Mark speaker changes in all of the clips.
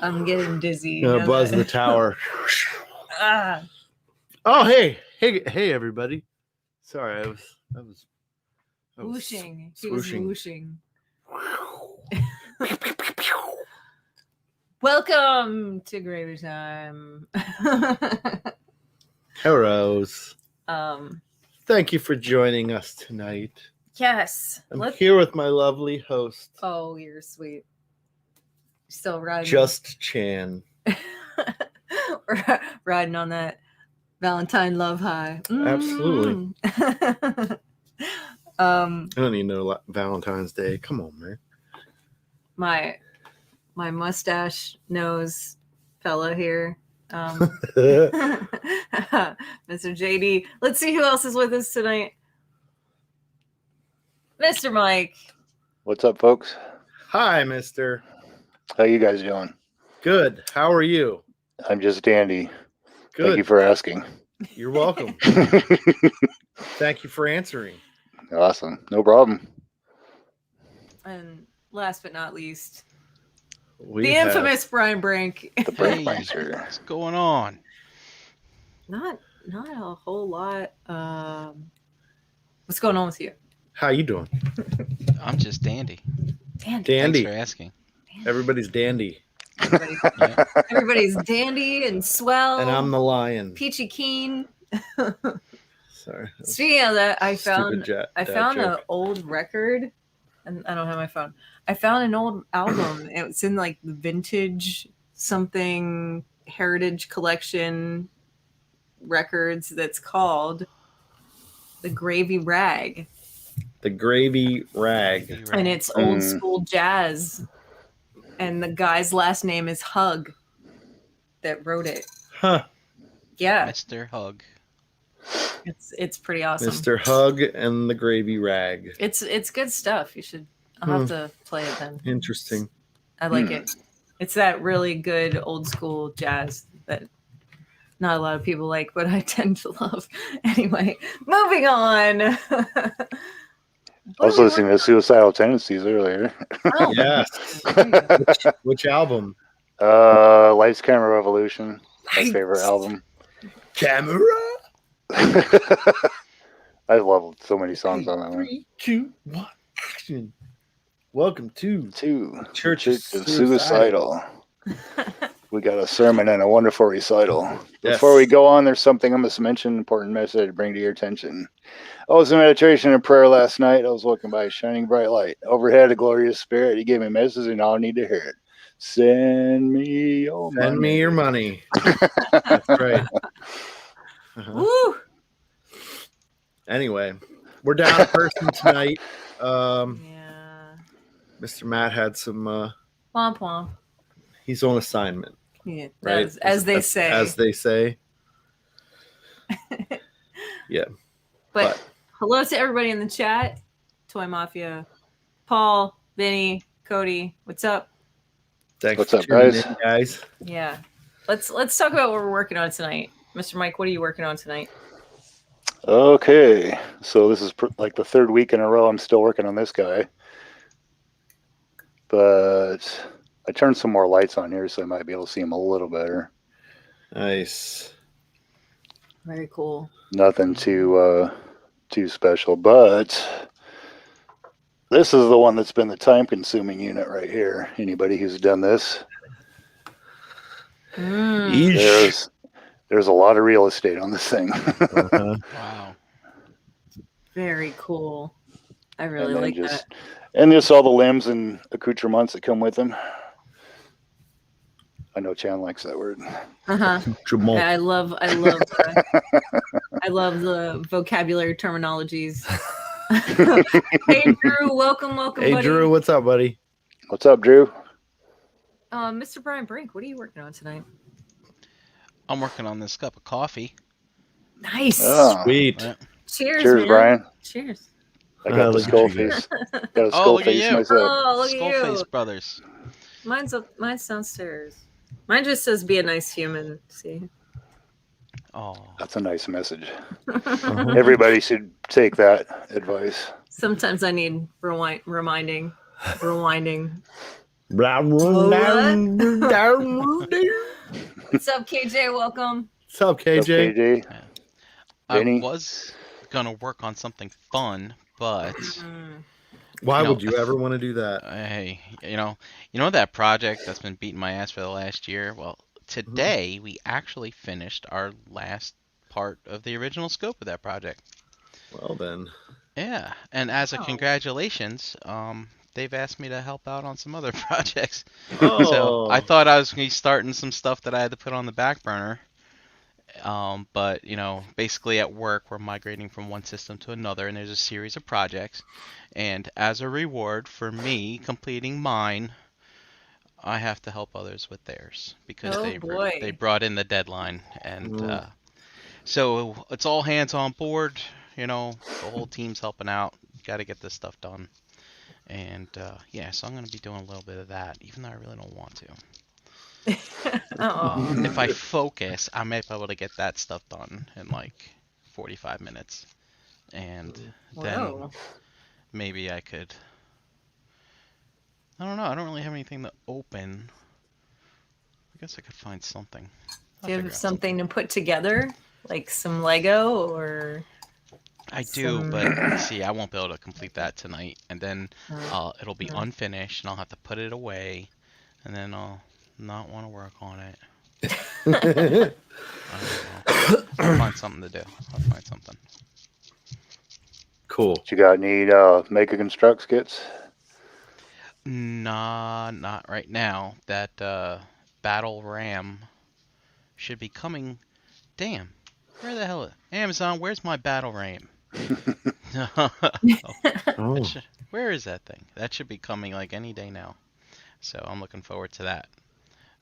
Speaker 1: I'm getting dizzy.
Speaker 2: Buzz the tower. Oh, hey, everybody. Sorry, I was
Speaker 1: whooshing. He
Speaker 2: swooshing.
Speaker 1: was whooshing. Welcome to Gravy Time.
Speaker 2: Heroes.
Speaker 1: Um.
Speaker 2: Thank you for joining us tonight.
Speaker 1: Yes.
Speaker 2: I'm here with my lovely host.
Speaker 1: Oh, you're sweet. Still riding.
Speaker 2: Just Chan.
Speaker 1: We're riding on that Valentine love high.
Speaker 2: Absolutely.
Speaker 1: I
Speaker 2: don't even know Valentine's Day. Come on, man.
Speaker 1: My mustache nose fella here. Mr. JD. Let's see who else is with us tonight. Mr. Mike.
Speaker 3: What's up, folks?
Speaker 2: Hi, mister.
Speaker 3: How you guys doing?
Speaker 2: Good. How are you?
Speaker 3: I'm just dandy.
Speaker 2: Good.
Speaker 3: Thank you for asking.
Speaker 2: You're welcome. Thank you for answering.
Speaker 3: Awesome. No problem.
Speaker 1: And last but not least, the infamous Brian Brink.
Speaker 3: The Brink Meister.
Speaker 4: What's going on?
Speaker 1: Not a whole lot. What's going on with you?
Speaker 2: How you doing?
Speaker 4: I'm just dandy.
Speaker 1: Dandy.
Speaker 4: Thanks for asking.
Speaker 2: Everybody's dandy.
Speaker 1: Everybody's dandy and swell.
Speaker 2: And I'm the lion.
Speaker 1: Peachy keen.
Speaker 2: Sorry.
Speaker 1: Speaking of that, I found an old record, and I don't have my phone. I found an old album. It's in like the vintage something heritage collection records that's called The Gravy Rag.
Speaker 2: The Gravy Rag.
Speaker 1: And it's old school jazz. And the guy's last name is Hug that wrote it.
Speaker 2: Huh.
Speaker 1: Yeah.
Speaker 4: Mr. Hug.
Speaker 1: It's pretty awesome.
Speaker 2: Mr. Hug and the Gravy Rag.
Speaker 1: It's good stuff. You should I'll have to play it then.
Speaker 2: Interesting.
Speaker 1: I like it. It's that really good old school jazz that not a lot of people like, but I tend to love. Anyway, moving on.
Speaker 3: I was listening to Suicidal Tendencies earlier.
Speaker 1: Oh,
Speaker 2: yes. Which album?
Speaker 3: Lights, Camera, Revolution. My favorite album.
Speaker 2: Camera?
Speaker 3: I love so many songs on that one.
Speaker 2: 3, 2, 1, action. Welcome to
Speaker 3: Church of Suicidal. We got a sermon and a wonderful recital. Before we go on, there's something I must mention, important message to bring to your attention. I was in meditation and prayer last night. I was walking by a shining bright light. Overhead, a glorious spirit. He gave me a message and I need to hear it. Send me your money.
Speaker 2: Send me your money. That's right.
Speaker 1: Woo!
Speaker 2: Anyway, we're down a person tonight.
Speaker 1: Yeah.
Speaker 2: Mr. Matt had some
Speaker 1: Womp womp.
Speaker 2: He's on assignment.
Speaker 1: Yeah,
Speaker 2: right?
Speaker 1: As they say.
Speaker 2: As they say. Yeah.
Speaker 1: But hello to everybody in the chat. Toy Mafia. Paul, Vinny, Cody, what's up?
Speaker 2: Thanks.
Speaker 3: What's up, guys?
Speaker 1: Yeah. Let's talk about what we're working on tonight. Mr. Mike, what are you working on tonight?
Speaker 3: Okay. So this is like the third week in a row I'm still working on this guy. But I turned some more lights on here so I might be able to see him a little better.
Speaker 2: Nice.
Speaker 1: Very cool.
Speaker 3: Nothing too special, but this is the one that's been the time-consuming unit right here. Anybody who's done this? There's a lot of real estate on this thing.
Speaker 4: Wow.
Speaker 1: Very cool. I really like that.
Speaker 3: And just all the limbs and accoutrements that come with them. I know Chan likes that word.
Speaker 1: Yeah, I love the vocabulary terminologies. Hey Drew, welcome,
Speaker 2: hey
Speaker 1: buddy.
Speaker 2: Drew, what's up, buddy?
Speaker 3: What's up, Drew?
Speaker 1: Mr. Brian Brink, what are you working on tonight?
Speaker 4: I'm working on this cup of coffee.
Speaker 1: Nice.
Speaker 3: Oh.
Speaker 2: Sweet.
Speaker 4: Yeah.
Speaker 1: Cheers,
Speaker 3: man.
Speaker 1: Brian. Cheers.
Speaker 3: I got the skull face. Got a skull face myself.
Speaker 1: Oh, look
Speaker 4: Skull
Speaker 1: at you.
Speaker 4: Face Brothers.
Speaker 1: Mine's downstairs. Mine just says be a nice human. See?
Speaker 4: Oh.
Speaker 3: That's a nice message. Everybody should take that advice.
Speaker 1: Sometimes I need rewinding. What's up, KJ? Welcome.
Speaker 2: What's up, KJ?
Speaker 3: KJ?
Speaker 4: Yeah.
Speaker 3: Vinny?
Speaker 4: I was gonna work on something fun, but
Speaker 2: Why would you ever want to do that?
Speaker 4: Hey, you know that project that's been beating my ass for the last year? Well, today we actually finished our last part of the original scope of that project.
Speaker 2: Well then.
Speaker 4: Yeah, and as a congratulations, they've asked me to help out on some other projects.
Speaker 2: Oh.
Speaker 4: So I thought I was gonna be starting some stuff that I had to put on the back burner. But basically at work we're migrating from one system to another, and there's a series of projects. And as a reward for me completing mine, I have to help others with theirs because they brought in the deadline, and so it's all hands on board. The whole team's helping out. Got to get this stuff done, and so I'm gonna be doing a little bit of that, even though I really don't want to. If I focus, I may be able to get that stuff done in like 45 minutes, and then maybe I could. I don't know. I don't really have anything to open. I guess I could find something.
Speaker 1: Do you have something to put together, like some Lego or?
Speaker 4: I do, but see, I won't be able to complete that tonight, and then it'll be unfinished, and I'll have to put it away, and then I'll not want to work on it. I don't know. I'll find something to do. I'll find something.
Speaker 2: Cool.
Speaker 3: You got any make a construct kits?
Speaker 4: Nah, not right now. That battle ram should be coming. Damn. Where the hell? Amazon, where's my battle ram? Where is that thing? That should be coming like any day now. So I'm looking forward to that.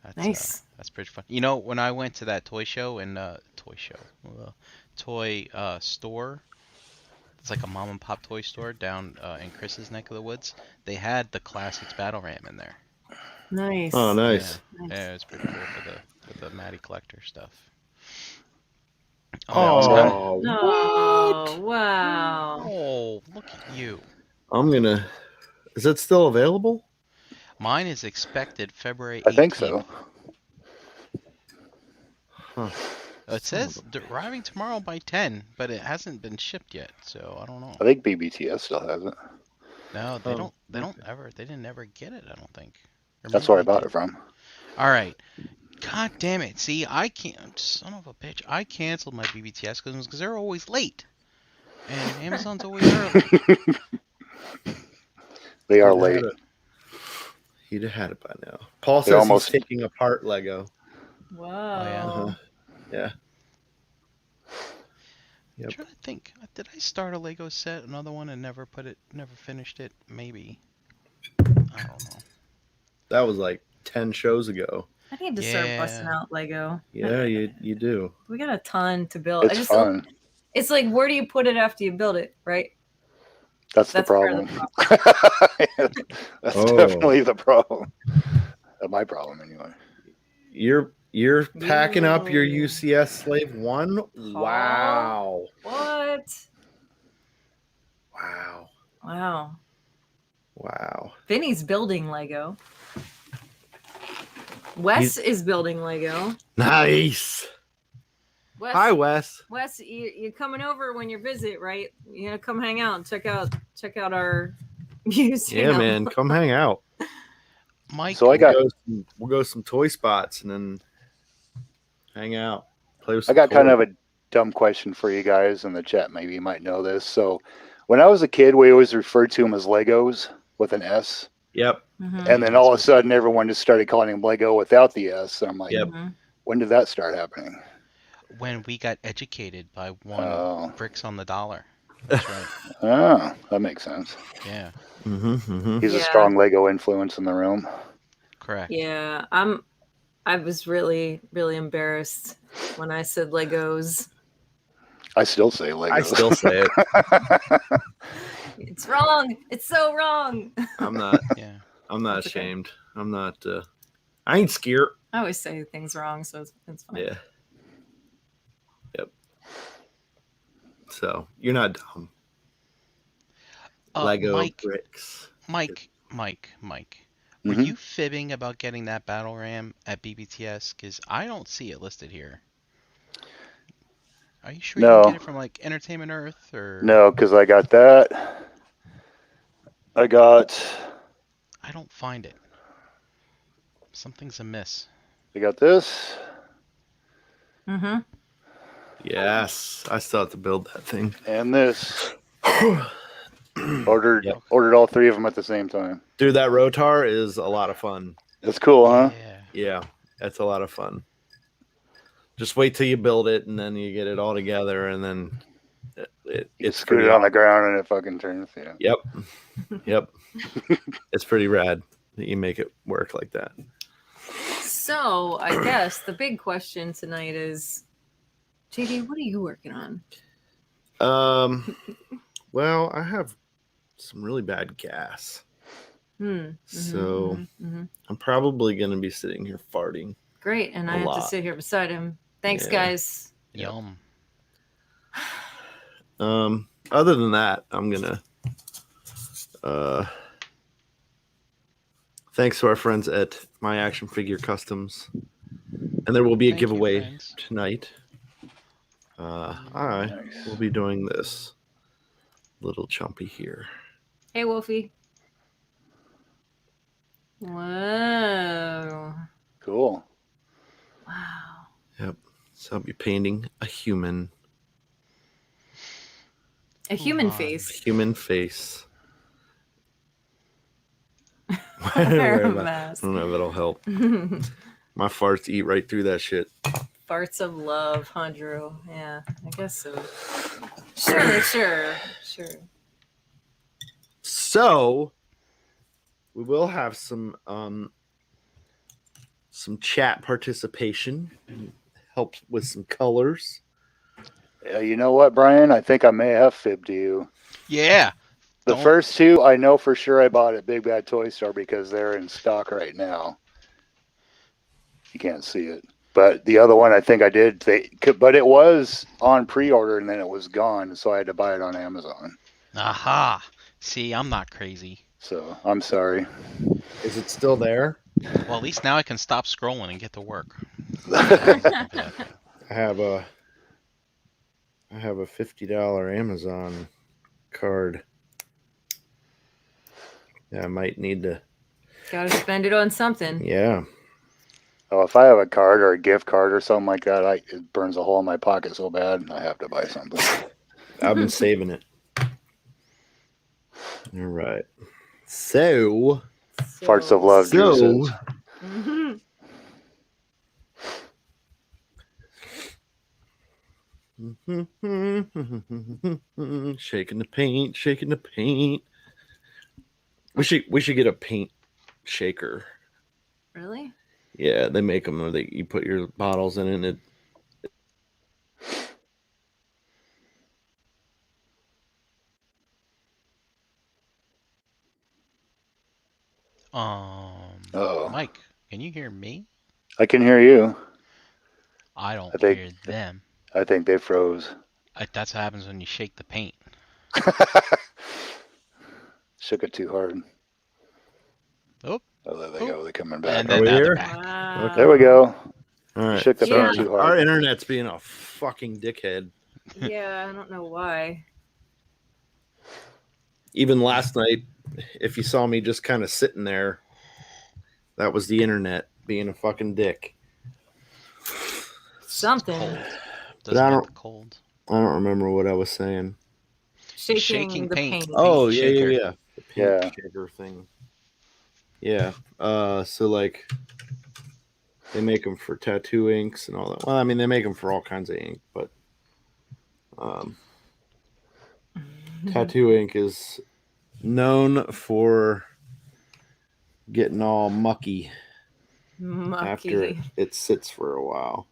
Speaker 4: That's,
Speaker 1: nice.
Speaker 4: That's pretty fun. When I went to that toy show and toy store. It's like a mom and pop toy store down in Chris's neck of the woods. They had the classics battle ram in there.
Speaker 1: Nice.
Speaker 2: Oh, nice.
Speaker 4: Yeah, it was pretty cool for the Matty collector stuff.
Speaker 1: Oh, wow.
Speaker 4: Oh, look at you.
Speaker 2: Is it still available?
Speaker 4: Mine is expected February 18th.
Speaker 3: I think so.
Speaker 2: Huh.
Speaker 4: It says arriving tomorrow by 10, but it hasn't been shipped yet, so I don't know.
Speaker 3: I think BBTS still has it.
Speaker 4: No, they don't. They don't ever. They didn't ever get it. I don't think.
Speaker 3: That's where I bought it from.
Speaker 4: All right. God damn it! See, I can't. Son of a bitch! I canceled my BBTS because they're always late, and Amazon's always early.
Speaker 3: They are late.
Speaker 2: He'd have had it by now. Paul says he's taking apart Lego.
Speaker 1: Wow.
Speaker 2: Yeah.
Speaker 4: I'm trying to think. Did I start a Lego set, another one, and never finished it? Maybe. I don't know.
Speaker 2: That was like 10 shows ago.
Speaker 1: I need to start busting out Lego.
Speaker 2: Yeah, you do.
Speaker 1: We got a ton to build.
Speaker 3: It's fun.
Speaker 1: It's like, where do you put it after you build it, right?
Speaker 3: That's the problem. That's definitely the problem. My problem, anyway.
Speaker 2: You're packing up your UCS Slave 1? Wow.
Speaker 1: What?
Speaker 2: Wow.
Speaker 1: Vinny's building Lego. Wes is building Lego.
Speaker 2: Nice. Hi, Wes.
Speaker 1: Wes, you're coming over when you visit, right? You're gonna come hang out and check out our museum.
Speaker 2: Yeah, man, come hang out.
Speaker 4: Mike,
Speaker 3: so
Speaker 2: we'll go some toy spots and then hang out. Play with.
Speaker 3: I got kind of a dumb question for you guys in the chat. Maybe you might know this. So, when I was a kid, we always referred to them as Legos with an S.
Speaker 2: Yep.
Speaker 1: Mm-hmm.
Speaker 3: And then all of a sudden, everyone just started calling them Lego without the S. And I'm like, when did that start happening?
Speaker 4: When we got educated by one bricks on the dollar. That's right.
Speaker 3: Oh, that makes sense.
Speaker 4: Yeah.
Speaker 3: He's a strong Lego influence in the room.
Speaker 4: Correct.
Speaker 1: Yeah, I was really, really embarrassed when I said Legos.
Speaker 3: I still say Legos.
Speaker 2: I still say it.
Speaker 1: It's wrong. It's so wrong.
Speaker 2: I'm not. Yeah. I'm not ashamed. Okay. I'm not. I ain't scared.
Speaker 1: I always say things wrong, so it's fine.
Speaker 2: Yeah. Yep. So you're not dumb. Lego
Speaker 4: Mike,
Speaker 2: bricks.
Speaker 4: Mike. Were you fibbing about getting that battle ram at BBTS? Because I don't see it listed here. Are you sure you didn't get it from like Entertainment Earth or?
Speaker 3: No, because I got that. I
Speaker 4: don't find it. Something's amiss.
Speaker 3: I got this.
Speaker 1: Mm-hmm.
Speaker 2: Yes, I still have to build that thing.
Speaker 3: And this. Ordered all three of them at the same time.
Speaker 2: Dude, that rotar is a lot of fun.
Speaker 3: That's cool, huh?
Speaker 2: Yeah, that's a lot of fun. Just wait till you build it, and then you get it all together, and then
Speaker 3: it's scoot it on the ground, and it fucking turns. Yeah.
Speaker 2: Yep. It's pretty rad that you make it work like that.
Speaker 1: So I guess the big question tonight is, JD, what are you working on?
Speaker 2: Well, I have some really bad gas. So I'm probably going to be sitting here farting.
Speaker 1: Great. And I have to sit here beside him. Thanks, guys.
Speaker 4: Yum.
Speaker 2: Other than that, I'm going to thanks to our friends at My Action Figure Customs. And there will be a giveaway tonight. I will be doing this little chumpy here.
Speaker 1: Hey, Wolfie. Whoa.
Speaker 3: Cool.
Speaker 1: Wow.
Speaker 2: Yep. So I'll be painting a human.
Speaker 1: A human face.
Speaker 2: A human face.
Speaker 1: Wear a mask.
Speaker 2: I don't know if it'll help. My farts eat right through that shit.
Speaker 1: Farts of love, huh, Drew? Yeah, I guess so. Sure.
Speaker 2: So we will have some chat participation, help with some colors.
Speaker 3: You know what, Brian? I think I may have fibbed you.
Speaker 4: Yeah.
Speaker 3: The first two, I know for sure I bought at Big Bad Toy Store because they're in stock right now. You can't see it. But the other one, I think I did. But it was on pre-order and then it was gone, so I had to buy it on Amazon.
Speaker 4: Aha. See, I'm not crazy.
Speaker 3: So, I'm sorry.
Speaker 2: Is it still there?
Speaker 4: Well, at least now I can stop scrolling and get to work.
Speaker 2: I have a $50 Amazon card. Yeah, I might need to.
Speaker 1: Gotta spend it on something.
Speaker 2: Yeah.
Speaker 3: Oh, if I have a card or a gift card or something like that, it burns a hole in my pocket so bad, I have to buy something.
Speaker 2: I've been saving it. All right. So
Speaker 3: Farts of love, juices.
Speaker 2: Shaking the paint. We should get a paint shaker.
Speaker 1: Really?
Speaker 2: Yeah, they make them where you put your bottles in and it.
Speaker 4: Mike, can you hear me?
Speaker 3: I can hear you.
Speaker 4: I don't hear them.
Speaker 3: I think they froze.
Speaker 4: That's what happens when you shake the paint.
Speaker 3: Shook it too hard.
Speaker 4: Oh,
Speaker 3: there they go. They're coming back.
Speaker 4: And then now they're back.
Speaker 1: Wow.
Speaker 3: Okay. There we go.
Speaker 2: All right.
Speaker 3: Shook the paint too hard.
Speaker 2: Our internet's being a fucking dickhead.
Speaker 1: Yeah, I don't know why.
Speaker 2: Even last night, if you saw me just kind of sitting there, that was the internet being a fucking dick.
Speaker 1: Something.
Speaker 4: Doesn't get the cold.
Speaker 2: I don't remember what I was saying.
Speaker 1: Shaking the paint.
Speaker 2: Oh,
Speaker 4: shaker.
Speaker 2: Yeah. The paint shaker thing. Yeah. So like they make them for tattoo inks and all that. Well, I mean, they make them for all kinds of ink, but tattoo ink is known for getting all mucky after it sits for a while.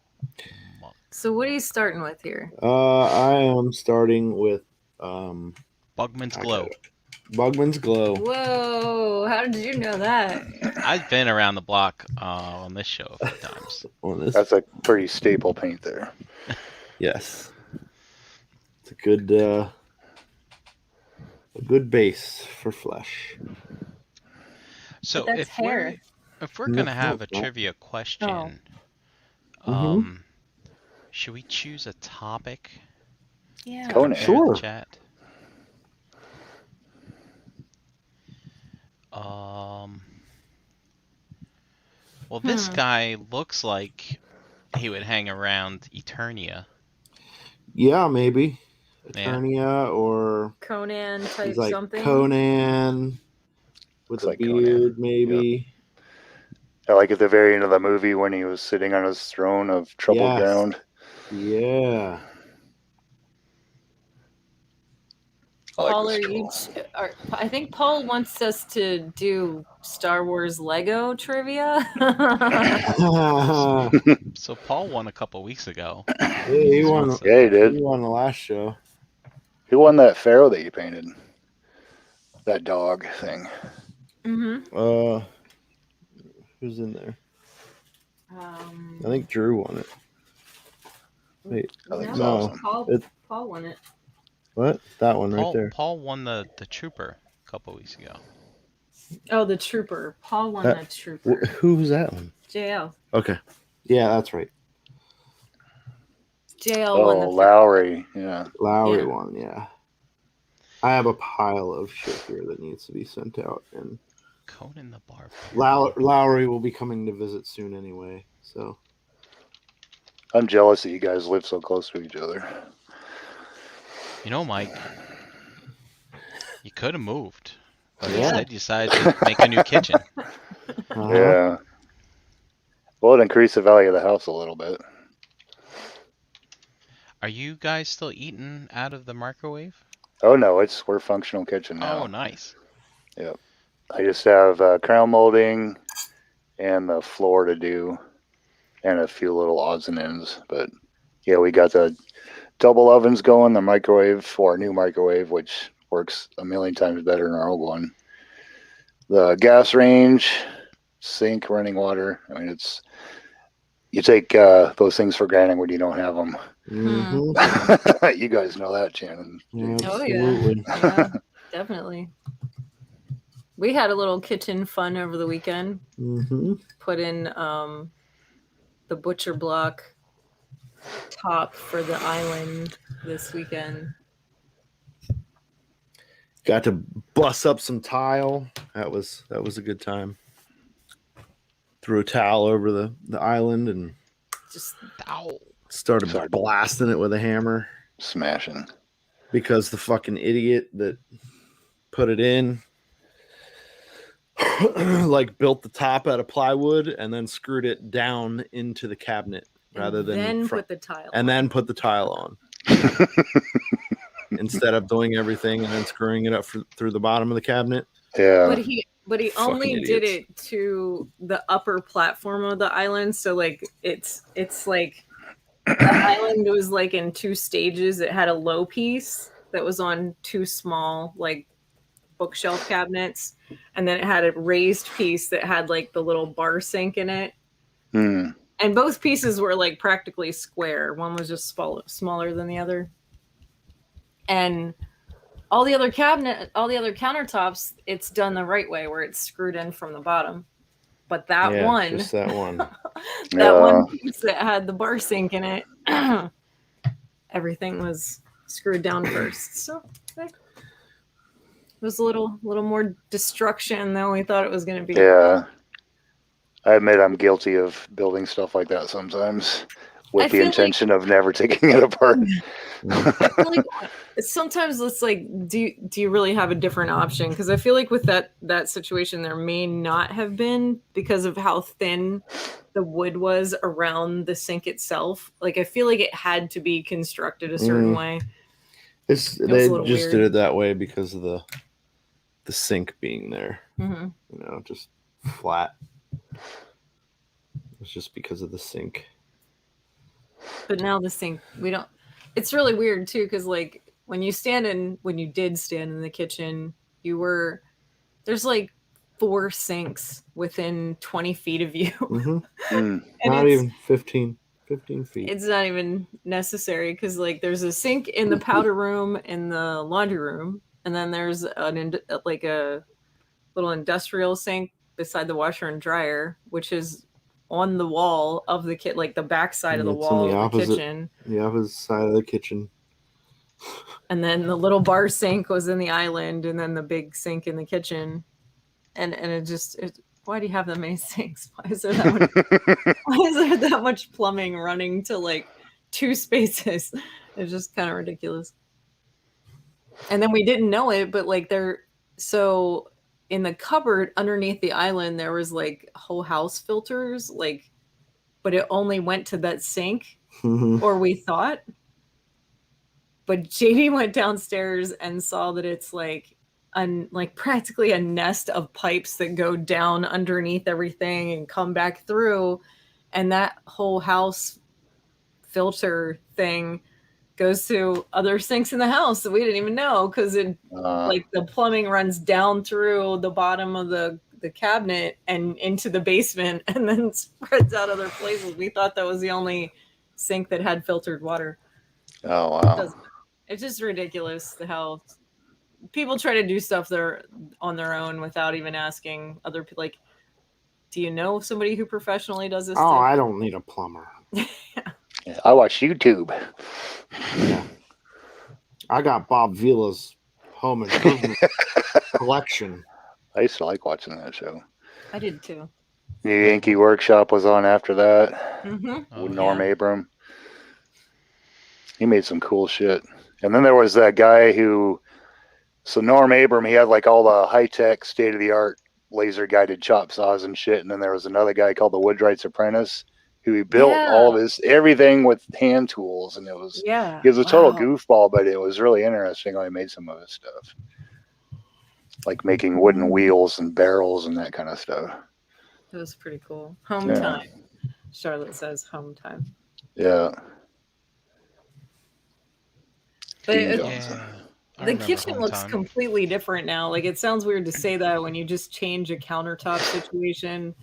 Speaker 1: So what are you starting with here?
Speaker 2: I am starting with
Speaker 4: Bugman's Glow.
Speaker 2: Bugman's Glow.
Speaker 1: Whoa! How did you know that?
Speaker 4: I've been around the block on this show a few times.
Speaker 3: That's a pretty staple paint there.
Speaker 2: Yes, it's a good base for flesh.
Speaker 4: So
Speaker 1: that's hair.
Speaker 4: if we're gonna have a trivia question, should we choose a topic?
Speaker 1: Yeah.
Speaker 3: Conan.
Speaker 2: Sure.
Speaker 4: Chat. Well, this guy looks like he would hang around Eternia.
Speaker 2: Yeah, maybe Eternia or
Speaker 1: Conan type
Speaker 2: like
Speaker 1: something.
Speaker 2: Conan with
Speaker 3: Looks
Speaker 2: a beard,
Speaker 3: Conan.
Speaker 2: maybe.
Speaker 3: I like at the very end of the movie when he was sitting on his throne of troubled ground.
Speaker 2: Yeah.
Speaker 1: Paul, I think Paul wants us to do Star Wars Lego trivia.
Speaker 4: So Paul won a couple weeks ago.
Speaker 2: He won.
Speaker 3: Yeah, he did.
Speaker 2: He won the last show.
Speaker 3: Who won that pharaoh that you painted? That dog thing.
Speaker 1: Mm-hmm.
Speaker 2: Who's in there? I think Drew won it. Wait,
Speaker 3: no,
Speaker 1: awesome. Paul won it.
Speaker 2: What? That one right there.
Speaker 4: Paul won the Trooper a couple weeks ago.
Speaker 1: Oh, the Trooper. Paul won the Trooper.
Speaker 2: Who was that one?
Speaker 1: JL.
Speaker 2: Okay. Yeah, that's right.
Speaker 1: JL won the
Speaker 3: Lowry. Yeah.
Speaker 2: Lowry won, yeah. I have a pile of shit here that needs to be sent out, and
Speaker 4: Conan the Barbarian.
Speaker 2: Lowry will be coming to visit soon anyway, so.
Speaker 3: I'm jealous that you guys live so close to each other.
Speaker 4: You know, Mike, you could have moved, but instead you decided to make a new kitchen.
Speaker 3: Yeah. Well, it increased the value of the house a little bit.
Speaker 4: Are you guys still eating out of the microwave?
Speaker 3: Oh no, we're functional kitchen now.
Speaker 4: Oh, nice.
Speaker 3: Yep. I just have crown molding and the floor to do, and a few little odds and ends. But yeah, we got the double ovens going, the microwave for our new microwave, which works a million times better than our old one. The gas range, sink, running water. I mean, you take those things for granted when you don't have them.
Speaker 2: Mm-hmm.
Speaker 3: You guys know that, Shannon.
Speaker 1: Oh yeah, definitely. We had a little kitchen fun over the weekend.
Speaker 2: Mm-hmm.
Speaker 1: Put in the butcher block top for the island this weekend.
Speaker 2: Got to bust up some tile. That was a good time. Threw a towel over the island and
Speaker 1: just
Speaker 2: started blasting it with a hammer.
Speaker 3: Smashing.
Speaker 2: Because the fucking idiot that put it in like built the top out of plywood and then screwed it down into the cabinet rather than
Speaker 1: then put the tile
Speaker 2: and then put the tile on. Instead of doing everything and then screwing it up through the bottom of the cabinet.
Speaker 3: Yeah.
Speaker 1: But he only did it to the upper platform of the island. So like it's like the island was like in two stages. It had a low piece that was on two small like bookshelf cabinets, and then it had a raised piece that had like the little bar sink in it. And both pieces were like practically square. One was just smaller than the other. And all the other countertops, it's done the right way where it's screwed in from the bottom. But that one,
Speaker 2: just that one,
Speaker 1: one piece that had the bar sink in it, everything was screwed down first. So it was a little more destruction than we thought it was going to be.
Speaker 3: Yeah. I admit I'm guilty of building stuff like that sometimes with the intention of never taking it apart.
Speaker 1: I feel like sometimes it's like, do you really have a different option? Because I feel like with that situation, there may not have been because of how thin the wood was around the sink itself. Like I feel like it had to be constructed a certain way.
Speaker 2: They just did it that way because of the sink being there.
Speaker 1: Mm-hmm.
Speaker 2: You know, just flat. It's just because of the sink.
Speaker 1: But now the sink, it's really weird too, because like when you did stand in the kitchen, there's like 4 sinks within 20 feet of you.
Speaker 2: Mm-hmm. Not even 15 feet.
Speaker 1: It's not even necessary because like there's a sink in the powder room, in the laundry room, and then there's a little industrial sink beside the washer and dryer, which is on the wall of the like the back side of the wall of the kitchen.
Speaker 2: The opposite side of the kitchen.
Speaker 1: And then the little bar sink was in the island, and then the big sink in the kitchen. And why do you have that many sinks? Why is there that much plumbing running to like 2 spaces? It's just kind of ridiculous. And then we didn't know it, but like so in the cupboard underneath the island, there was like whole house filters, like, but it only went to that sink, or we thought. But JD went downstairs and saw that it's like practically a nest of pipes that go down underneath everything and come back through, and that whole house filter thing goes to other sinks in the house that we didn't even know, because it like the plumbing runs down through the bottom of the cabinet and into the basement and then spreads out other places. We thought that was the only sink that had filtered water.
Speaker 3: Oh wow.
Speaker 1: It's just ridiculous how people try to do stuff they're on their own without even asking other people. Like, do you know somebody who professionally does this?
Speaker 2: Oh, I don't need a plumber.
Speaker 3: Yeah, I watch YouTube.
Speaker 2: Yeah. I got Bob Vila's home improvement collection.
Speaker 3: I used to like watching that show.
Speaker 1: I did too.
Speaker 3: The Yankee Workshop was on after that.
Speaker 1: Mm-hmm.
Speaker 3: With Norm Abram. He made some cool shit. And then there was that guy so Norm Abram, he had like all the high-tech, state-of-the-art laser guided chop saws and shit. And then there was another guy called the Woodwright's Apprentice, who he built all of everything with hand tools, and he was a total goofball, but it was really interesting how he made some of his stuff, like making wooden wheels and barrels and that kind of stuff.
Speaker 1: It was pretty cool. Home time. Charlotte says home time.
Speaker 3: Yeah.
Speaker 1: But the kitchen looks completely different now. Like, it sounds weird to say that when you just change a countertop situation,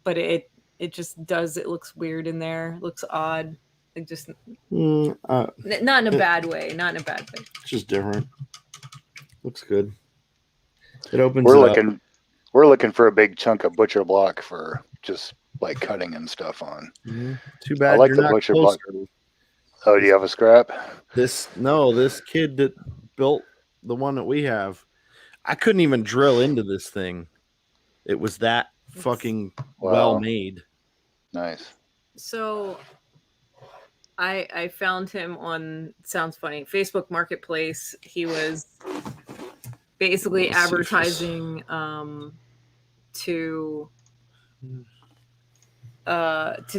Speaker 1: but it just does. It looks weird in there. It looks odd. Like, just not in a bad way. Not in a bad way.
Speaker 2: It's just different. Looks good. It opens.
Speaker 3: We're looking for a big chunk of butcher block for just like cutting and stuff on.
Speaker 2: Mm-hmm. Too bad.
Speaker 3: I like the butcher block. Oh, do you have a scrap?
Speaker 2: This kid that built the one that we have, I couldn't even drill into this thing. It was that fucking well made.
Speaker 3: Nice.
Speaker 1: So I found him on, sounds funny, Facebook Marketplace. He was basically advertising to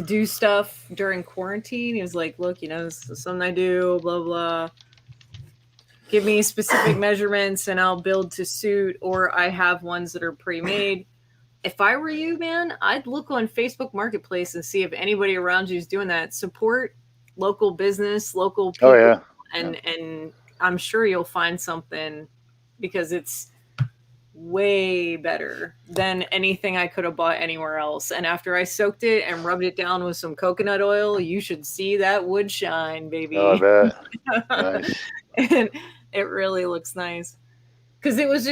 Speaker 1: do stuff during quarantine. He was like, look, this is something I do, blah blah, give me specific measurements and I'll build to suit, or I have ones that are pre-made. If I were you, man, I'd look on Facebook Marketplace and see if anybody around you is doing that. Support local business, local people.
Speaker 3: Oh yeah.
Speaker 1: And I'm sure you'll find something, because it's way better than anything I could have bought anywhere else. And after I soaked it and rubbed it down with some coconut oil, you should see that wood shine, baby.
Speaker 3: Oh, I bet. Nice.
Speaker 1: And it really looks nice, because it was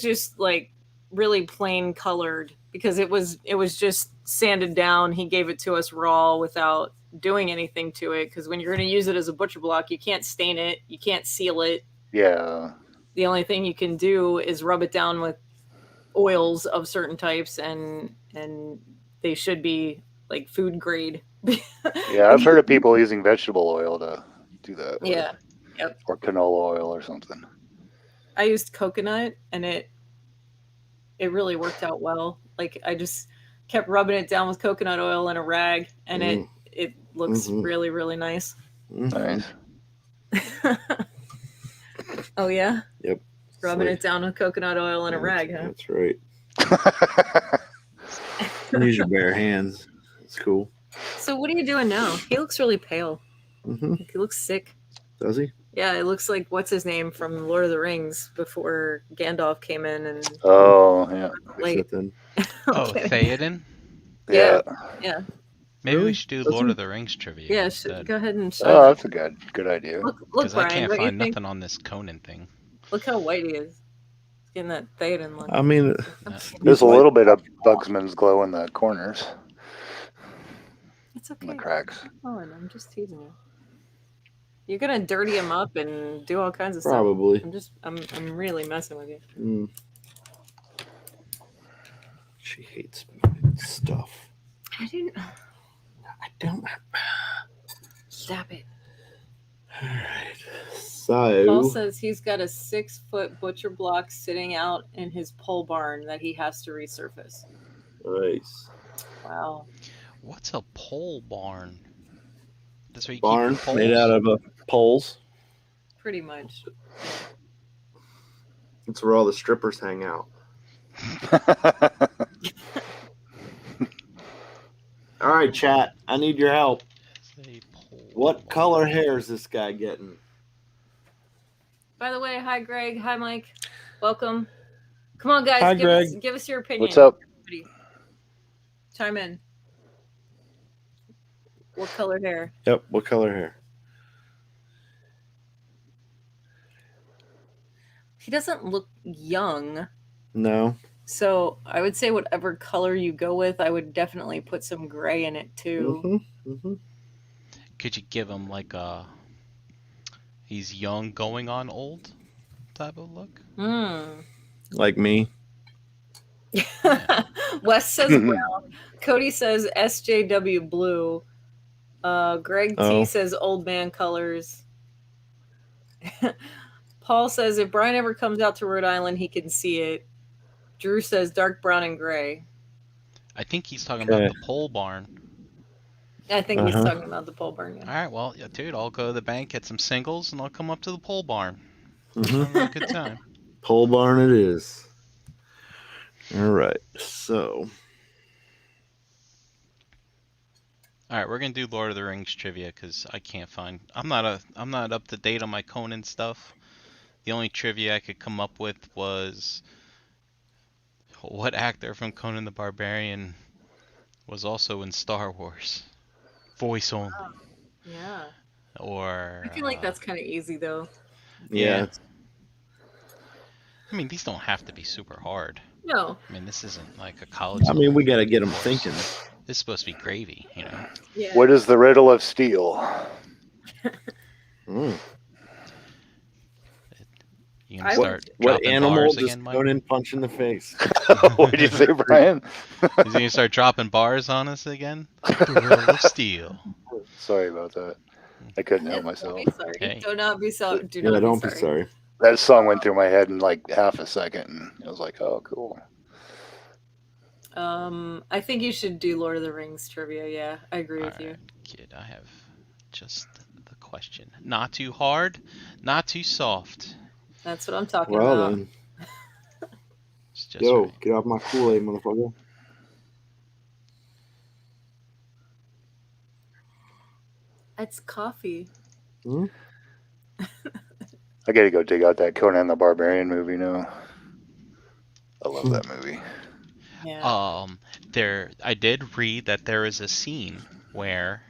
Speaker 1: just like really plain colored, because it was just sanded down. He gave it to us raw without doing anything to it, because when you're going to use it as a butcher block, you can't stain it, you can't seal it.
Speaker 3: Yeah.
Speaker 1: The only thing you can do is rub it down with oils of certain types, and they should be like food grade.
Speaker 3: Yeah, I've heard of people using vegetable oil to do that.
Speaker 1: Yeah. Yep.
Speaker 3: Or canola oil or something.
Speaker 1: I used coconut, and it really worked out well. Like, I just kept rubbing it down with coconut oil in a rag, and it looks really, really nice.
Speaker 3: Nice.
Speaker 1: Oh yeah?
Speaker 2: Yep.
Speaker 1: Rubbing it down with coconut oil in a rag, huh?
Speaker 2: That's right. Use your bare hands. It's cool.
Speaker 1: So what are you doing now? He looks really pale.
Speaker 2: Mm-hmm.
Speaker 1: He looks sick.
Speaker 2: Does he?
Speaker 1: Yeah, it looks like, what's his name from Lord of the Rings before Gandalf came in and.
Speaker 3: Oh yeah.
Speaker 1: Like.
Speaker 4: Theoden.
Speaker 1: Yeah.
Speaker 4: Maybe we should do Lord of the Rings trivia.
Speaker 1: Yeah, go ahead and show.
Speaker 3: Oh, that's a good idea.
Speaker 1: Look,
Speaker 4: Because I
Speaker 1: Brian,
Speaker 4: can't
Speaker 1: what
Speaker 4: find
Speaker 1: you think?
Speaker 4: nothing on this Conan thing.
Speaker 1: Look how white he is. Getting that Theoden look.
Speaker 2: I mean,
Speaker 3: there's a little bit of Bugsman's glow in the corners.
Speaker 1: It's okay.
Speaker 3: In the cracks.
Speaker 1: Oh, and I'm just teasing you. You're gonna dirty him up and do all kinds of
Speaker 2: Probably.
Speaker 1: stuff. I'm really messing with you.
Speaker 2: She hates stuff.
Speaker 1: I
Speaker 2: don't.
Speaker 1: Stop it.
Speaker 2: All right. So
Speaker 1: Paul says he's got a 6-foot butcher block sitting out in his pole barn that he has to resurface.
Speaker 2: Nice.
Speaker 1: Wow.
Speaker 4: What's a pole barn? That's where you
Speaker 2: barn
Speaker 4: keep your
Speaker 2: made out of poles.
Speaker 1: Pretty much.
Speaker 2: It's where all the strippers hang out. All right, chat. I need your help. What color hair is this guy getting?
Speaker 1: By the way, hi Greg, hi Mike, welcome. Come on, guys,
Speaker 2: Hi,
Speaker 1: give us your opinion.
Speaker 3: What's up?
Speaker 1: Chime in. What color hair?
Speaker 2: Yep. What color hair?
Speaker 1: He doesn't look young.
Speaker 2: No.
Speaker 1: So I would say whatever color you go with, I would definitely put some gray in it too.
Speaker 4: Could you give him like a he's young going on old type of look?
Speaker 2: Like me.
Speaker 1: Wes says brown. Cody says SJW blue. Greg T says old man colors. Paul says if Brian ever comes out to Rhode Island, he can see it. Drew says dark brown and gray.
Speaker 4: I think he's talking about the pole barn.
Speaker 1: I think he's talking about the pole barn. Yeah.
Speaker 4: All right, well, dude, I'll go to the bank, get some singles, and I'll come up to the pole barn. Have a good time.
Speaker 2: Pole barn it is. All right, so.
Speaker 4: All right, we're gonna do Lord of the Rings trivia because I can't find. I'm not up to date on my Conan stuff. The only trivia I could come up with was what actor from Conan the Barbarian was also in Star Wars? Voice only.
Speaker 1: Yeah.
Speaker 4: Or
Speaker 1: I feel like that's kind of easy though.
Speaker 2: Yeah.
Speaker 4: I mean, these don't have to be super hard.
Speaker 1: No.
Speaker 4: I mean, this isn't like a college.
Speaker 2: I mean, we got to get them thinking.
Speaker 4: This is supposed to be gravy, you know.
Speaker 3: Yeah. What is the riddle of steel?
Speaker 4: You can start
Speaker 2: what animal does
Speaker 4: again,
Speaker 2: Conan punch in the face?
Speaker 3: What did you say, Brian?
Speaker 4: Is he gonna start dropping bars on us again? The riddle of steel.
Speaker 3: Sorry about that. I couldn't help myself.
Speaker 1: Don't be sorry. Hey. Do not be sorry.
Speaker 2: Don't be sorry.
Speaker 3: That song went through my head in like half a second, and I was like, "Oh, cool."
Speaker 1: I think you should do Lord of the Rings trivia. Yeah, I agree with you.
Speaker 4: Kid, I have just the question. Not too hard, not too soft.
Speaker 1: That's what I'm talking about.
Speaker 2: Well then. Yo, right. Get off my Kool-Aid, motherfucker.
Speaker 1: It's coffee.
Speaker 3: I gotta go dig out that Conan the Barbarian movie now. I love that movie.
Speaker 1: Yeah.
Speaker 4: I did read that there is a scene where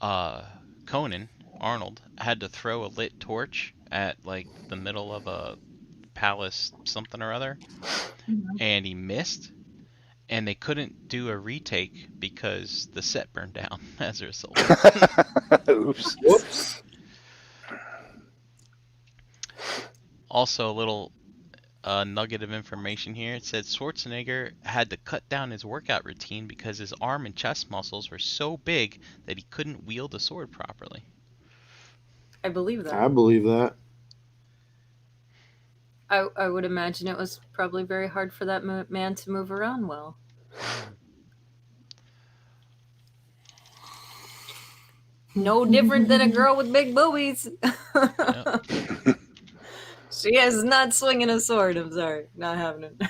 Speaker 4: Conan, Arnold, had to throw a lit torch at like the middle of a palace something or other, and he missed, and they couldn't do a retake because the set burned down as a result.
Speaker 3: Oops.
Speaker 2: Whoops.
Speaker 4: Also, a little nugget of information here. It said Schwarzenegger had to cut down his workout routine because his arm and chest muscles were so big that he couldn't wield a sword properly.
Speaker 1: I believe that.
Speaker 2: I believe that.
Speaker 1: I would imagine it was probably very hard for that man to move around well. No different than a girl with big boobies. Yep. She is not swinging a sword. I'm sorry. Not having it.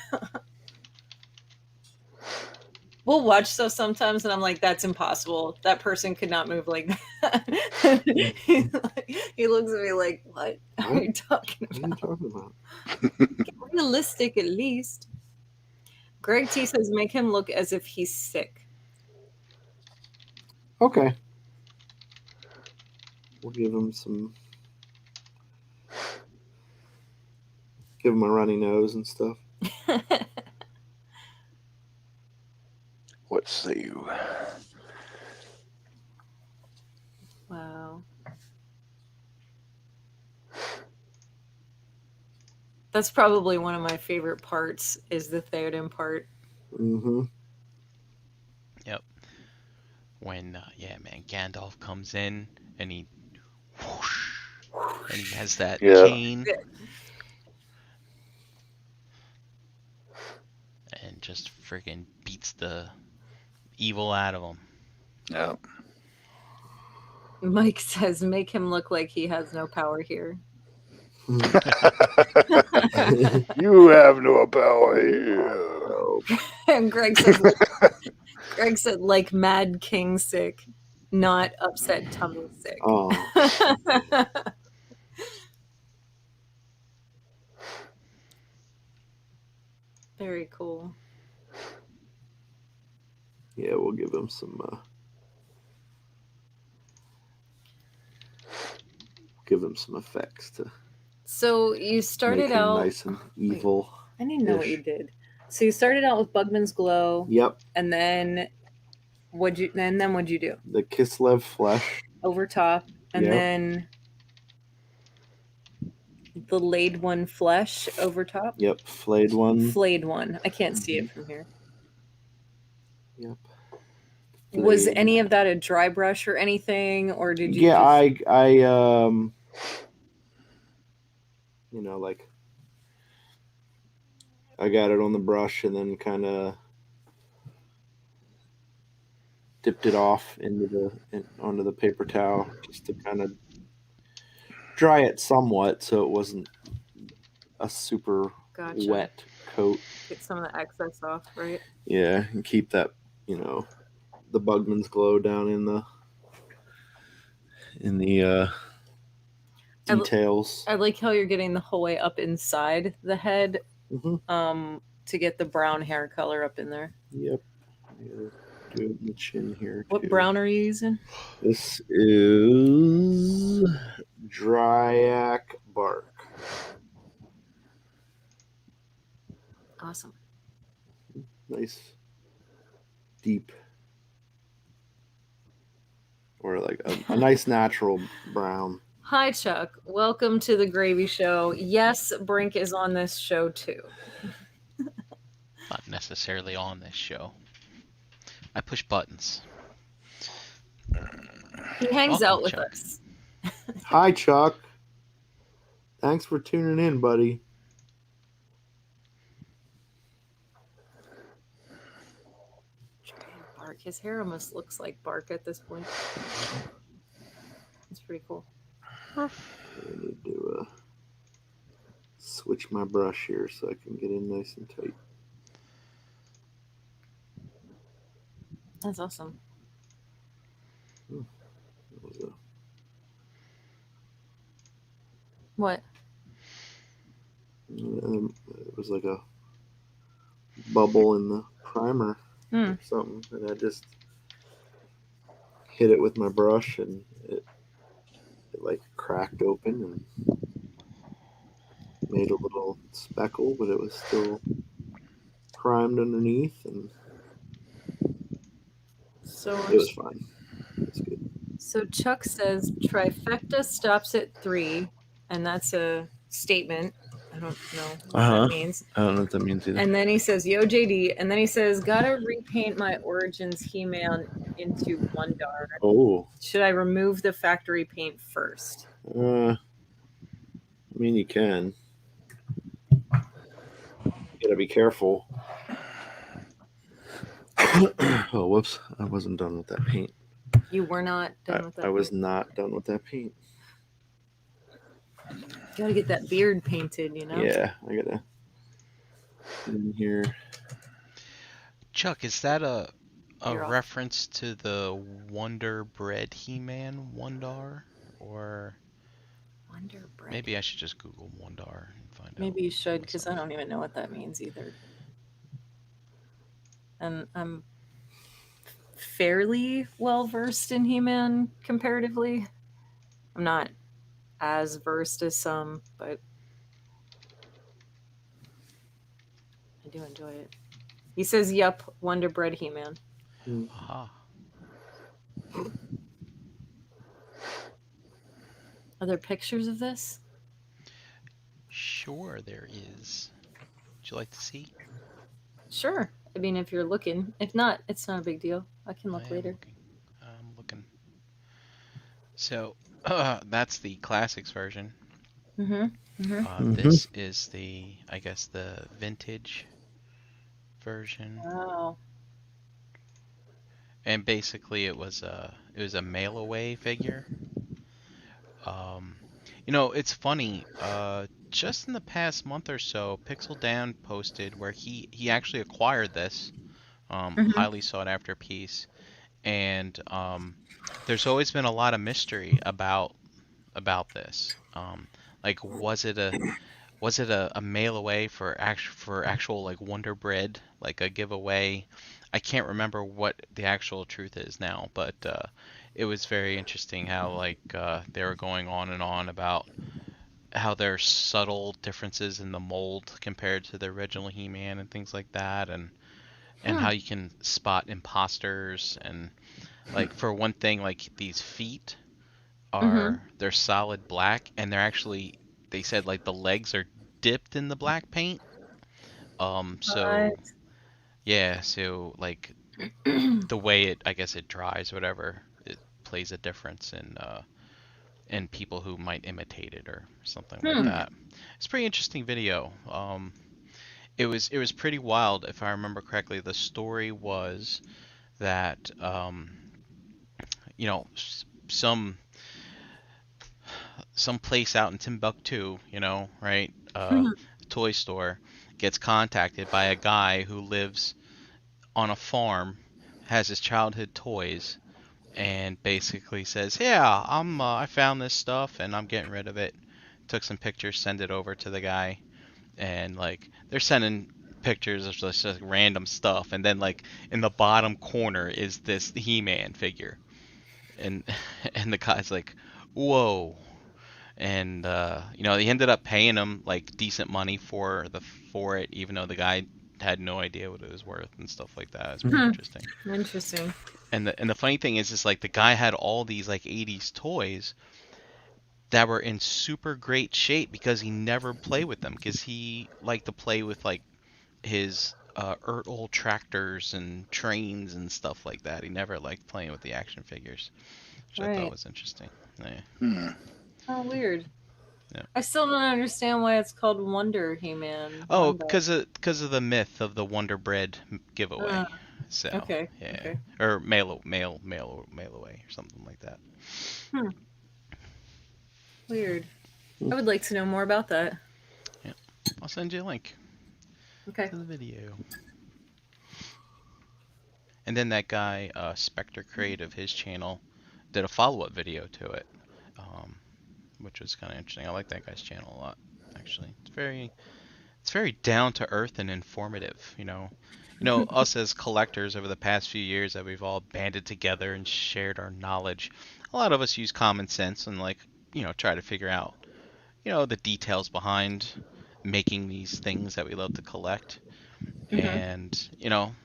Speaker 1: We'll watch stuff sometimes, and I'm like, that's impossible. That person could not move like that. He looks at me like, what are you talking about? Get realistic, at least. Greg T says, make him look as if he's sick.
Speaker 2: Okay. We'll give him Give him a runny nose and stuff.
Speaker 3: What say you?
Speaker 1: Wow. That's probably one of my favorite parts, is the Theoden part.
Speaker 2: Mm-hmm.
Speaker 4: Yep. When, Gandalf comes in and he whoosh, and he has that chain. And just freaking beats the evil out of him.
Speaker 3: Yep.
Speaker 1: Mike says, make him look like he has no power here.
Speaker 3: You have no power here.
Speaker 1: And Greg said, like mad king sick, not upset tummy sick.
Speaker 2: Oh.
Speaker 1: Very cool.
Speaker 2: Yeah, we'll give him some effects to.
Speaker 1: So you started out
Speaker 2: nice and evil.
Speaker 1: Wait, I didn't know what you did. So you started out with Bugman's Glow.
Speaker 2: Yep.
Speaker 1: And then what'd you do?
Speaker 2: The Kislev flesh
Speaker 1: over top, and then the laid one flesh over top.
Speaker 2: Yep, flayed one.
Speaker 1: Flayed one. I can't see it from here.
Speaker 2: Yep.
Speaker 1: Flayed. Was any of that a dry brush or anything, or did you?
Speaker 2: Yeah, I like I got it on the brush and then kind of dipped it off onto the paper towel just to kind of dry it somewhat, so it wasn't a super wet coat.
Speaker 1: Get some of the excess off, right?
Speaker 2: Yeah, and keep that, the Bugman's Glow down in the details.
Speaker 1: I like how you're getting the whole way up inside the head, to get the brown hair color up in there.
Speaker 2: Yep. Do it in the chin here.
Speaker 1: What brown are you using?
Speaker 2: This is Dryak bark.
Speaker 1: Awesome.
Speaker 2: Nice, deep, or like a nice natural brown.
Speaker 1: Hi, Chuck. Welcome to the Gravy Show. Yes, Brink is on this show too.
Speaker 4: Not necessarily on this show. I push buttons.
Speaker 1: He hangs out with us.
Speaker 2: Hi, Chuck. Thanks for tuning in, buddy.
Speaker 1: Bark. His hair almost looks like bark at this point. It's pretty cool.
Speaker 2: I need to switch my brush here so I can get in nice and tight.
Speaker 1: That's awesome. What?
Speaker 2: It was like a bubble in the primer or something, and I just hit it with my brush, and it like cracked open and made a little speckle, but it was still primed underneath, and
Speaker 1: so
Speaker 2: it was fine. It was good.
Speaker 1: So Chuck says trifecta stops at 3, and that's a statement. I don't know what that means.
Speaker 2: I don't know what that means either.
Speaker 1: And then he says, yo, JD. And then he says, gotta repaint my Origins He-Man into Wondar.
Speaker 2: Oh.
Speaker 1: Should I remove the factory paint first?
Speaker 2: I mean, you can. You gotta be careful. Oh, whoops. I wasn't done with that paint.
Speaker 1: You were not done with that
Speaker 2: I was not done with that paint.
Speaker 1: Gotta get that beard painted,
Speaker 2: Yeah, I gotta in here.
Speaker 4: Chuck, is that a reference to the Wonder Bread He-Man Wondar? Or
Speaker 1: Wonder Bread?
Speaker 4: Maybe I should just Google Wondar and find out.
Speaker 1: Maybe you should, because I don't even know what that means either. And I'm fairly well versed in He-Man comparatively. I'm not as versed as some, but I do enjoy it. He says, "Yup, Wonder Bread He-Man."
Speaker 4: Aha.
Speaker 1: Are there pictures of this?
Speaker 4: Sure, there is. Would you like to see?
Speaker 1: Sure. I mean, if you're looking. If not, it's not a big deal. I can look
Speaker 4: I am
Speaker 1: later.
Speaker 4: looking. I'm looking. So, that's the classics version. This is I guess, the vintage version.
Speaker 1: Wow.
Speaker 4: And basically, it was a mail away figure. It's funny. Just in the past month or so, Pixel Dan posted where he actually acquired this highly sought after piece, and there's always been a lot of mystery about this. Like, was it a mail away for actual like Wonder Bread, like a giveaway? I can't remember what the actual truth is now, but it was very interesting how like they were going on and on about how there's subtle differences in the mold compared to the original He-Man and things like that, and how you can spot imposters, and like, for one thing, like, these feet they're solid black, and they said like the legs are dipped in the black paint. So yeah, so like the way I guess it dries, whatever, it plays a difference in people who might imitate it or something like that. It's a pretty interesting video. It was pretty wild, if I remember correctly. The story was that some place out in Timbuktu, right? Toy store gets contacted by a guy who lives on a farm, has his childhood toys, and basically says, "Yeah, I found this stuff and I'm getting rid of it." Took some pictures, send it over to the guy, and like they're sending pictures of just like, random stuff, and then like in the bottom corner is this He-Man figure, and and the guy's like, "Whoa." And he ended up paying him like decent money for it, even though the guy had no idea what it was worth and stuff like that. It's pretty interesting.
Speaker 1: Interesting.
Speaker 4: And the funny thing is like the guy had all these like 80s toys that were in super great shape because he never played with them, because he liked to play with like his old tractors and trains and stuff like that. He never liked playing with the action figures, which I thought was interesting. Yeah.
Speaker 1: Oh, weird.
Speaker 4: Yeah.
Speaker 1: I still don't understand why it's called Wonder He-Man.
Speaker 4: Oh, because of the myth of the Wonder Bread giveaway. So
Speaker 1: okay.
Speaker 4: Yeah.
Speaker 1: Okay.
Speaker 4: Or mail away or something like that.
Speaker 1: Weird. I would like to know more about that.
Speaker 4: Yeah. I'll send you a link.
Speaker 1: Okay.
Speaker 4: To the video. And then that guy, Spectre Creative, his channel, did a follow-up video to it, which was kind of interesting. I like that guy's channel a lot, actually. It's very down to earth and informative. Us as collectors over the past few years that we've all banded together and shared our knowledge. A lot of us use common sense and try to figure out the details behind making these things that we love to collect. And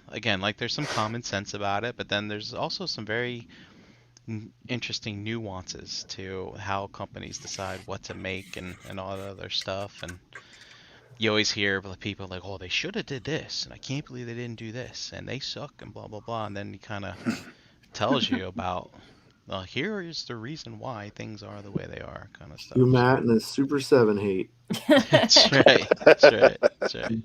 Speaker 4: again, like, there's some common sense about it, but then there's also some very interesting nuances to how companies decide what to make and all that other stuff. And you always hear people like, "Oh, they should have did this, and I can't believe they didn't do this, and they suck," and blah blah blah. And then he kind of tells you about, well, here is the reason why things are the way they are, kind of stuff.
Speaker 2: You Matt and his Super 7 hate.
Speaker 4: That's right. That's right. That's right.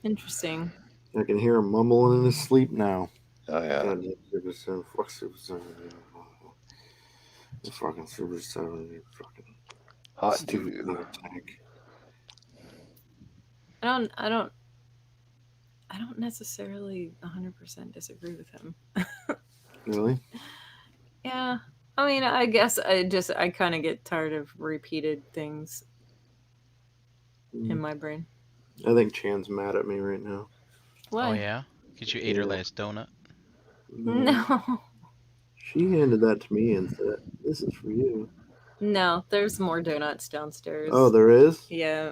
Speaker 1: Interesting.
Speaker 2: I can hear him mumbling in his sleep now.
Speaker 3: Oh yeah.
Speaker 2: Super 7, fuck Super 7. The fucking Super 7, fucking
Speaker 3: hot
Speaker 2: stupid
Speaker 3: dude.
Speaker 2: Tank.
Speaker 1: I don't necessarily 100% disagree with him.
Speaker 2: Really?
Speaker 1: Yeah. I mean, I guess I kind of get tired of repeated things in my brain.
Speaker 2: I think Chan's mad at me right now.
Speaker 1: Why?
Speaker 4: Oh yeah? Because you ate her last donut?
Speaker 1: No.
Speaker 2: She handed that to me and said, "This is for you."
Speaker 1: No, there's more donuts downstairs.
Speaker 2: Oh, there is?
Speaker 1: Yeah.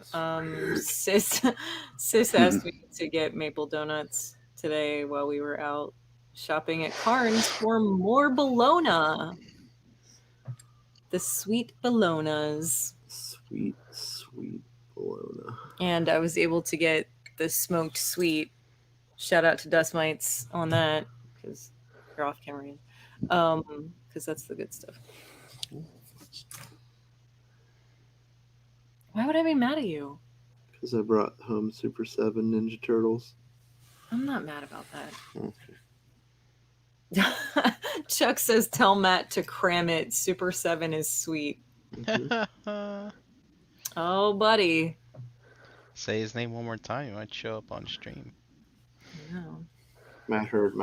Speaker 1: Sis asked me to get maple donuts today while we were out shopping at Carnes for more bologna. The sweet bolognas.
Speaker 2: Sweet bologna.
Speaker 1: And I was able to get the smoked sweet. Shout out to Dust Mites on that, because you're off camera. Because that's the good stuff. Why would I be mad at you?
Speaker 2: Because I brought home Super 7 Ninja Turtles.
Speaker 1: I'm not mad about that. Okay. Chuck says, tell Matt to cram it. Super 7 is sweet. Mm-hmm. Oh, buddy.
Speaker 4: Say his name one more time. He might show up on stream.
Speaker 1: No.
Speaker 2: Matt heard.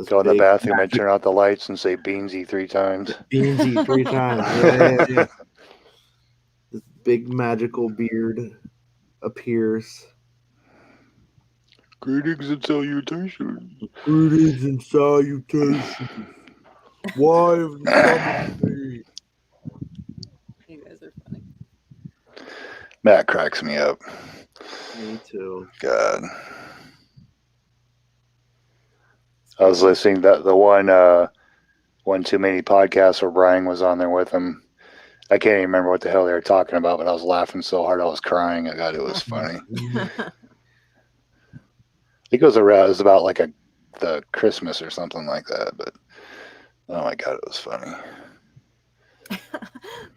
Speaker 3: Go in the bathroom and turn out the lights and say Beansy 3 times.
Speaker 2: Beansy 3 times. Yeah. This big magical beard appears.
Speaker 3: Greetings and salutations.
Speaker 2: Greetings and salutations. Why have you come to me?
Speaker 1: You guys are funny.
Speaker 3: Matt cracks me up.
Speaker 2: Me too.
Speaker 3: God. I was listening to the one Too Many podcast where Brian was on there with him. I can't even remember what the hell they were talking about, but I was laughing so hard I was crying. I thought it was funny. It goes around. It was about like the Christmas or something like that. But oh my God, it was funny.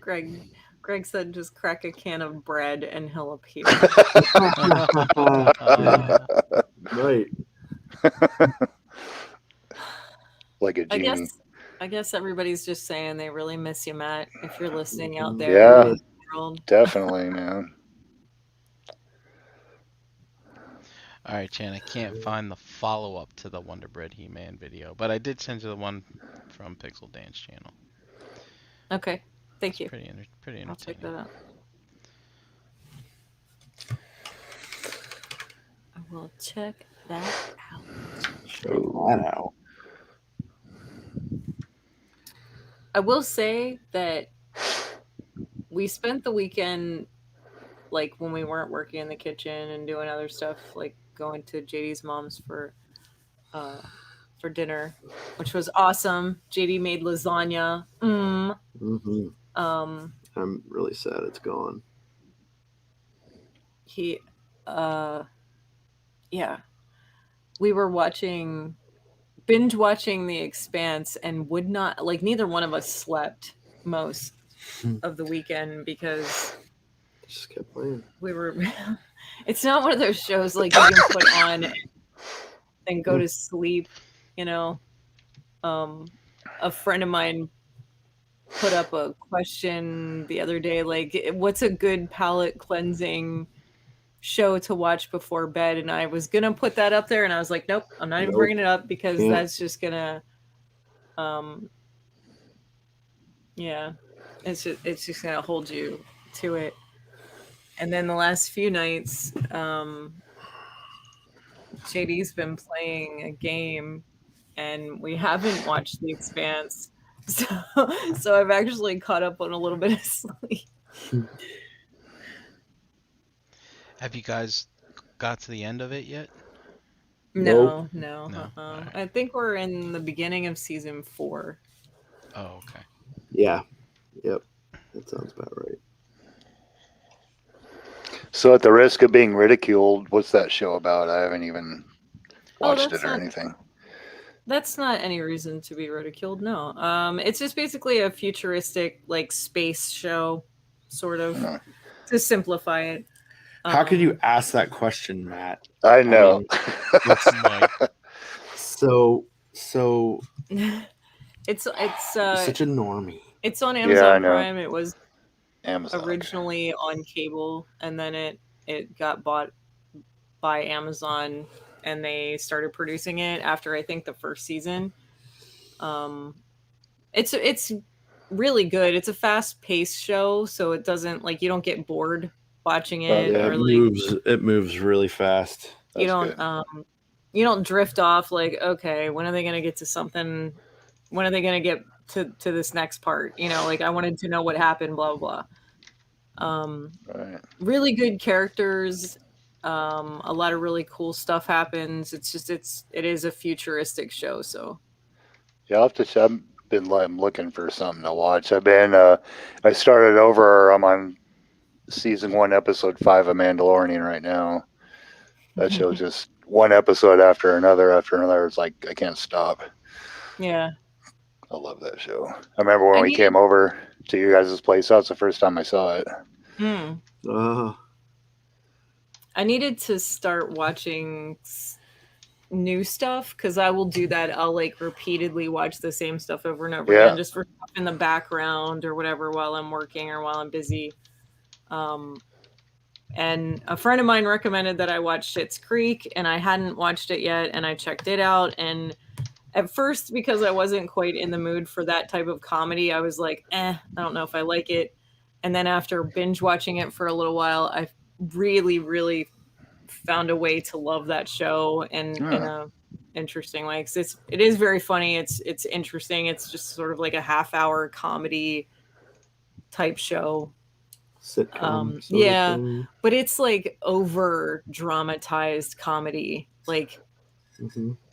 Speaker 1: Greg said, just crack a can of bread and he'll appear.
Speaker 2: Right.
Speaker 3: Like a genie.
Speaker 1: I guess everybody's just saying they really miss you, Matt, if you're listening out there.
Speaker 3: Yeah,
Speaker 1: in the world.
Speaker 3: Definitely, man.
Speaker 4: All right, Chan, I can't find the follow-up to the Wonder Bread He-Man video, but I did send you the one from Pixel Dance channel.
Speaker 1: Okay, thank you.
Speaker 4: Pretty entertaining.
Speaker 1: I'll check that out. I will check that out.
Speaker 2: Check that out.
Speaker 1: I will say that we spent the weekend, like when we weren't working in the kitchen and doing other stuff, like going to JD's mom's for dinner, which was awesome. JD made lasagna.
Speaker 2: Mm-hmm. I'm really sad it's gone.
Speaker 1: Yeah. We were binge watching The Expanse and would not, like, neither one of us slept most of the weekend because
Speaker 2: just kept playing.
Speaker 1: It's not one of those shows like you can put on and go to sleep, you know. A friend of mine put up a question the other day, like, what's a good palate cleansing show to watch before bed? And I was gonna put that up there, and I was like, nope, I'm not even bringing it up because that's just gonna it's just gonna hold you to it. And then the last few nights, JD's been playing a game and we haven't watched The Expanse, so I've actually caught up on a little bit of sleep.
Speaker 4: Have you guys got to the end of it yet?
Speaker 1: No.
Speaker 4: Right.
Speaker 1: I think we're in the beginning of season 4.
Speaker 4: Oh, okay.
Speaker 2: Yeah. Yep. That sounds about right.
Speaker 3: So at the risk of being ridiculed, what's that show about? I haven't even watched it or anything.
Speaker 1: That's not any reason to be ridiculed, no. It's just basically a futuristic, like, space show, sort of, to simplify it.
Speaker 2: How could you ask that question, Matt?
Speaker 3: I know.
Speaker 2: So
Speaker 1: it's
Speaker 2: such a normie.
Speaker 1: It's on Amazon Prime. It was
Speaker 3: Amazon
Speaker 1: originally on cable, and then it got bought by Amazon, and they started producing it after, I think, the first season. It's really good. It's a fast-paced show, so it doesn't, like, you don't get bored watching it.
Speaker 2: It moves really fast.
Speaker 1: You don't drift off like, okay, when are they going to get to something? When are they going to get to this next part? Like I wanted to know what happened, blah, blah, blah.
Speaker 3: Right.
Speaker 1: Really good characters. A lot of really cool stuff happens. It is a futuristic show. So
Speaker 3: yeah, I'll have to. I'm looking for something to watch. I started over. I'm on season 1, episode 5 of Mandalorian right now. That show's just one episode after another. It's like I can't stop.
Speaker 1: Yeah,
Speaker 3: I love that show. I remember when we came over to you guys' place. That was the first time I saw it.
Speaker 1: I needed to start watching new stuff because I will do that. I'll like repeatedly watch the same stuff over and over again just for stuff in the background or whatever while I'm working or while I'm busy. And a friend of mine recommended that I watch Schitt's Creek, and I hadn't watched it yet, and I checked it out. And at first, because I wasn't quite in the mood for that type of comedy, I was like, I don't know if I like it. And then after binge watching it for a little while, I really, really found a way to love that show in a interesting way. 'Cause it is very funny. It's interesting. It's just sort of like a half-hour comedy type show.
Speaker 2: Sitcom.
Speaker 1: Yeah, but it's like over dramatized comedy. Like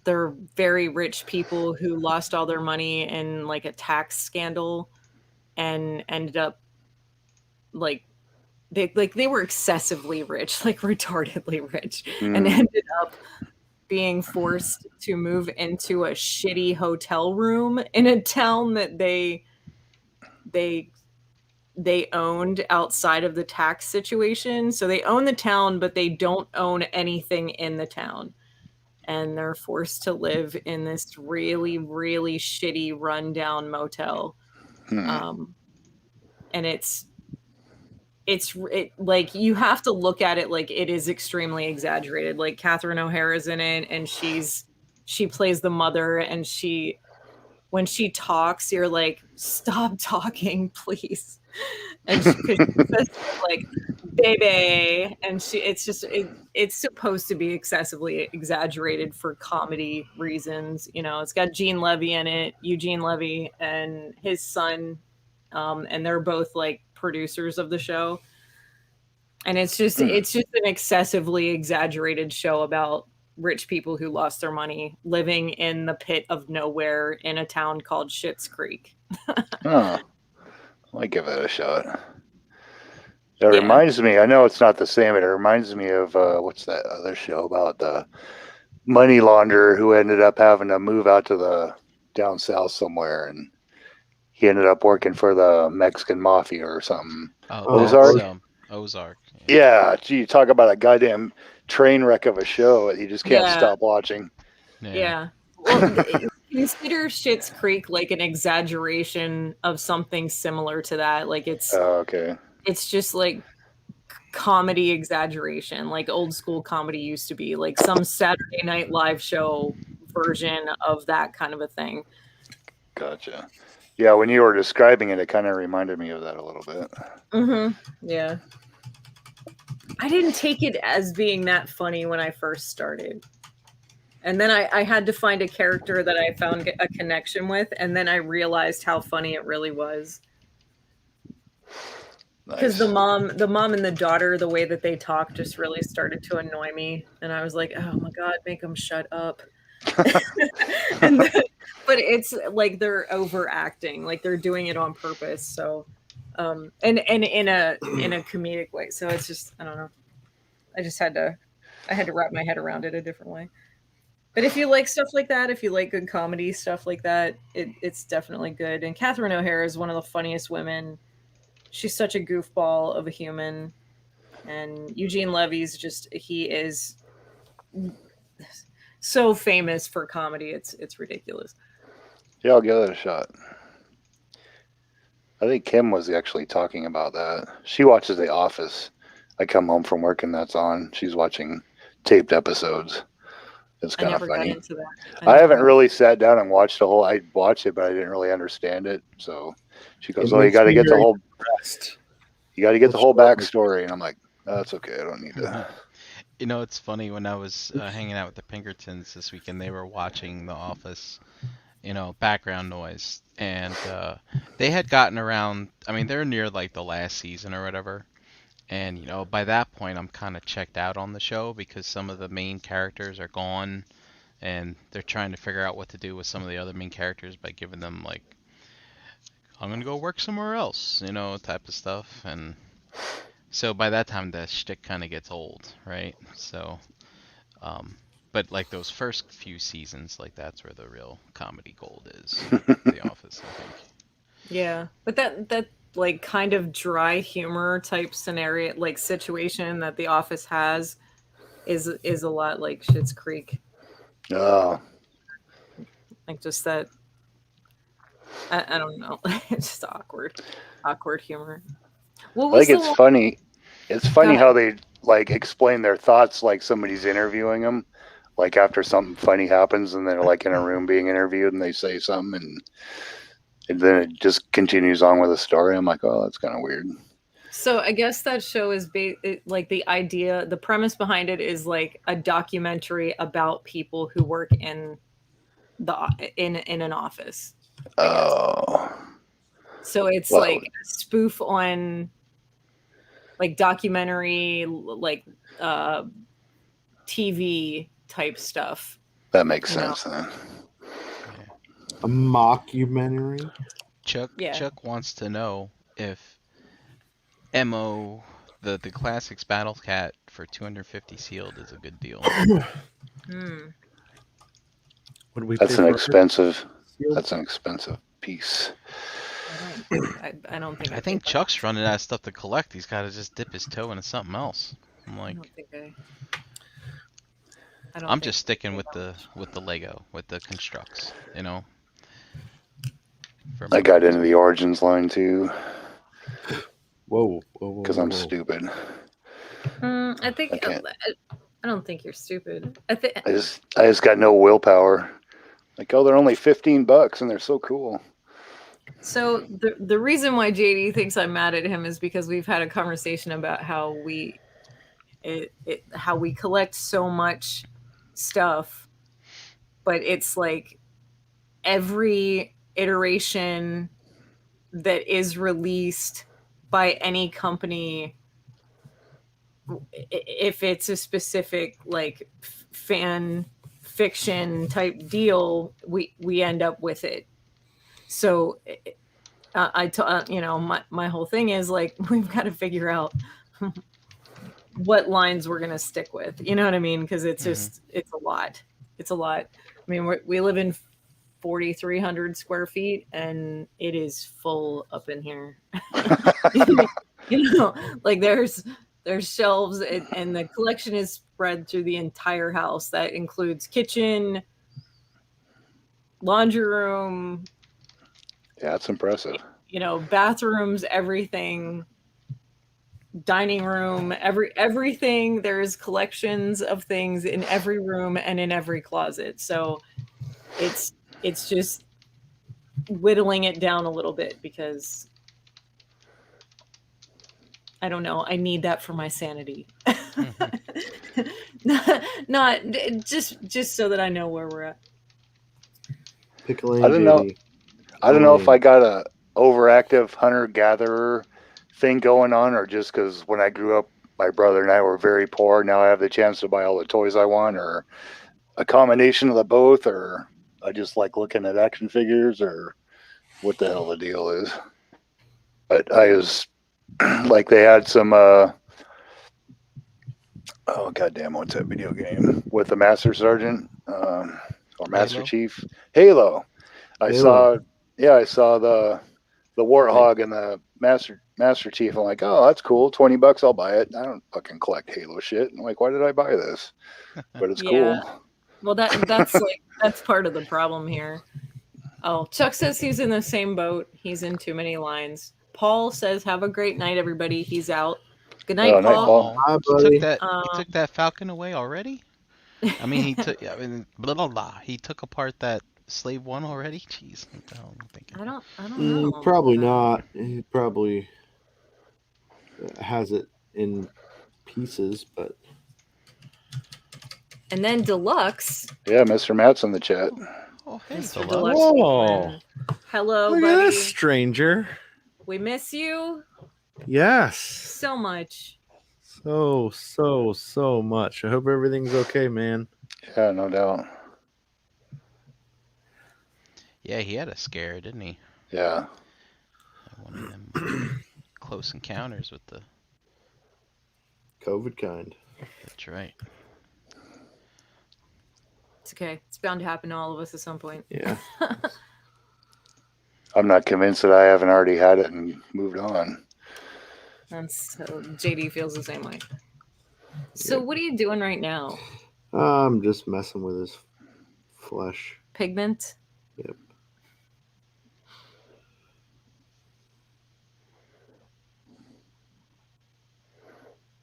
Speaker 1: they're very rich people who lost all their money in like a tax scandal and ended up like they were excessively rich, like retardedly rich, and ended up being forced to move into a shitty hotel room in a town that they owned outside of the tax situation. So they own the town, but they don't own anything in the town. And they're forced to live in this really, really shitty rundown motel. And it's like, you have to look at it like it is extremely exaggerated. Like Catherine O'Hara's in it, and she plays the mother, and when she talks, you're like, stop talking, please. And she says like, baby, and it's supposed to be excessively exaggerated for comedy reasons. It's got Eugene Levy in it, Eugene Levy and his son, and they're both like producers of the show. And it's just an excessively exaggerated show about rich people who lost their money living in the pit of nowhere in a town called Schitt's Creek.
Speaker 3: I might give it a shot. It reminds me, I know it's not the same, but it reminds me of what's that other show about the money launderer who ended up having to move out to the down south somewhere, and he ended up working for the Mexican mafia or something.
Speaker 4: Ozark.
Speaker 3: Yeah, gee, talk about a goddamn train wreck of a show that you just can't stop watching.
Speaker 1: Yeah. Well, consider Schitt's Creek like an exaggeration of something similar to that. Like it's It's just like comedy exaggeration, like old school comedy used to be, like some Saturday Night Live show version of that kind of a thing.
Speaker 3: Gotcha. Yeah, when you were describing it, it kind of reminded me of that a little bit.
Speaker 1: Yeah. I didn't take it as being that funny when I first started. And then I had to find a character that I found a connection with, and then I realized how funny it really was. Because the mom and the daughter, the way that they talk just really started to annoy me. And I was like, oh my God, make them shut up. But it's like they're overacting, like they're doing it on purpose. So, and in a comedic way. So it's just, I don't know. I had to wrap my head around it a different way. But if you like stuff like that, if you like good comedy stuff like that, it's definitely good. And Catherine O'Hara is one of the funniest women. She's such a goofball of a human. And Eugene Levy's he is so famous for comedy. It's ridiculous.
Speaker 3: Yeah, I'll give it a shot. I think Kim was actually talking about that. She watches The Office. I come home from work and that's on. She's watching taped episodes. It's kind of funny.
Speaker 1: Got into that.
Speaker 3: I haven't really sat down and watched the whole. I watched it, but I didn't really understand it. So she goes, "Oh, you got to get the whole. You got to get the whole backstory." And I'm like, "Oh, that's okay. I don't need to."
Speaker 4: You know, it's funny when I was hanging out with the Pinkertons this weekend, they were watching The Office, background noise, and they had gotten around. I mean, they're near like the last season or whatever, and by that point, I'm kind of checked out on the show because some of the main characters are gone, and they're trying to figure out what to do with some of the other main characters by giving them like, I'm gonna go work somewhere else, type of stuff, and so by that time the shtick kind of gets old, right? So, but like those first few seasons, like that's where the real comedy gold is. The Office, I think.
Speaker 1: Yeah, but that like kind of dry humor type scenario, like situation that The Office has, is a lot like Schitt's Creek.
Speaker 3: Oh,
Speaker 1: like just that. I don't know. It's just awkward humor.
Speaker 3: I think it's funny. It's funny how they like explain their thoughts like somebody's interviewing them. Like after something funny happens and they're like in a room being interviewed and they say something and then it just continues on with the story. I'm like, oh, that's kind of weird.
Speaker 1: So I guess that show is like the idea, the premise behind it is like a documentary about people who work in an office.
Speaker 3: Oh.
Speaker 1: So it's like a spoof on like documentary, like TV type stuff.
Speaker 3: That makes sense then.
Speaker 2: A mockumentary.
Speaker 4: Chuck wants to know if MO the Classics Battle Cat for 250 sealed is a good deal.
Speaker 3: That's an expensive piece.
Speaker 1: I don't think.
Speaker 4: I think Chuck's running out of stuff to collect. He's got to just dip his toe into something else. I'm like, I'm just sticking with the Lego, with the constructs,
Speaker 3: I got into the Origins line too.
Speaker 2: Whoa!
Speaker 3: Because I'm stupid.
Speaker 1: I think I don't think you're stupid. I
Speaker 3: just got no willpower. Like, oh, they're only $15 and they're so cool.
Speaker 1: So the reason why JD thinks I'm mad at him is because we've had a conversation about how we collect so much stuff, but it's like every iteration that is released by any company, if it's a specific like fan fiction type deal, we end up with it. So my whole thing is like, we've got to figure out what lines we're going to stick with. You know what I mean? Because it's just, it's a lot. I mean, we live in 4,300 square feet and it is full up in here. Like there's shelves and the collection is spread through the entire house. That includes kitchen, laundry room.
Speaker 3: Yeah, it's impressive.
Speaker 1: Bathrooms, everything, dining room, everything. There's collections of things in every room and in every closet. So it's just whittling it down a little bit because I don't know. I need that for my sanity. not just so that I know where we're at.
Speaker 3: I don't know. I don't know if I got a overactive hunter-gatherer thing going on, or just because when I grew up, my brother and I were very poor. Now I have the chance to buy all the toys I want, or a combination of the both, or I just like looking at action figures, or what the hell the deal is. But I was like, they had some oh goddamn, what's that video game with the Master Sergeant or Master Chief? Halo. I saw the Warthog and the Master Chief. I'm like, oh, that's cool. $20, I'll buy it. I don't fucking collect Halo shit. I'm like, why did I buy this? But it's cool.
Speaker 1: Well, that's part of the problem here. Oh, Chuck says he's in the same boat. He's in too many lines. Paul says, have a great night, everybody. He's out. Good night, Paul.
Speaker 2: Hi,
Speaker 4: he took that Falcon away already? I mean, he took he took apart that Slave 1 already? Jeez, what the hell am I thinking?
Speaker 1: I don't know.
Speaker 2: Probably not. He probably has it in pieces, but
Speaker 1: And then Deluxe.
Speaker 3: Yeah, Mr. Matt's in the chat.
Speaker 4: Oh, hey,
Speaker 1: Mr.
Speaker 4: Deluxe.
Speaker 1: Deluxe. Hello,
Speaker 2: look
Speaker 1: buddy.
Speaker 2: at this stranger.
Speaker 1: We miss you.
Speaker 2: Yes.
Speaker 1: So much.
Speaker 2: So much. I hope everything's okay, man.
Speaker 3: Yeah, no doubt.
Speaker 4: Yeah, he had a scare, didn't he?
Speaker 3: Yeah.
Speaker 4: One of them close encounters with the
Speaker 2: COVID kind.
Speaker 4: That's right.
Speaker 1: It's okay. It's bound to happen to all of us at some point.
Speaker 2: Yeah.
Speaker 3: I'm not convinced that I haven't already had it and moved on.
Speaker 1: And so JD feels the same way. So what are you doing right now?
Speaker 2: I'm just messing with his flesh.
Speaker 1: Pigment?
Speaker 2: Yep.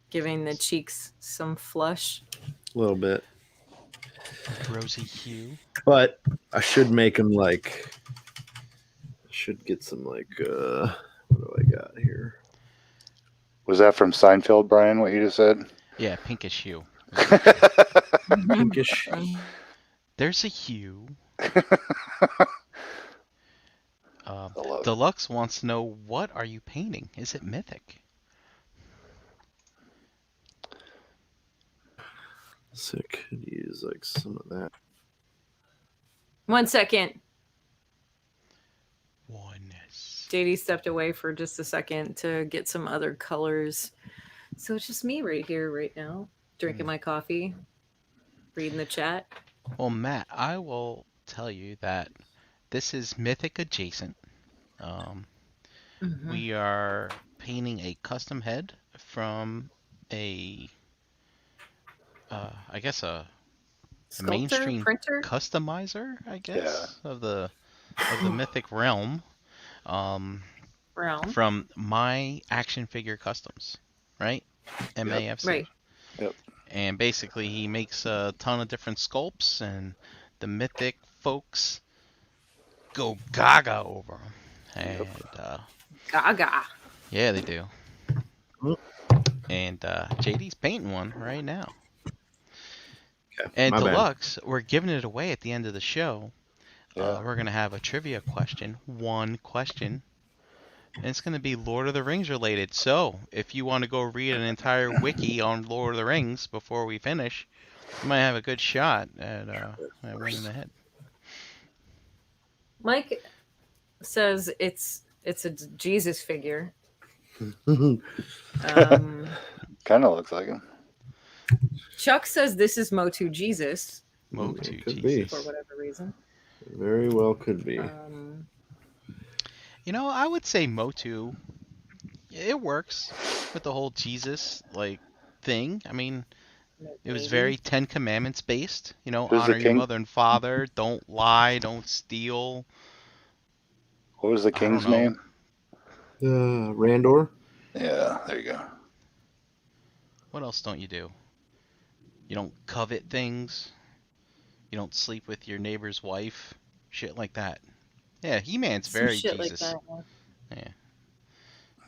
Speaker 1: Giving the cheeks some flush.
Speaker 2: A little bit.
Speaker 4: Rosy hue.
Speaker 2: But I should make him like... I should get some like... what do I got here?
Speaker 3: Was that from Seinfeld, Brian, what you just said?
Speaker 4: Yeah, pinkish hue.
Speaker 2: Pinkish.
Speaker 4: There's a hue. Deluxe wants to know, what are you painting? Is it mythic?
Speaker 2: Sick. Could use like some of that.
Speaker 1: 1 second.
Speaker 4: Oneness.
Speaker 1: JD stepped away for just a second to get some other colors. So it's just me right here, right now, drinking my coffee, reading the chat.
Speaker 4: Well, Matt, I will tell you that this is mythic adjacent. We are painting a custom head from a, I guess a mainstream
Speaker 1: printer?
Speaker 4: customizer, I guess, of the mythic realm. From My Action Figure Customs, right? MAFC.
Speaker 1: Right.
Speaker 3: Yep.
Speaker 4: And basically, he makes a ton of different sculpts, and the mythic folks go gaga over them. And
Speaker 1: gaga.
Speaker 4: Yeah, they do. And JD's painting one right now.
Speaker 2: Okay,
Speaker 4: and Deluxe, we're giving it away at the end of the show.
Speaker 3: Yeah.
Speaker 4: We're gonna have a trivia question, one question. And it's going to be Lord of the Rings related. So, if you want to go read an entire wiki on Lord of the Rings before we finish, you might have a good shot at winning the head.
Speaker 1: Mike says it's a Jesus figure.
Speaker 3: Kind of looks like him.
Speaker 1: Chuck says this is Motu Jesus.
Speaker 4: Motu
Speaker 2: Jesus.
Speaker 1: For whatever reason.
Speaker 2: Very well could be.
Speaker 4: You know, I would say Motu, it works with the whole Jesus thing. I mean, it was very Ten Commandments based. You know, honor your mother and father, don't lie, don't steal.
Speaker 3: What was the king's name?
Speaker 2: Randor.
Speaker 3: Yeah, there you go.
Speaker 4: What else don't you do? You don't covet things. You don't sleep with your neighbor's wife. Shit like that. Yeah, He-Man's very
Speaker 1: shit
Speaker 4: Jesus.
Speaker 1: Like that,
Speaker 4: yeah.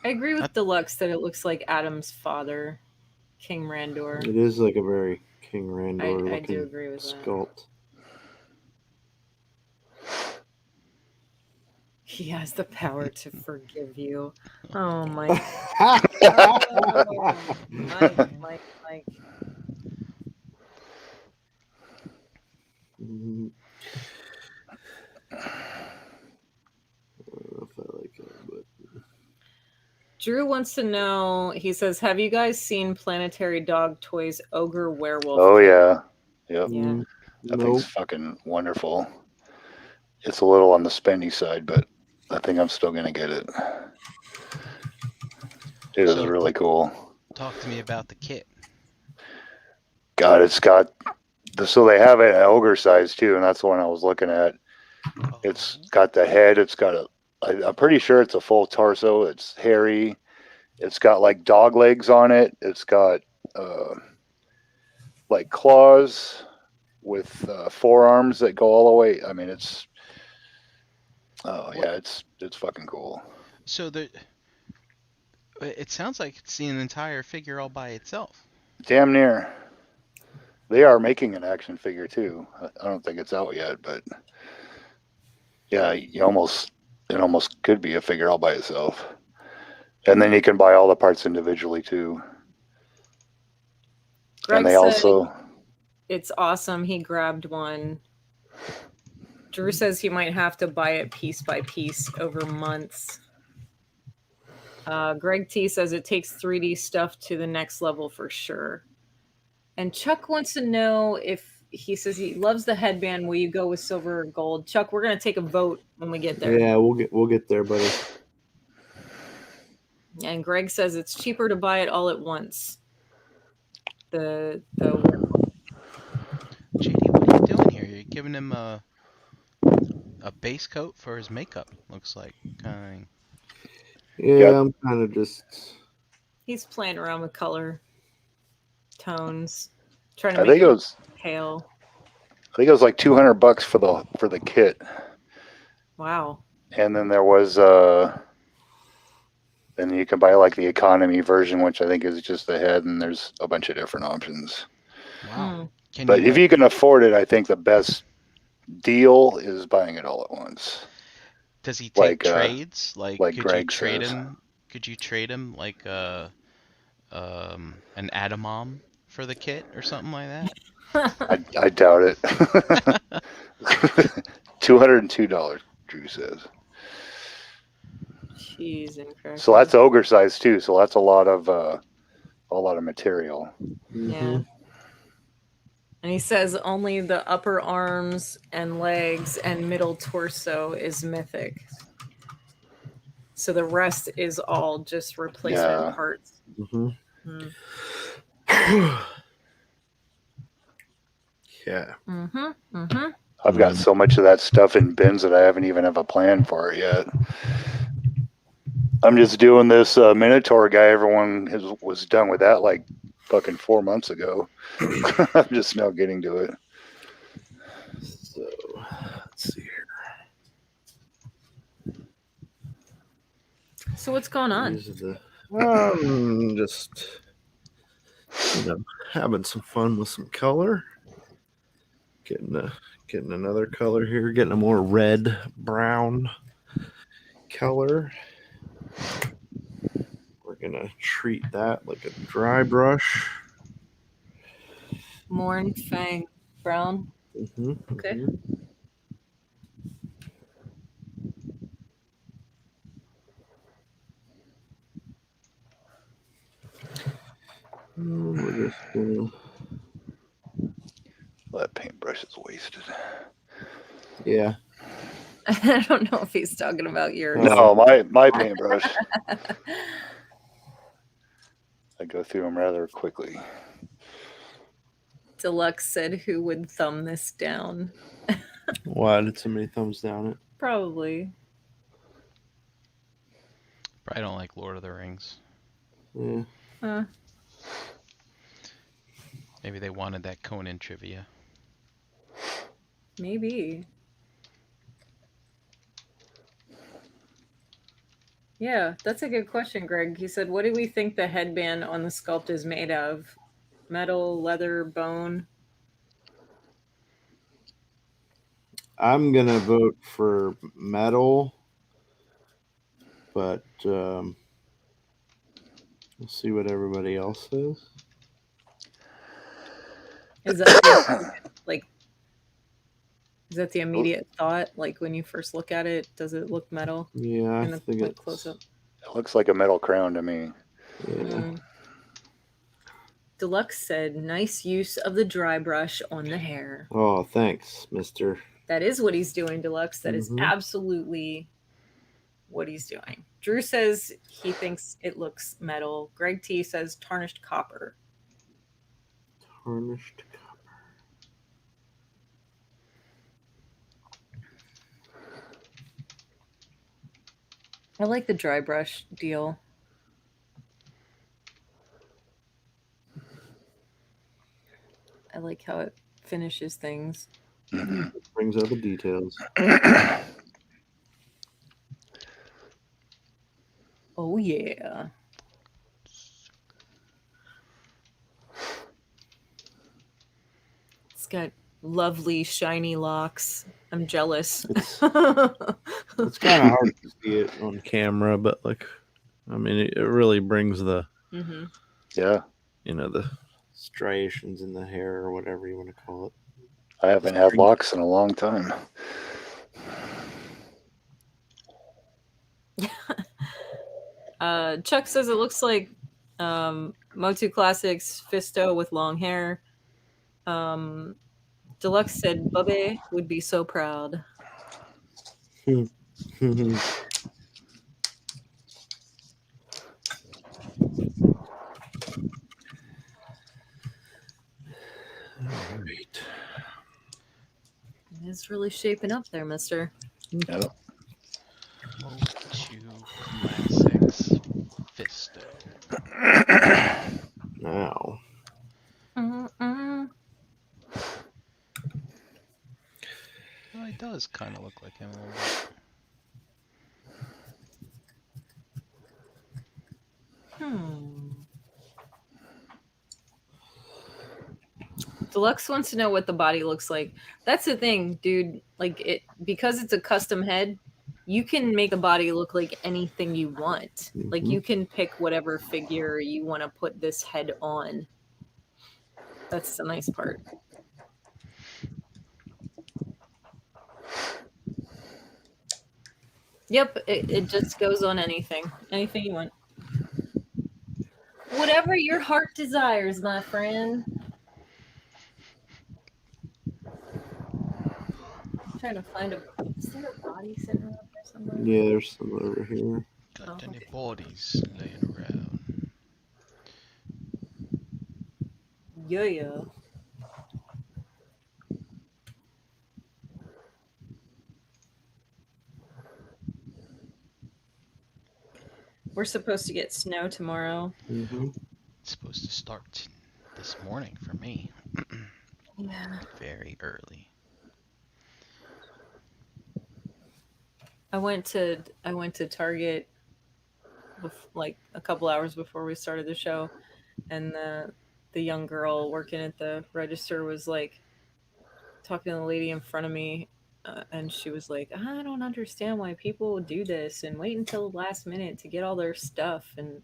Speaker 1: I agree with Deluxe that it looks like Adam's father, King Randor.
Speaker 2: It is like a very King Randor
Speaker 1: I do agree with
Speaker 2: sculpt.
Speaker 1: That. He has the power to forgive you. Oh my. Mike.
Speaker 2: Mm-hmm. I don't know if I like it, but
Speaker 1: Drew wants to know. He says, "Have you guys seen Planetary Dog Toys Ogre Werewolf?"
Speaker 3: Oh yeah, yep.
Speaker 1: Yeah.
Speaker 3: That thing's fucking wonderful. It's a little on the spendy side, but I think I'm still gonna get it. It is really cool.
Speaker 4: Talk to me about the kit.
Speaker 3: God, it's got so they have it in ogre size too, and that's the one I was looking at. Oh. It's got the head. It's got I'm pretty sure it's a full torso. It's hairy. It's got like dog legs on it. It's got like claws with forearms that go all the way. I mean, it's it's fucking cool.
Speaker 4: So it sounds like it's an entire figure all by itself.
Speaker 3: Damn near. They are making an action figure too. I don't think it's out yet, but yeah, it almost could be a figure all by itself. And then you can buy all the parts individually too.
Speaker 1: Greg
Speaker 3: and they
Speaker 1: said
Speaker 3: also
Speaker 1: it's awesome. He grabbed one. Drew says he might have to buy it piece by piece over months. Greg T says it takes 3D stuff to the next level for sure. And Chuck wants to know if he says he loves the headband. Will you go with silver or gold? Chuck, we're gonna take a vote when we get there.
Speaker 2: Yeah, we'll get there, buddy.
Speaker 1: And Greg says it's cheaper to buy it all at once. The
Speaker 4: JD, what are you doing here? You're giving him a base coat for his makeup. Looks like kind of thing.
Speaker 2: Yeah, I'm kind of just.
Speaker 1: He's playing around with color tones, trying to
Speaker 3: I
Speaker 1: make
Speaker 3: think it was
Speaker 1: pale.
Speaker 3: I think it was like $200 for the kit.
Speaker 1: Wow.
Speaker 3: And then there was then you can buy like the economy version, which I think is just the head, and there's a bunch of different options.
Speaker 4: Wow.
Speaker 3: But if you can afford it, I think the best deal is buying it all at once.
Speaker 4: Does he take trades? Like could
Speaker 3: Greg
Speaker 4: you trade
Speaker 3: says.
Speaker 4: him? Could you trade him like an Atomom for the kit or something like that?
Speaker 3: I doubt it. $202, Drew says.
Speaker 1: Cheese and crackers.
Speaker 3: So that's ogre size too. So that's a lot of material.
Speaker 1: Yeah. And he says only the upper arms and legs and middle torso is mythic. So the rest is all just replacement parts.
Speaker 2: Yeah.
Speaker 3: I've got so much of that stuff in bins that I haven't even have a plan for it yet. I'm just doing this Minotaur guy. Everyone was done with that like fucking 4 months ago. I'm just now getting to it.
Speaker 2: So let's see here.
Speaker 1: So what's going on?
Speaker 2: Just having some fun with some color. Getting another color here. Getting a more red brown color. We're gonna treat that like a dry brush.
Speaker 1: Morn Fang brown. Okay.
Speaker 2: We're just gonna...
Speaker 3: That paintbrush is wasted.
Speaker 2: Yeah.
Speaker 1: I don't know if he's talking about yours.
Speaker 3: No, my paintbrush. I go through them rather quickly.
Speaker 1: Deluxe said, "Who would thumb this down?"
Speaker 2: Why did somebody thumbs down it?
Speaker 1: Probably.
Speaker 4: I don't like Lord of the Rings.
Speaker 2: Yeah.
Speaker 4: Maybe they wanted that Conan trivia.
Speaker 1: Maybe. Yeah, that's a good question, Greg. He said, what do we think the headband on the sculpt is made of? Metal, leather, bone?
Speaker 2: I'm going to vote for metal, but we'll see what everybody else says.
Speaker 1: Is that is that the immediate thought? Like when you first look at it, does it look metal?
Speaker 2: Yeah, I think it's
Speaker 1: close up.
Speaker 3: It looks like a metal crown to me.
Speaker 2: Yeah.
Speaker 1: Deluxe said, nice use of the dry brush on the hair.
Speaker 2: Oh, thanks, mister.
Speaker 1: That is what he's doing, Deluxe. That is absolutely what he's doing. Drew says he thinks it looks metal. Greg T says tarnished copper.
Speaker 2: Tarnished copper.
Speaker 1: I like the dry brush deal. I like how it finishes things.
Speaker 2: It brings out the details.
Speaker 1: Oh, yeah. It's got lovely shiny locks. I'm jealous.
Speaker 2: It's kind of hard to see it on camera, but like, I mean, it really brings the
Speaker 3: yeah,
Speaker 2: the striations in the hair or whatever you want to call it.
Speaker 3: I haven't had locks in a long time.
Speaker 1: Chuck says it looks like Motu Classics Fisto with long hair. Deluxe said Bubby would be so proud.
Speaker 2: All right.
Speaker 1: It's really shaping up there, mister.
Speaker 3: Yeah.
Speaker 4: Motu Classics Fisto.
Speaker 2: Now.
Speaker 4: Well, it does kind of look like him a little bit.
Speaker 1: Deluxe wants to know what the body looks like. That's the thing, dude. Like because it's a custom head, you can make a body look like anything you want. Like you can pick whatever figure you want to put this head on. That's the nice part. Yep, it just goes on anything you want. Whatever your heart desires, my friend. I'm trying to find is there a body sitting around here somewhere?
Speaker 2: Yeah, there's some over here.
Speaker 4: Got any bodies laying around?
Speaker 1: Yeah. We're supposed to get snow tomorrow.
Speaker 4: It's supposed to start this morning for me.
Speaker 1: Yeah.
Speaker 4: Very early.
Speaker 1: I went to Target like a couple hours before we started the show, and the young girl working at the register was like talking to the lady in front of me, and she was like, I don't understand why people do this and wait until the last minute to get all their stuff. And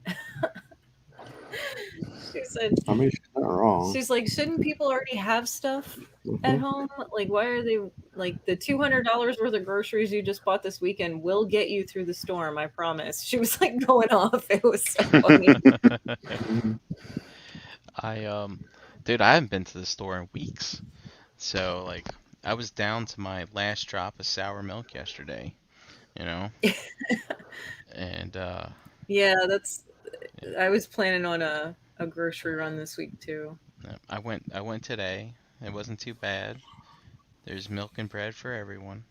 Speaker 1: she said,
Speaker 2: I mean, she's not wrong.
Speaker 1: She's like, shouldn't people already have stuff at home? Like, why are they like the $200 worth of groceries you just bought this weekend will get you through the storm? I promise. She was like going off. It was so funny.
Speaker 4: Dude, I haven't been to the store in weeks. So like, I was down to my last drop of sour milk yesterday, and
Speaker 1: yeah, I was planning on a grocery run this week too.
Speaker 4: I went today. It wasn't too bad. There's milk and bread for everyone.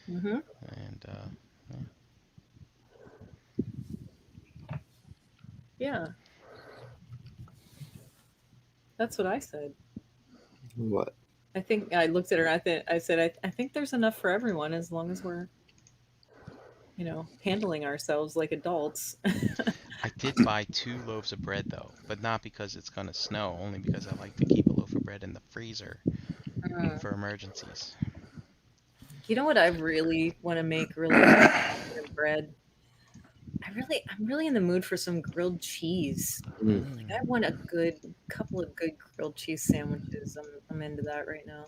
Speaker 4: And
Speaker 1: yeah, that's what I said.
Speaker 2: What?
Speaker 1: I think I looked at her. I said I think there's enough for everyone as long as we're handling ourselves like adults.
Speaker 4: I did buy 2 loaves of bread though, but not because it's gonna snow, only because I like to keep a loaf of bread in the freezer for emergencies.
Speaker 1: You know what I really want to make really good bread? I'm really in the mood for some grilled cheese. Like, I want a couple of good grilled cheese sandwiches. I'm into that right now.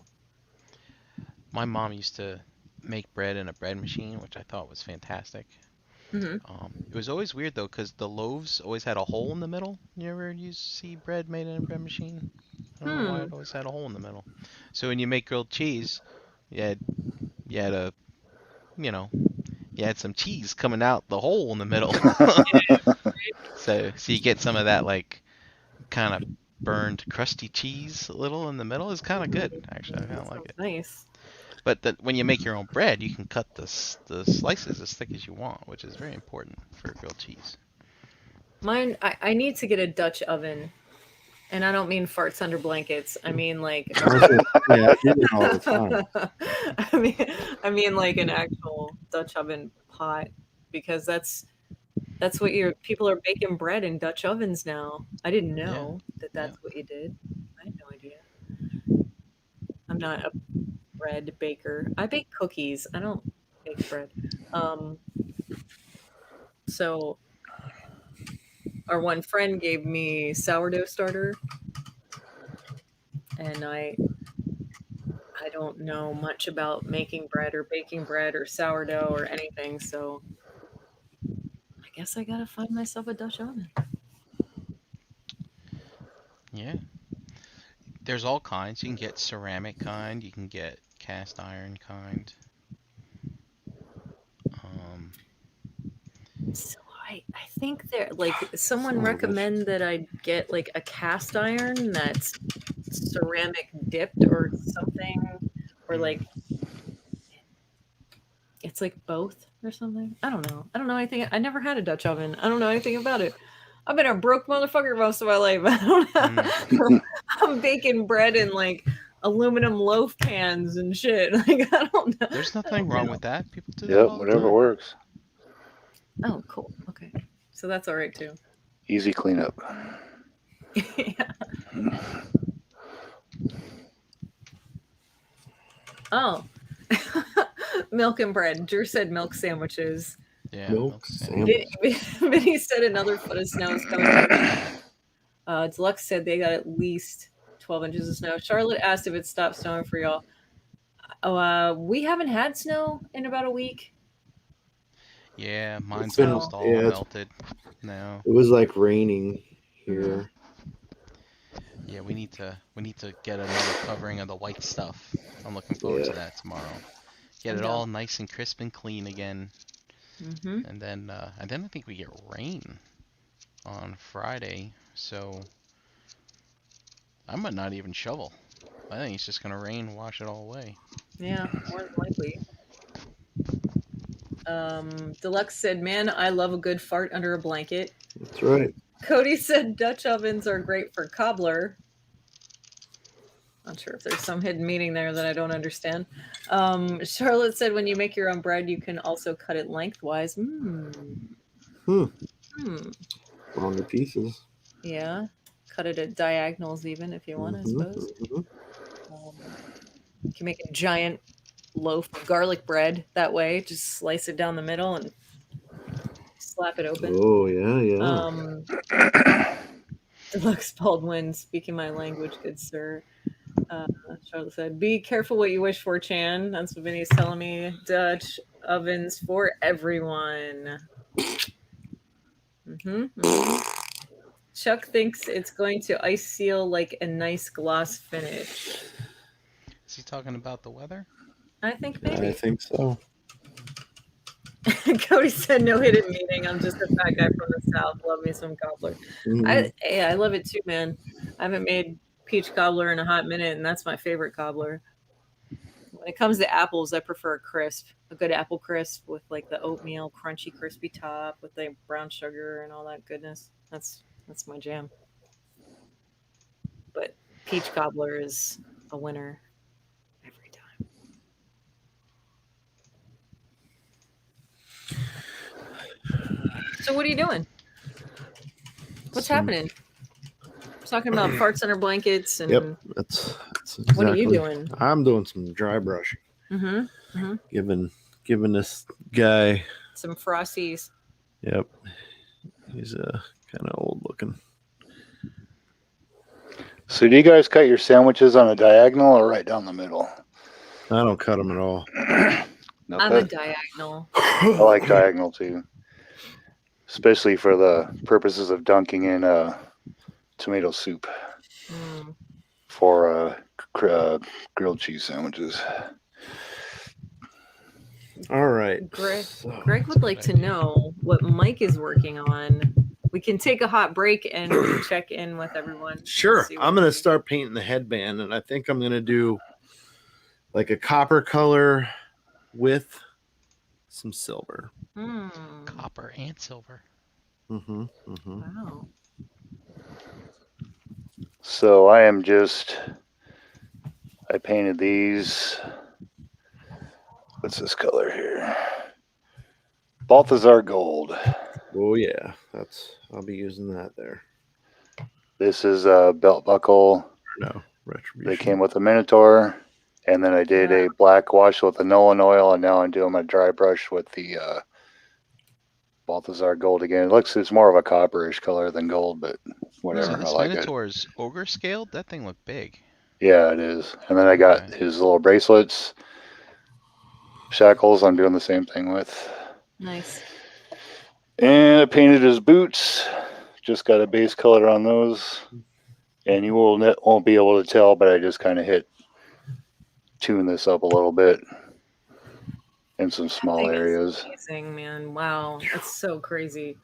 Speaker 4: My mom used to make bread in a bread machine, which I thought was fantastic. It was always weird though, because the loaves always had a hole in the middle. You ever see bread made in a bread machine? I don't know why it always had a hole in the middle. So when you make grilled cheese, you had some cheese coming out the hole in the middle. So you get some of that like kind of burned crusty cheese a little in the middle. Is kind of good actually. I kind of like it.
Speaker 1: Nice.
Speaker 4: But when you make your own bread, you can cut the slices as thick as you want, which is very important for grilled cheese.
Speaker 1: Mine, I need to get a Dutch oven, and I don't mean farts under blankets. I mean like,
Speaker 2: yeah, I do it all the time.
Speaker 1: I mean like an actual Dutch oven pot, because that's what people are baking bread in Dutch ovens now. I didn't know that's what you did. I had no idea. not a bread baker. I bake cookies. I don't bake bread. So our one friend gave me sourdough starter, and I don't know much about making bread or baking bread or sourdough or anything, so I guess I gotta find myself a Dutch oven.
Speaker 4: Yeah. There's all kinds. You can get ceramic kind. You can get cast iron kind.
Speaker 1: So I think there, like, someone recommend that I get like a cast iron that's ceramic dipped or something, or like it's like both or something. I don't know anything. I never had a Dutch oven. I don't know anything about it. I've been a broke motherfucker most of my life. I'm baking bread in like aluminum loaf pans and shit. Like, I don't know.
Speaker 4: There's nothing wrong with that. People do that all the
Speaker 3: whatever
Speaker 4: time.
Speaker 3: works.
Speaker 1: Oh, cool. Okay. So that's all right too.
Speaker 3: Easy cleanup.
Speaker 1: Yeah. Oh. Milk and bread. Drew said milk sandwiches.
Speaker 4: Yeah.
Speaker 2: Milk sandwich.
Speaker 1: Vinny said another foot of snow is coming. Deluxe said they got at least 12 inches of snow. Charlotte asked if it stopped snowing for y'all. We haven't had snow in about a week.
Speaker 4: Yeah, mine's almost all melted now.
Speaker 2: It was like raining here.
Speaker 4: Yeah, we need to get another covering of the white stuff. I'm looking forward to that tomorrow. Get it all nice and crisp and clean again. And then I think we get rain on Friday, so I might not even shovel. I think it's just gonna rain, wash it all away.
Speaker 1: Yeah, more than likely. Deluxe said, "Man, I love a good fart under a blanket."
Speaker 2: That's right.
Speaker 1: Cody said Dutch ovens are great for cobbler. Not sure if there's some hidden meaning there that I don't understand. Charlotte said when you make your own bread, you can also cut it lengthwise.
Speaker 2: Longer pieces.
Speaker 1: Yeah. Cut it at diagonals even if you want, I suppose. You can make a giant loaf of garlic bread that way. Just slice it down the middle and slap it open.
Speaker 2: Oh, yeah.
Speaker 1: Deluxe Baldwin, speaking my language, good sir. Charlotte said, "Be careful what you wish for, Chan." That's what Vinny's telling me. Dutch ovens for everyone. Chuck thinks it's going to ice seal like a nice gloss finish.
Speaker 4: Is he talking about the weather? I
Speaker 1: think maybe.
Speaker 2: I think so.
Speaker 1: Cody said, "No hidden meaning. I'm just a fat guy from the South. Love me some cobbler." I love it too, man. I haven't made peach cobbler in a hot minute, and that's my favorite cobbler. When it comes to apples, I prefer a crisp, a good apple crisp with like the oatmeal crunchy crispy top with the brown sugar and all that goodness. That's my jam. But peach cobbler is a winner every time. So what are you doing? What's happening? Talking about farts under blankets and
Speaker 2: that's exactly.
Speaker 1: What are you doing?
Speaker 2: I'm doing some dry brushing. Giving this guy
Speaker 1: some frosties.
Speaker 2: Yep, he's kind of old looking.
Speaker 3: So do you guys cut your sandwiches on a diagonal or right down the middle?
Speaker 2: I don't cut them at all.
Speaker 1: I'm a diagonal.
Speaker 3: I like diagonal too, especially for the purposes of dunking in tomato soup for grilled cheese sandwiches.
Speaker 2: All right.
Speaker 1: Greg would like to know what Mike is working on. We can take a hot break and check in with everyone.
Speaker 2: Sure. I'm going to start painting the headband, and I think I'm going to do like a copper color with some silver.
Speaker 4: Copper and silver.
Speaker 1: Wow.
Speaker 3: So I painted these. What's this color here? Balthazar Gold.
Speaker 2: Oh yeah, I'll be using that there.
Speaker 3: This is a belt buckle.
Speaker 2: No, Retribution.
Speaker 3: They came with a Minotaur. And then I did a black wash with the Nolan oil, and now I'm doing my dry brush with the Balthazar Gold again. It's more of a copperish color than gold, but whatever.
Speaker 4: So this
Speaker 3: I like
Speaker 4: Minotaur's ogre scaled? That thing looked big.
Speaker 3: Yeah, it is. And then I got his little bracelets, shackles. I'm doing the same thing with.
Speaker 1: Nice.
Speaker 3: And I painted his boots. Just got a base color on those. And you won't be able to tell, but I just kind of tune this up a little bit in some small areas.
Speaker 1: Amazing, man. Wow. That's so crazy.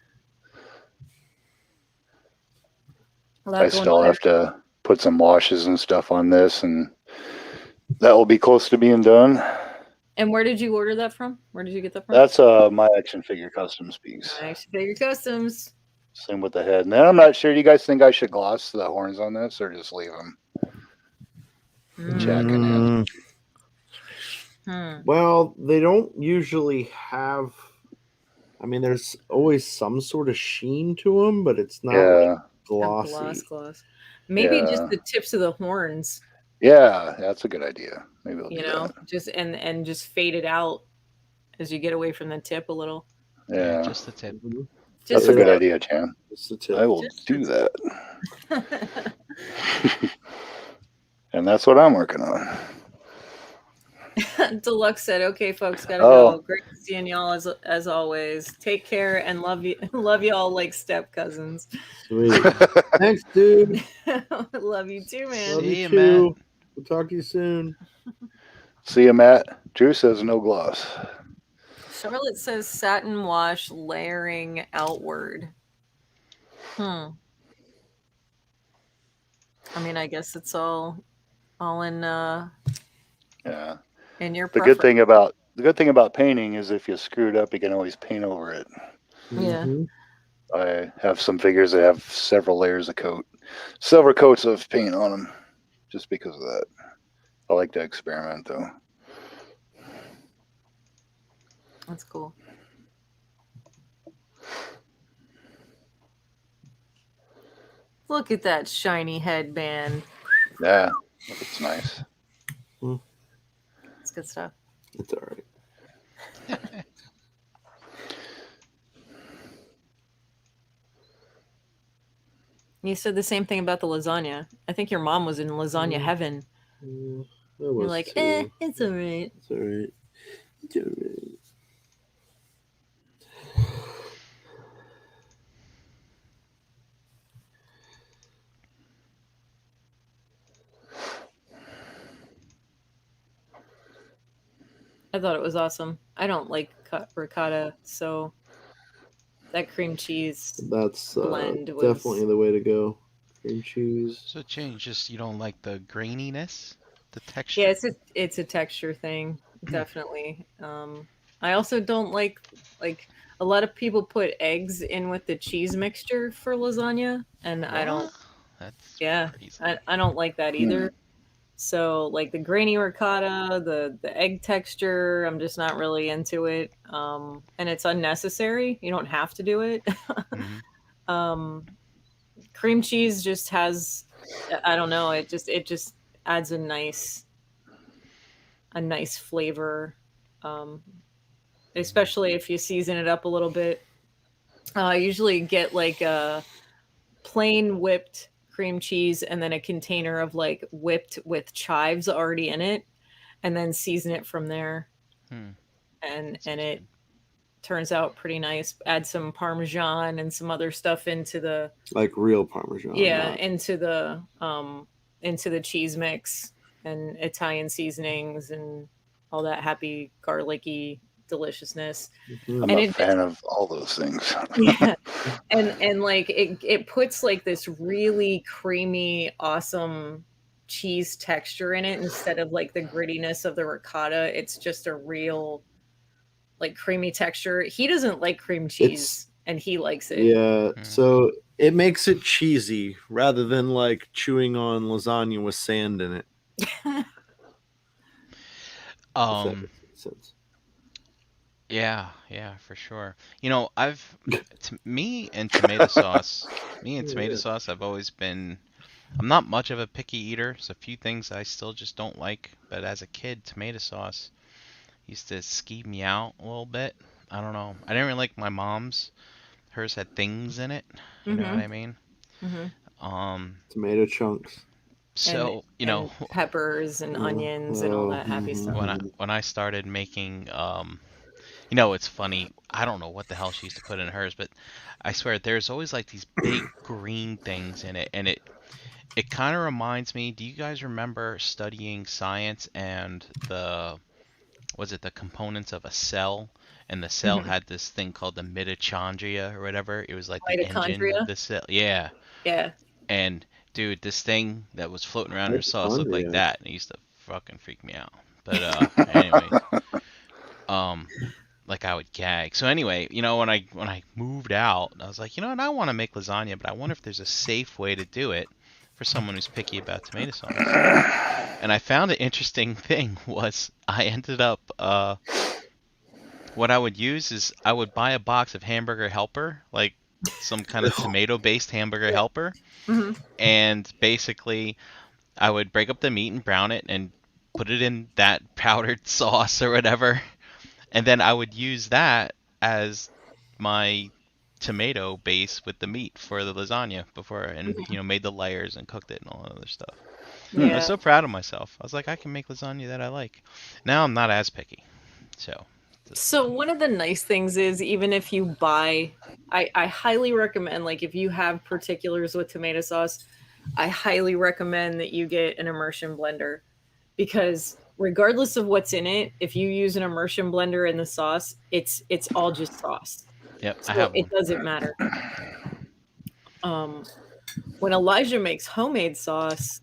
Speaker 3: I still have to put some washes and stuff on this, and that will be close to being done.
Speaker 1: And where did you order that from? Where did you get that from?
Speaker 3: That's my Action Figure Customs piece.
Speaker 1: Action Figure Customs.
Speaker 3: Same with the head. And then I'm not sure. Do you guys think I should gloss the horns on this or just leave them? Checking in.
Speaker 2: Well, they don't usually have. I mean, there's always some sort of sheen to them, but it's not like glossy.
Speaker 1: Gloss. Maybe just the tips of the horns.
Speaker 3: Yeah, that's a good idea. Maybe we'll do that.
Speaker 1: Just and just fade it out as you get away from the tip a little.
Speaker 3: Yeah,
Speaker 4: just the tip.
Speaker 3: That's a good idea, Chan. I will do that. And that's what I'm working on.
Speaker 1: Deluxe said, "Okay, folks, gotta go. Great seeing y'all as always. Take care and love you all like step cousins."
Speaker 2: Sweet. Thanks, dude.
Speaker 1: Love you too, man.
Speaker 2: See you, Matt. We'll talk to you soon.
Speaker 3: See you, Matt. Drew says no gloss.
Speaker 1: Charlotte says satin wash layering outward. I mean, I guess it's all in in your
Speaker 3: the good thing about painting is if you screw it up, you can always paint over it.
Speaker 1: Yeah.
Speaker 3: I have some figures that have several layers of several coats of paint on them, just because of that. I like to experiment though.
Speaker 1: That's cool. Look at that shiny headband.
Speaker 3: Yeah, it's nice.
Speaker 1: It's good stuff.
Speaker 2: It's all right.
Speaker 1: You said the same thing about the lasagna. I think your mom was in lasagna heaven. You're like, it's all right.
Speaker 2: It's all right. It's all right.
Speaker 1: I thought it was awesome. I don't like ricotta, so that cream cheese blend was
Speaker 2: definitely the way to go. Cream cheese.
Speaker 4: So change, just you don't like the graininess, the texture.
Speaker 1: Yeah, it's a texture thing, definitely. I also don't like a lot of people put eggs in with the cheese mixture for lasagna, and I don't.
Speaker 4: That's crazy.
Speaker 1: I don't like that either. So like the grainy ricotta, the egg texture, I'm just not really into it. And it's unnecessary. You don't have to do it. Cream cheese just has, I don't know, it just adds a nice flavor. Especially if you season it up a little bit. I usually get like a plain whipped cream cheese and then a container of like whipped with chives already in it, and then season it from there. And it turns out pretty nice. Add some Parmesan and some other stuff into the
Speaker 2: like real Parmesan.
Speaker 1: Yeah, into the cheese mix and Italian seasonings and all that happy garlicky deliciousness.
Speaker 3: I'm a fan of all those things.
Speaker 1: Yeah. And like it puts like this really creamy, awesome cheese texture in it instead of like the grittiness of the ricotta. It's just a real like creamy texture. He doesn't like cream cheese and he likes it.
Speaker 2: Yeah. So it makes it cheesy rather than like chewing on lasagna with sand in it.
Speaker 4: Yeah, for sure. You know, me and tomato sauce, I've always been I'm not much of a picky eater. There's a few things I still just don't like. But as a kid, tomato sauce used to skeeve me out a little bit. I don't know. I didn't really like my mom's. Hers had things in it. You know what I mean?
Speaker 2: Tomato chunks.
Speaker 4: So,
Speaker 1: and peppers and onions and all that happy stuff.
Speaker 4: When I started making, it's funny. I don't know what the hell she used to put in hers, but I swear there's always like these big green things in it, and it kind of reminds me. Do you guys remember studying science and the components of a cell? And the cell had this thing called the mitochondria or whatever. It was like the engine of the cell. Yeah.
Speaker 1: Yeah.
Speaker 4: And dude, this thing that was floating around in her sauce looked like that, and it used to fucking freak me out. But anyways, like I would gag. So anyway, when I moved out, I was like, what, I want to make lasagna, but I wonder if there's a safe way to do it for someone who's picky about tomato sauce. And I found an interesting thing was I ended up what I would use is I would buy a box of Hamburger Helper, like some kind of tomato-based Hamburger Helper, and basically I would break up the meat and brown it and put it in that powdered sauce or whatever, and then I would use that as my tomato base with the meat for the lasagna before, and made the layers and cooked it and all that other stuff. I was so proud of myself. I was like, I can make lasagna that I like. Now I'm not as picky. So
Speaker 1: one of the nice things is, even if you buy, I highly recommend, like if you have particulars with tomato sauce, I highly recommend that you get an immersion blender, because regardless of what's in it, if you use an immersion blender in the sauce, it's all just sauce.
Speaker 4: Yep,
Speaker 1: so
Speaker 4: I have one.
Speaker 1: It doesn't matter. When Elijah makes homemade sauce,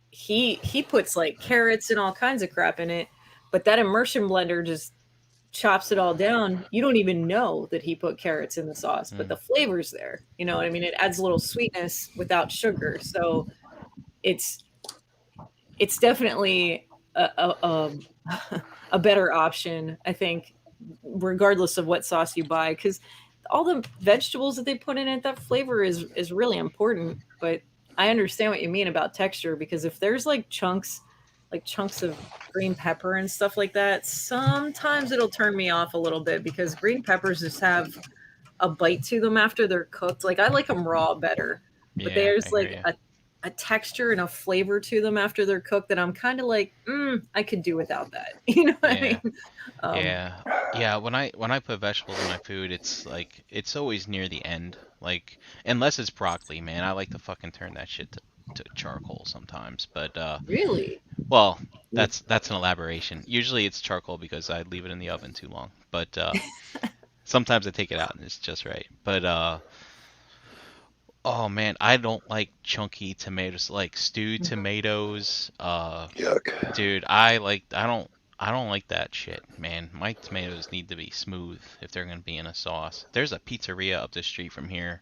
Speaker 1: he puts like carrots and all kinds of crap in it, but that immersion blender just chops it all down. You don't even know that he put carrots in the sauce, but the flavor's there. You know what I mean? It adds a little sweetness without sugar. So it's definitely a better option, I think, regardless of what sauce you buy, because all the vegetables that they put in it, that flavor is really important. But I understand what you mean about texture, because if there's like chunks of green pepper and stuff like that, sometimes it'll turn me off a little bit, because green peppers just have a bite to them after they're cooked. Like, I like them raw better, but there's like a texture and a flavor to them after they're cooked that I'm kind of like, I could do without that. You know what I mean?
Speaker 4: Yeah. When I put vegetables in my food, it's like, it's always near the end. Like, unless it's broccoli, man, I like to fucking turn that shit to charcoal sometimes. But
Speaker 1: really,
Speaker 4: well, that's an elaboration. Usually it's charcoal because I leave it in the oven too long. But sometimes I take it out and it's just right. But oh man, I don't like chunky tomatoes, like stewed tomatoes.
Speaker 3: Yuck.
Speaker 4: Dude, I don't like that shit, man. My tomatoes need to be smooth if they're gonna be in a sauce. There's a pizzeria up the street from here,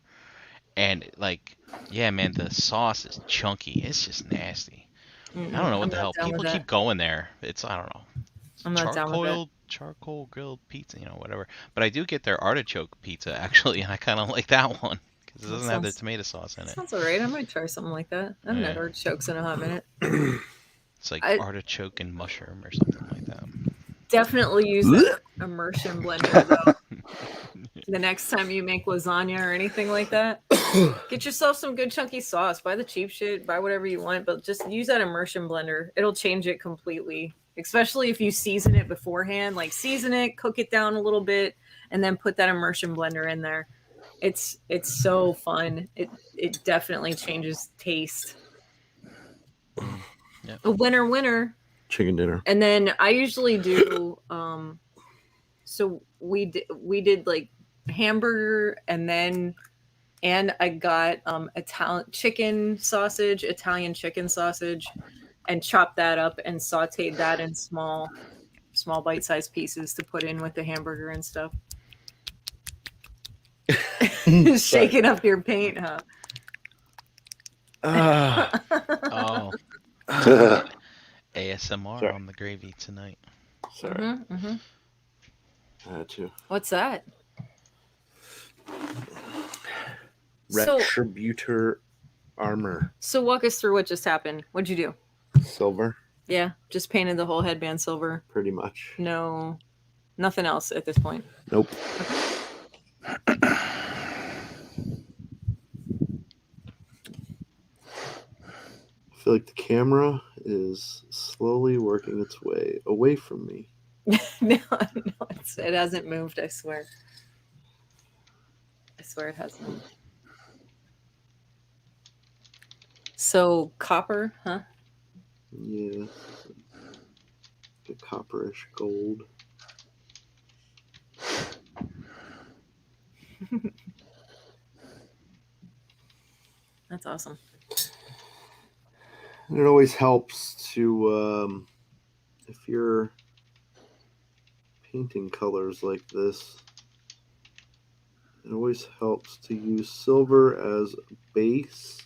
Speaker 4: and like, yeah, man, the sauce is chunky. It's just nasty. I don't know what the hell. People keep going there. I don't know.
Speaker 1: I'm not down with it.
Speaker 4: Charcoal grilled pizza, whatever. But I do get their artichoke pizza actually, and I kind of like that one. It doesn't have the tomato sauce in it.
Speaker 1: Sounds alright. I might try something like that. I haven't had artichokes in a hot minute.
Speaker 4: It's like artichoke and mushroom or something like that.
Speaker 1: Definitely use an immersion blender, though. The next time you make lasagna or anything like that, get yourself some good chunky sauce. Buy the cheap shit. Buy whatever you want, but just use that immersion blender. It'll change it completely. Especially if you season it beforehand. Like, season it, cook it down a little bit, and then put that immersion blender in there. It's so fun. It definitely changes taste.
Speaker 4: Yep.
Speaker 1: A winner.
Speaker 2: Chicken dinner.
Speaker 1: And then I usually do. So we did like hamburger, and I got Italian chicken sausage, and chopped that up and sauteed that in small bite-sized pieces to put in with the hamburger and stuff. Shaking up your paint, huh?
Speaker 4: Oh. ASMR on the gravy tonight.
Speaker 2: Sorry. I had to.
Speaker 1: What's that?
Speaker 2: Retributor armor.
Speaker 1: So walk us through what just happened. What'd you do?
Speaker 2: Silver.
Speaker 1: Yeah, just painted the whole headband silver.
Speaker 2: Pretty much.
Speaker 1: No, nothing else at this point.
Speaker 2: Nope.
Speaker 1: Okay.
Speaker 2: I feel like the camera is slowly working its way away from me.
Speaker 1: No, it hasn't moved, I swear. I swear it hasn't. So, copper, huh?
Speaker 2: Yeah. The copperish gold.
Speaker 1: That's awesome.
Speaker 2: And it always helps to, if you're painting colors like this, it always helps to use silver as base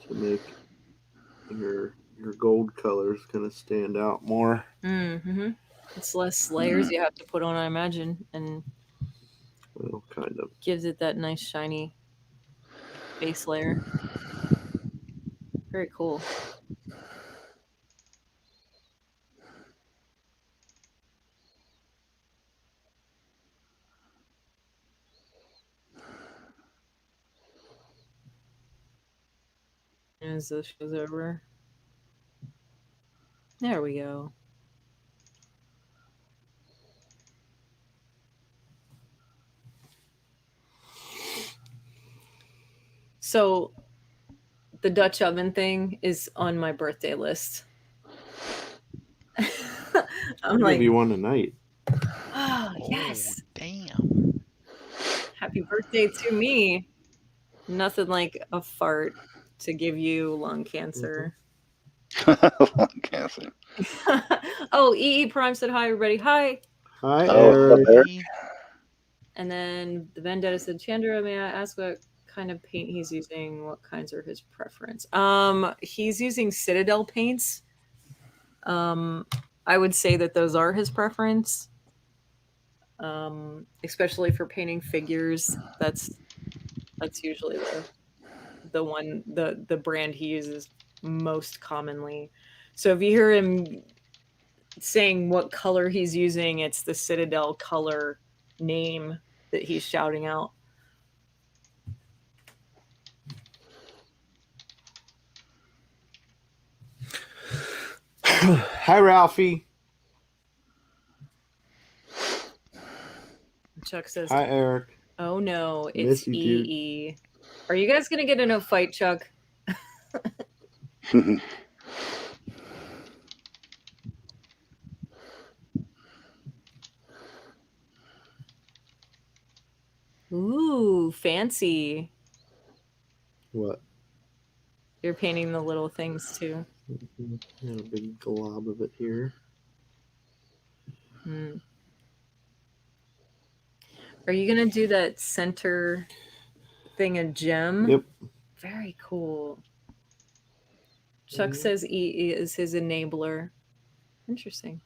Speaker 2: to make your gold colors kind of stand out more.
Speaker 1: Mm-hmm. It's less layers you have to put on, I imagine, and
Speaker 2: well, kind of
Speaker 1: gives it that nice shiny base layer. Very cool. As this show's over. There we go. So the Dutch oven thing is on my birthday list.
Speaker 2: I'll give you one tonight.
Speaker 1: Oh, yes.
Speaker 4: Damn.
Speaker 1: Happy birthday to me. Nothing like a fart to give you lung cancer.
Speaker 3: Lung cancer.
Speaker 1: Oh, EE Prime said hi, everybody. Hi.
Speaker 2: Hi, Eric.
Speaker 1: And then the Vendetta said, Chandra, may I ask what kind of paint he's using? What kinds are his preference? He's using Citadel paints. I would say that those are his preference. Especially for painting figures. That's usually the brand he uses most commonly. So if you hear him saying what color he's using, it's the Citadel color name that he's shouting out.
Speaker 2: Hi, Ralphie.
Speaker 1: Chuck says,
Speaker 2: hi, Eric.
Speaker 1: Oh no, it's EE. Are you guys gonna get in a fight, Chuck? Ooh, fancy.
Speaker 2: What?
Speaker 1: You're painting the little things too.
Speaker 2: Got a big glob of it here.
Speaker 1: Are you gonna do that center thing a gem?
Speaker 2: Yep.
Speaker 1: Very cool. Chuck says EE is his enabler. Interesting.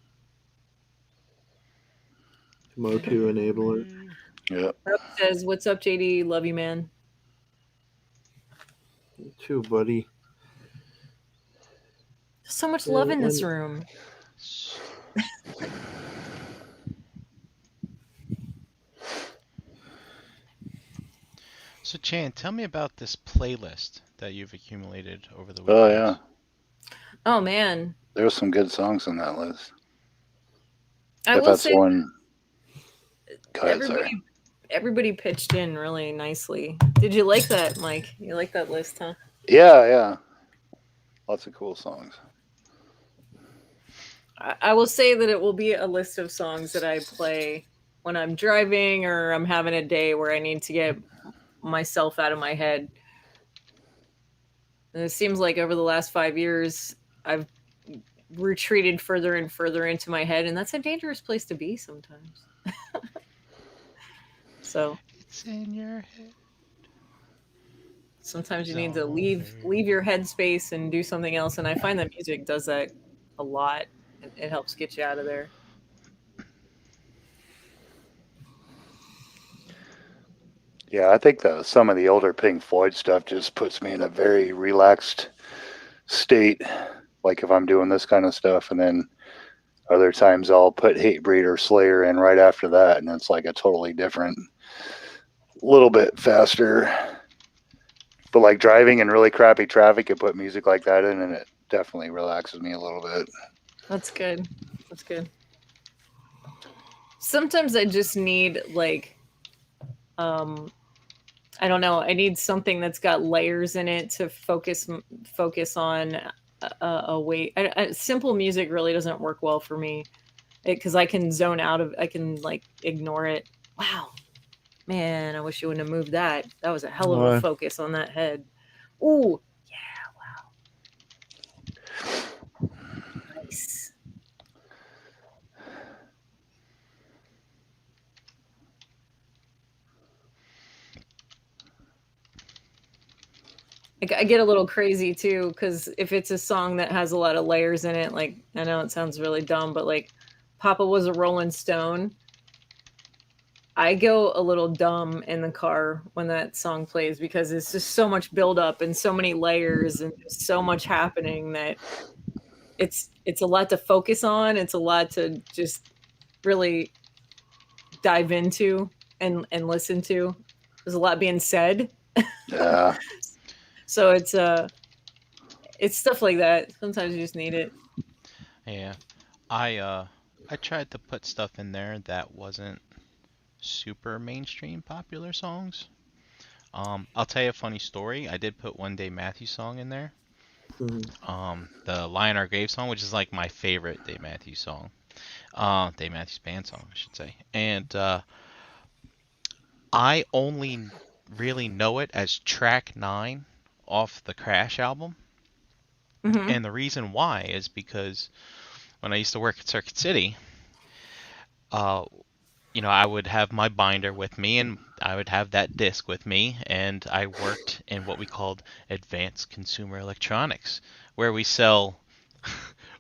Speaker 2: Motu enabler.
Speaker 3: Yep.
Speaker 1: Says, what's up, JD? Love you, man.
Speaker 2: You too, buddy.
Speaker 1: There's so much love in this room.
Speaker 4: So, Chan, tell me about this playlist that you've accumulated over the weekend.
Speaker 3: Oh, yeah.
Speaker 1: Oh, man.
Speaker 3: There's some good songs on that list.
Speaker 1: I will say
Speaker 3: one.
Speaker 1: Everybody pitched in really nicely. Did you like that, Mike? You like that list, huh?
Speaker 3: Yeah. Lots of cool songs.
Speaker 1: I will say that it will be a list of songs that I play when I'm driving or I'm having a day where I need to get myself out of my head. And it seems like over the last 5 years, I've retreated further and further into my head, and that's a dangerous place to be sometimes. So
Speaker 4: it's in your head.
Speaker 1: Sometimes you need to leave your headspace and do something else, and I find that music does that a lot. It helps get you out of there.
Speaker 3: Yeah, I think some of the older Pink Floyd stuff just puts me in a very relaxed state. Like if I'm doing this kind of stuff, and then other times I'll put Hatebreed or Slayer in right after that, and it's like a totally different, little bit faster. But like driving in really crappy traffic, you put music like that in, and it definitely relaxes me a little bit.
Speaker 1: That's good. That's good. Sometimes I just need like, I don't know. I need something that's got layers in it to focus on a way. Simple music really doesn't work well for me because I can zone out of. I can like ignore it. Wow, man, I wish you wouldn't have moved that. That was a hell of a focus on that head. Ooh, yeah, wow, nice. I get a little crazy too, because if it's a song that has a lot of layers in it, like, I know it sounds really dumb, but like Papa Was a Rolling Stone, I go a little dumb in the car when that song plays because it's just so much buildup and so many layers and so much happening that it's a lot to focus on. It's a lot to just really dive into and listen to. There's a lot being said.
Speaker 3: Yeah.
Speaker 1: So it's stuff like that. Sometimes you just need it.
Speaker 4: Yeah. I tried to put stuff in there that wasn't super mainstream popular songs. I'll tell you a funny story. I did put one Dave Matthews song in there. The Lie in Our Grave song, which is like my favorite Dave Matthews song. Dave Matthews Band song, I should say. And I only really know it as track 9 off the Crash album.
Speaker 1: Mm-hmm.
Speaker 4: And the reason why is because when I used to work at Circuit City, I would have my binder with me and I would have that disc with me, and I worked in what we called advanced consumer electronics, where we sell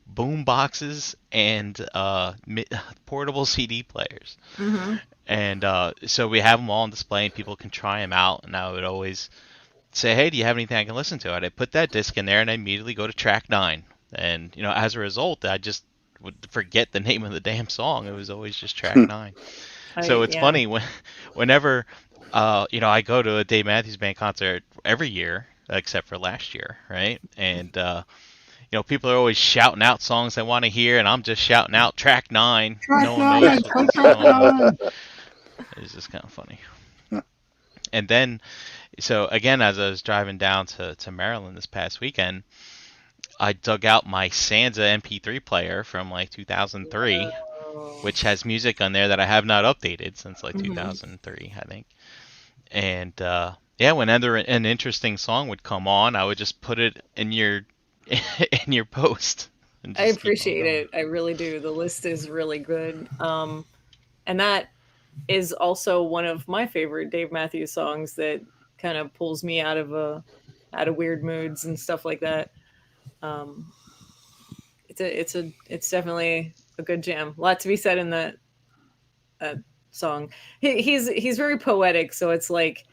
Speaker 4: boom boxes and portable CD players.
Speaker 1: Mm-hmm.
Speaker 4: And so we have them all on display and people can try them out, and I would always say, hey, do you have anything I can listen to? And I put that disc in there and I immediately go to track 9. And, as a result, I just would forget the name of the damn song. It was always just track 9. So it's funny whenever I go to a Dave Matthews Band concert every year, except for last year, right? And people are always shouting out songs they want to hear, and I'm just shouting out track 9. No one knows what's going on. It's just kind of funny. And then, so again, as I was driving down to Maryland this past weekend, I dug out my Sansa MP3 player from like 2003, which has music on there that I have not updated since like 2003, I think. And whenever an interesting song would come on, I would just put it in your post.
Speaker 1: I appreciate it. I really do. The list is really good. And that is also one of my favorite Dave Matthews songs that kind of pulls me out of weird moods and stuff like that. It's definitely a good jam. A lot to be said in that song. He's very poetic, so it's like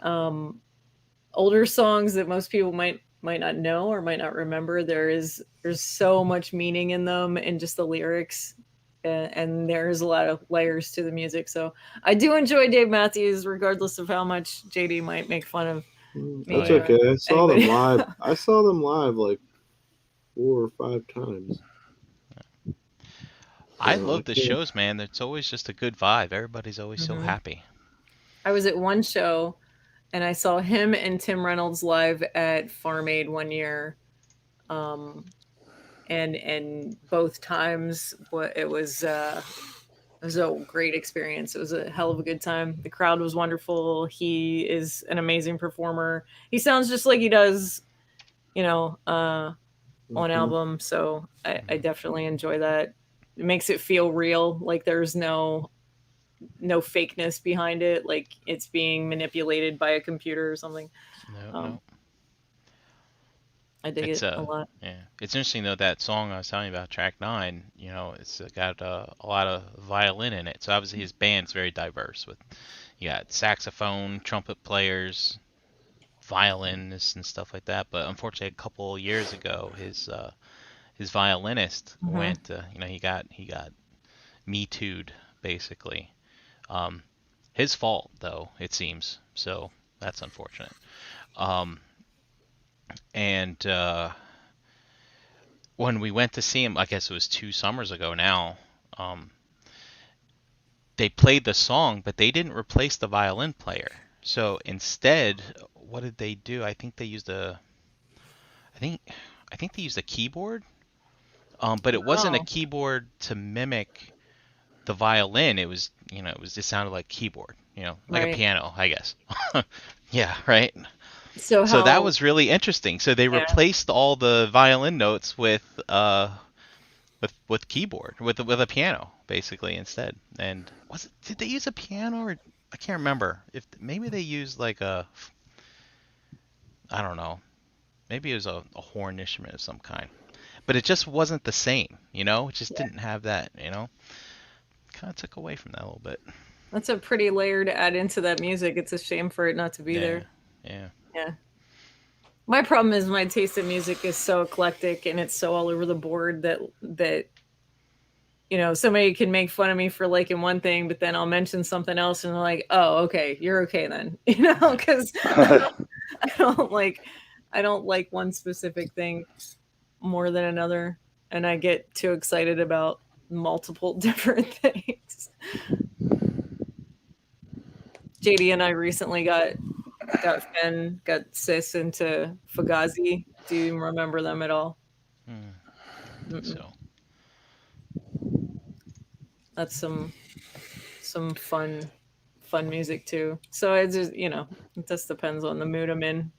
Speaker 1: older songs that most people might not know or might not remember. There's so much meaning in them and just the lyrics. And there's a lot of layers to the music. So I do enjoy Dave Matthews, regardless of how much JD might make fun of me.
Speaker 2: That's okay. I saw them live. I saw them live like 4 or 5 times.
Speaker 4: I love the shows, man. It's always just a good vibe. Everybody's always so happy. I
Speaker 1: was at one show, and I saw him and Tim Reynolds live at Farm Aid one year. And both times it was a great experience. It was a hell of a good time. The crowd was wonderful. He is an amazing performer. He sounds just like he does, on album. So I definitely enjoy that. It makes it feel real. Like there's no fakeness behind it. Like it's being manipulated by a computer or something.
Speaker 4: No.
Speaker 1: I dig it a lot.
Speaker 4: Yeah, it's interesting though, that song I was telling you about, track 9. It's got a lot of violin in it. So obviously his band's very diverse with, You got saxophone, trumpet players, violinists, and stuff like that. But unfortunately, a couple of years ago, his violinist went. He got Me Too'd basically. His fault though, it seems. So that's unfortunate. And when we went to see him, I guess it was 2 summers ago now. They played the song, but they didn't replace the violin player. So instead, what did they do? I think they used a keyboard. But it wasn't a keyboard to mimic the violin. It was, it sounded like keyboard, like a piano, I guess. Yeah, right. So that was really interesting. So they replaced all the violin notes with keyboard, with a piano basically instead. And did they use a piano, or I can't remember. If maybe they used like I don't know. Maybe it was a horn instrument of some kind. But it just wasn't the same, It just didn't have that, Kind of took away from that a little bit.
Speaker 1: That's a pretty layer to add into that music. It's a shame for it not to be there.
Speaker 4: Yeah.
Speaker 1: My problem is my taste in music is so eclectic and it's so all over the board that somebody can make fun of me for liking one thing, but then I'll mention something else and they're like, "Oh, okay, you're okay then," because I don't like one specific thing more than another, and I get too excited about multiple different things. JD and I recently got Sis into Fugazi. Do you remember them at all?
Speaker 4: So
Speaker 1: that's some fun music too. So it's just, it just depends on the mood I'm in.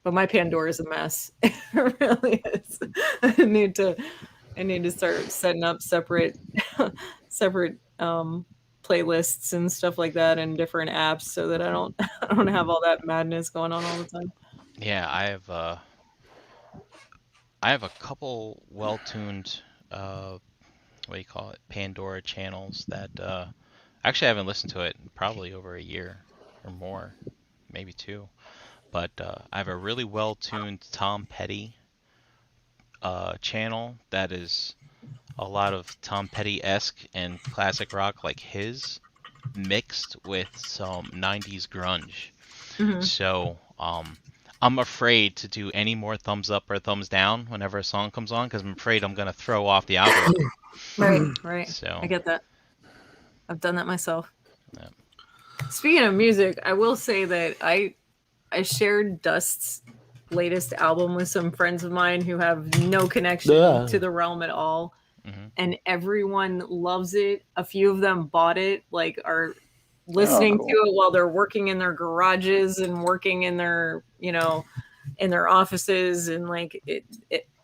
Speaker 1: But my Pandora is a mess. It really is. I need to start setting up separate playlists and stuff like that in different apps so that I don't have all that madness going on all the time.
Speaker 4: Yeah, I have a couple well-tuned Pandora channels that actually I haven't listened to it in probably over a year or more, maybe 2. But I have a really well-tuned Tom Petty channel that is a lot of Tom Petty-esque and classic rock like his, mixed with some 90s grunge. So I'm afraid to do any more thumbs up or thumbs down whenever a song comes on because I'm afraid I'm going to throw off the algorithm.
Speaker 1: Right.
Speaker 4: So
Speaker 1: I get that. I've done that myself. Yeah. Speaking of music, I will say that I shared Dust's latest album with some friends of mine who have no connection to the realm at all. And everyone loves it. A few of them bought it, are listening to it while they're working in their garages and working in their, in their offices and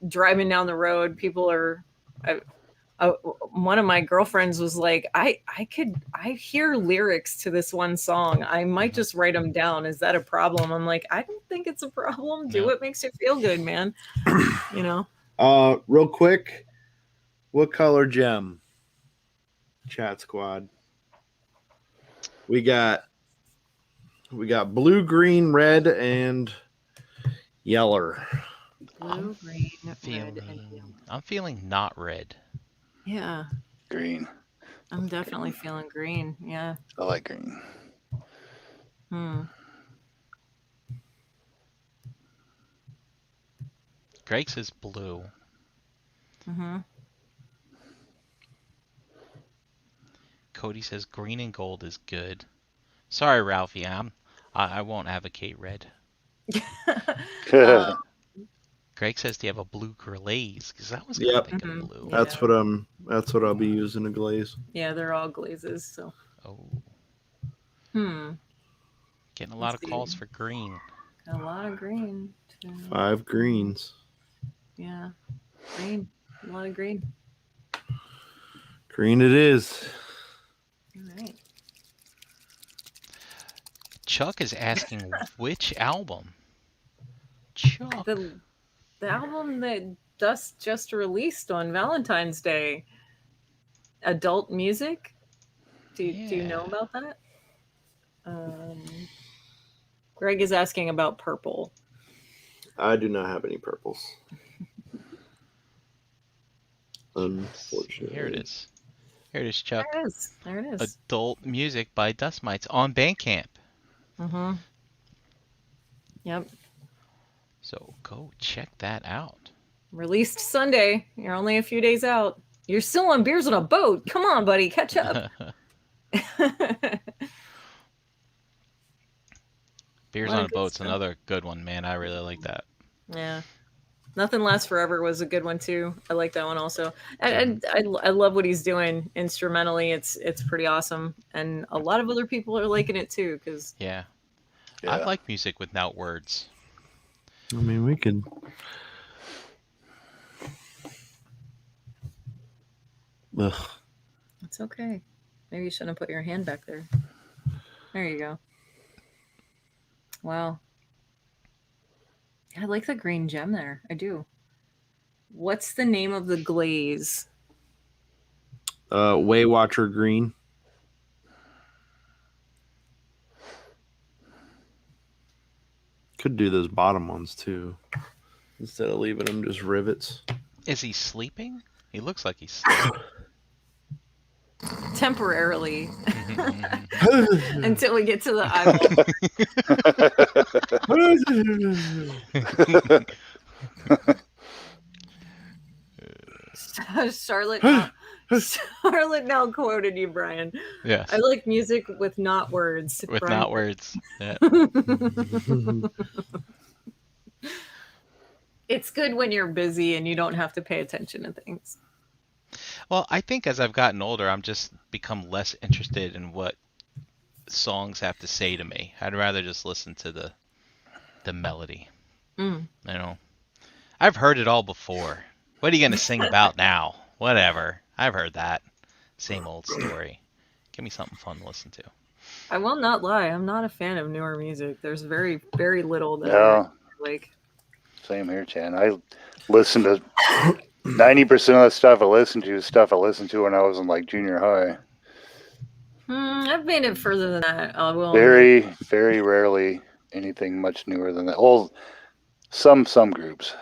Speaker 1: driving down the road. People are, one of my girlfriends was like, I hear lyrics to this one song. I might just write them down. Is that a problem? I'm like, I don't think it's a problem. Do what makes you feel good, man.
Speaker 2: Real quick, what color gem? Chat squad. We got blue, green, red, and yeller.
Speaker 1: Blue, green, red, and yellow.
Speaker 4: I'm feeling not red.
Speaker 1: Yeah.
Speaker 3: Green.
Speaker 1: I'm definitely feeling green. Yeah.
Speaker 3: I like green.
Speaker 4: Greg says blue. Cody says green and gold is good. Sorry, Ralphie. I won't advocate red. Greg says, "Do you have a blue glaze?" Because I was thinking blue.
Speaker 2: That's what I'll be using to glaze.
Speaker 1: Yeah, they're all glazes. So.
Speaker 4: Getting a lot of calls for green.
Speaker 1: A lot of green.
Speaker 2: 5 greens.
Speaker 1: Yeah, green. A lot of green.
Speaker 2: Green it is.
Speaker 1: All right.
Speaker 4: Chuck is asking which album. Chuck.
Speaker 1: The album that Dust just released on Valentine's Day. Adult music. Do you know about that? Greg is asking about purple.
Speaker 2: I do not have any purples. Unfortunately.
Speaker 4: Here it is. Here it is, Chuck.
Speaker 1: There it is. There it is.
Speaker 4: Adult music by Dust Mites on Bandcamp.
Speaker 1: Mm-hmm. Yep.
Speaker 4: So go check that out.
Speaker 1: Released Sunday. You're only a few days out. You're still on Beers on a Boat. Come on, buddy. Catch up.
Speaker 4: Beers on a Boat's another good one, man. I really like that.
Speaker 1: Yeah. Nothing Lasts Forever was a good one too. I like that one also. And I love what he's doing instrumentally. It's pretty awesome, and a lot of other people are liking it too. Cause
Speaker 4: yeah. I like music without words.
Speaker 2: I mean, we could. Ugh.
Speaker 1: It's okay. Maybe you shouldn't put your hand back there. There you go. Wow. I like the green gem there. I do. What's the name of the glaze?
Speaker 2: Waywatcher green. Could do those bottom ones too, instead of leaving them just rivets.
Speaker 4: Is he sleeping? He looks like he's sleeping.
Speaker 1: Temporarily. Until we get to the eyeball. Charlotte now quoted you, Brian.
Speaker 4: Yes.
Speaker 1: I like music with not words.
Speaker 4: With
Speaker 1: Brian.
Speaker 4: not words. Yeah.
Speaker 1: It's good when you're busy and you don't have to pay attention to things.
Speaker 4: Well, I think as I've gotten older, I'm just become less interested in what songs have to say to me. I'd rather just listen to the melody. You know, I've heard it all before. What are you gonna sing about now? Whatever. I've heard that. Same old story. Give me something fun to listen to.
Speaker 1: I will not lie. I'm not a fan of newer music. There's very, very little that I like.
Speaker 3: Same here, Chan. I listen to 90% of the stuff I listen to is stuff I listened to when I was in like junior high.
Speaker 1: I've made it further than that. I will.
Speaker 3: Very, very rarely anything much newer than that. Oh, some groups.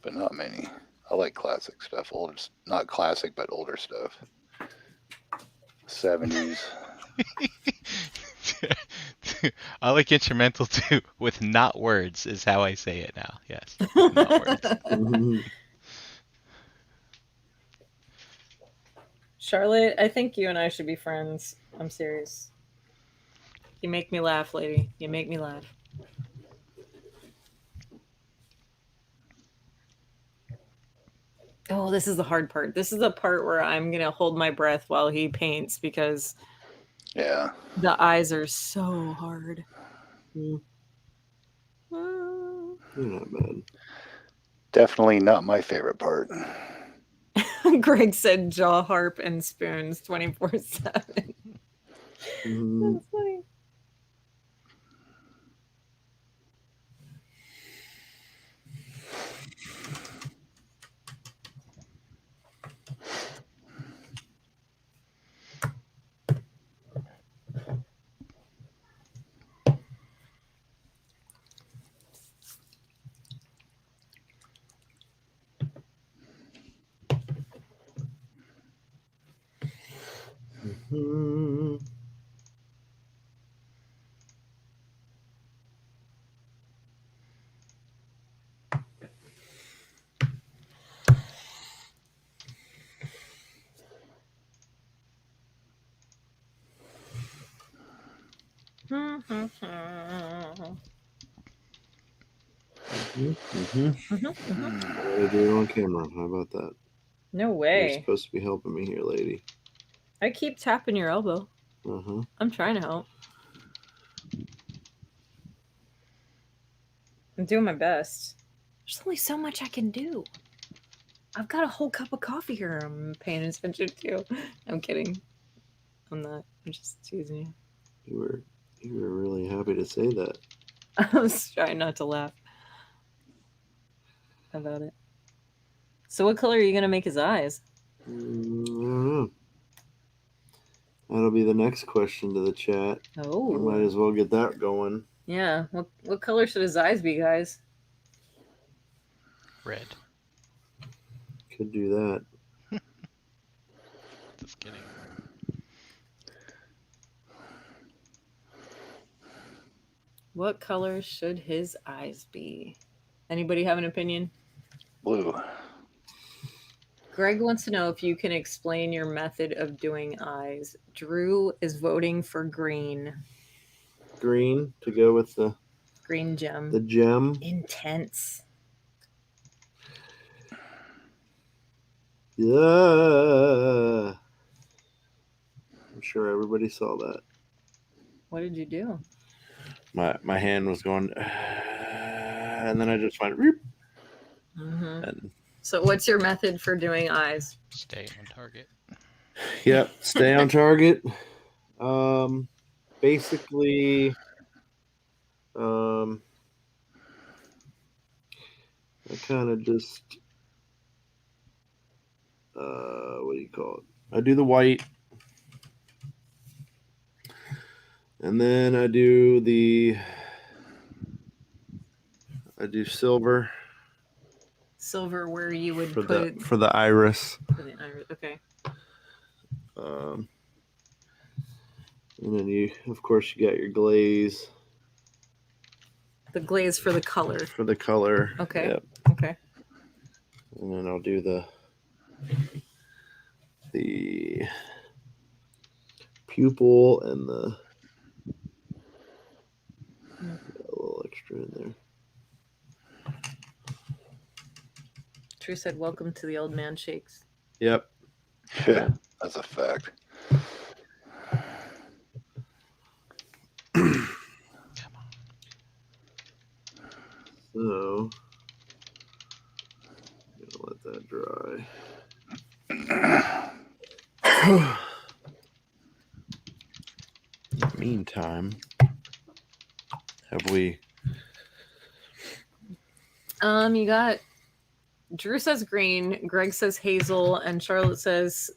Speaker 3: But not many. I like classic stuff. Older, not classic, but older stuff. 70s.
Speaker 4: I like instrumental too, with not words is how I say it now. Yes. Not words.
Speaker 1: Charlotte, I think you and I should be friends. I'm serious. You make me laugh, lady. You make me laugh. Oh, this is the hard part. This is the part where I'm going to hold my breath while he paints because the eyes are so hard.
Speaker 2: Not bad.
Speaker 3: Definitely not my favorite part.
Speaker 1: Greg said jaw harp and spoons 24/7. That's funny.
Speaker 2: What are you doing on camera? How about that?
Speaker 1: No way.
Speaker 2: You're supposed to be helping me here, lady.
Speaker 1: I keep tapping your elbow. I'm trying to help. I'm doing my best. There's only so much I can do. I've got a whole cup of coffee here I'm paying attention to. I'm kidding. I'm not. I'm just teasing you.
Speaker 2: You were really happy to say that.
Speaker 1: I was trying not to laugh about it. So what color are you going to make his eyes?
Speaker 2: I don't know. That'll be the next question to the chat.
Speaker 1: Oh.
Speaker 2: We might as well get that going.
Speaker 1: Yeah. What color should his eyes be, guys?
Speaker 4: Red.
Speaker 2: Could do that.
Speaker 4: Just kidding.
Speaker 1: What color should his eyes be? Anybody have an opinion?
Speaker 3: Blue.
Speaker 1: Greg wants to know if you can explain your method of doing eyes. Drew is voting for green.
Speaker 2: Green to go with the
Speaker 1: green gem.
Speaker 2: The gem.
Speaker 1: Intense.
Speaker 2: Yeah. I'm sure everybody saw that.
Speaker 1: What did you do?
Speaker 2: My hand was going, and then I just went.
Speaker 1: Mm-hmm. And so, what's your method for doing eyes?
Speaker 4: Stay on target.
Speaker 2: Yep, stay on target. Basically, I kind of just, what do you call it? I do the white, and then I do silver.
Speaker 1: Silver, where you would
Speaker 2: for
Speaker 1: put
Speaker 2: for the iris.
Speaker 1: For the iris, okay.
Speaker 2: And then you got your glaze.
Speaker 1: The glaze for the color.
Speaker 2: For the color.
Speaker 1: Okay.
Speaker 2: Yep.
Speaker 1: Okay.
Speaker 2: And then I'll do the pupil and the got a little extra in there.
Speaker 1: Drew said, "Welcome to the old man shakes."
Speaker 2: Yep.
Speaker 3: Yeah, that's a fact.
Speaker 2: So, I'm gonna let that dry. In the meantime, have we?
Speaker 1: You got. Drew says green. Greg says hazel, and Charlotte says,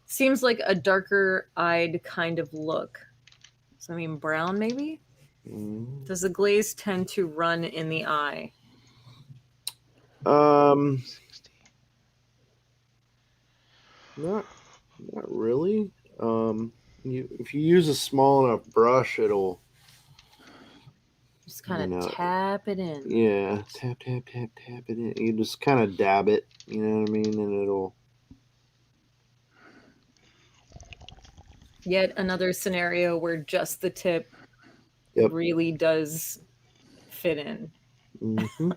Speaker 1: "Seems like a darker-eyed kind of look." So I mean, brown maybe. Does the glaze tend to run in the eye?
Speaker 2: Not really. If you use a small enough brush, it'll
Speaker 1: just kind of tap it in.
Speaker 2: Yeah, tap it in. You just kind of dab it. You know what I mean? And it'll.
Speaker 1: Yet another scenario where just the tip really does fit in.
Speaker 2: Mm-hmm.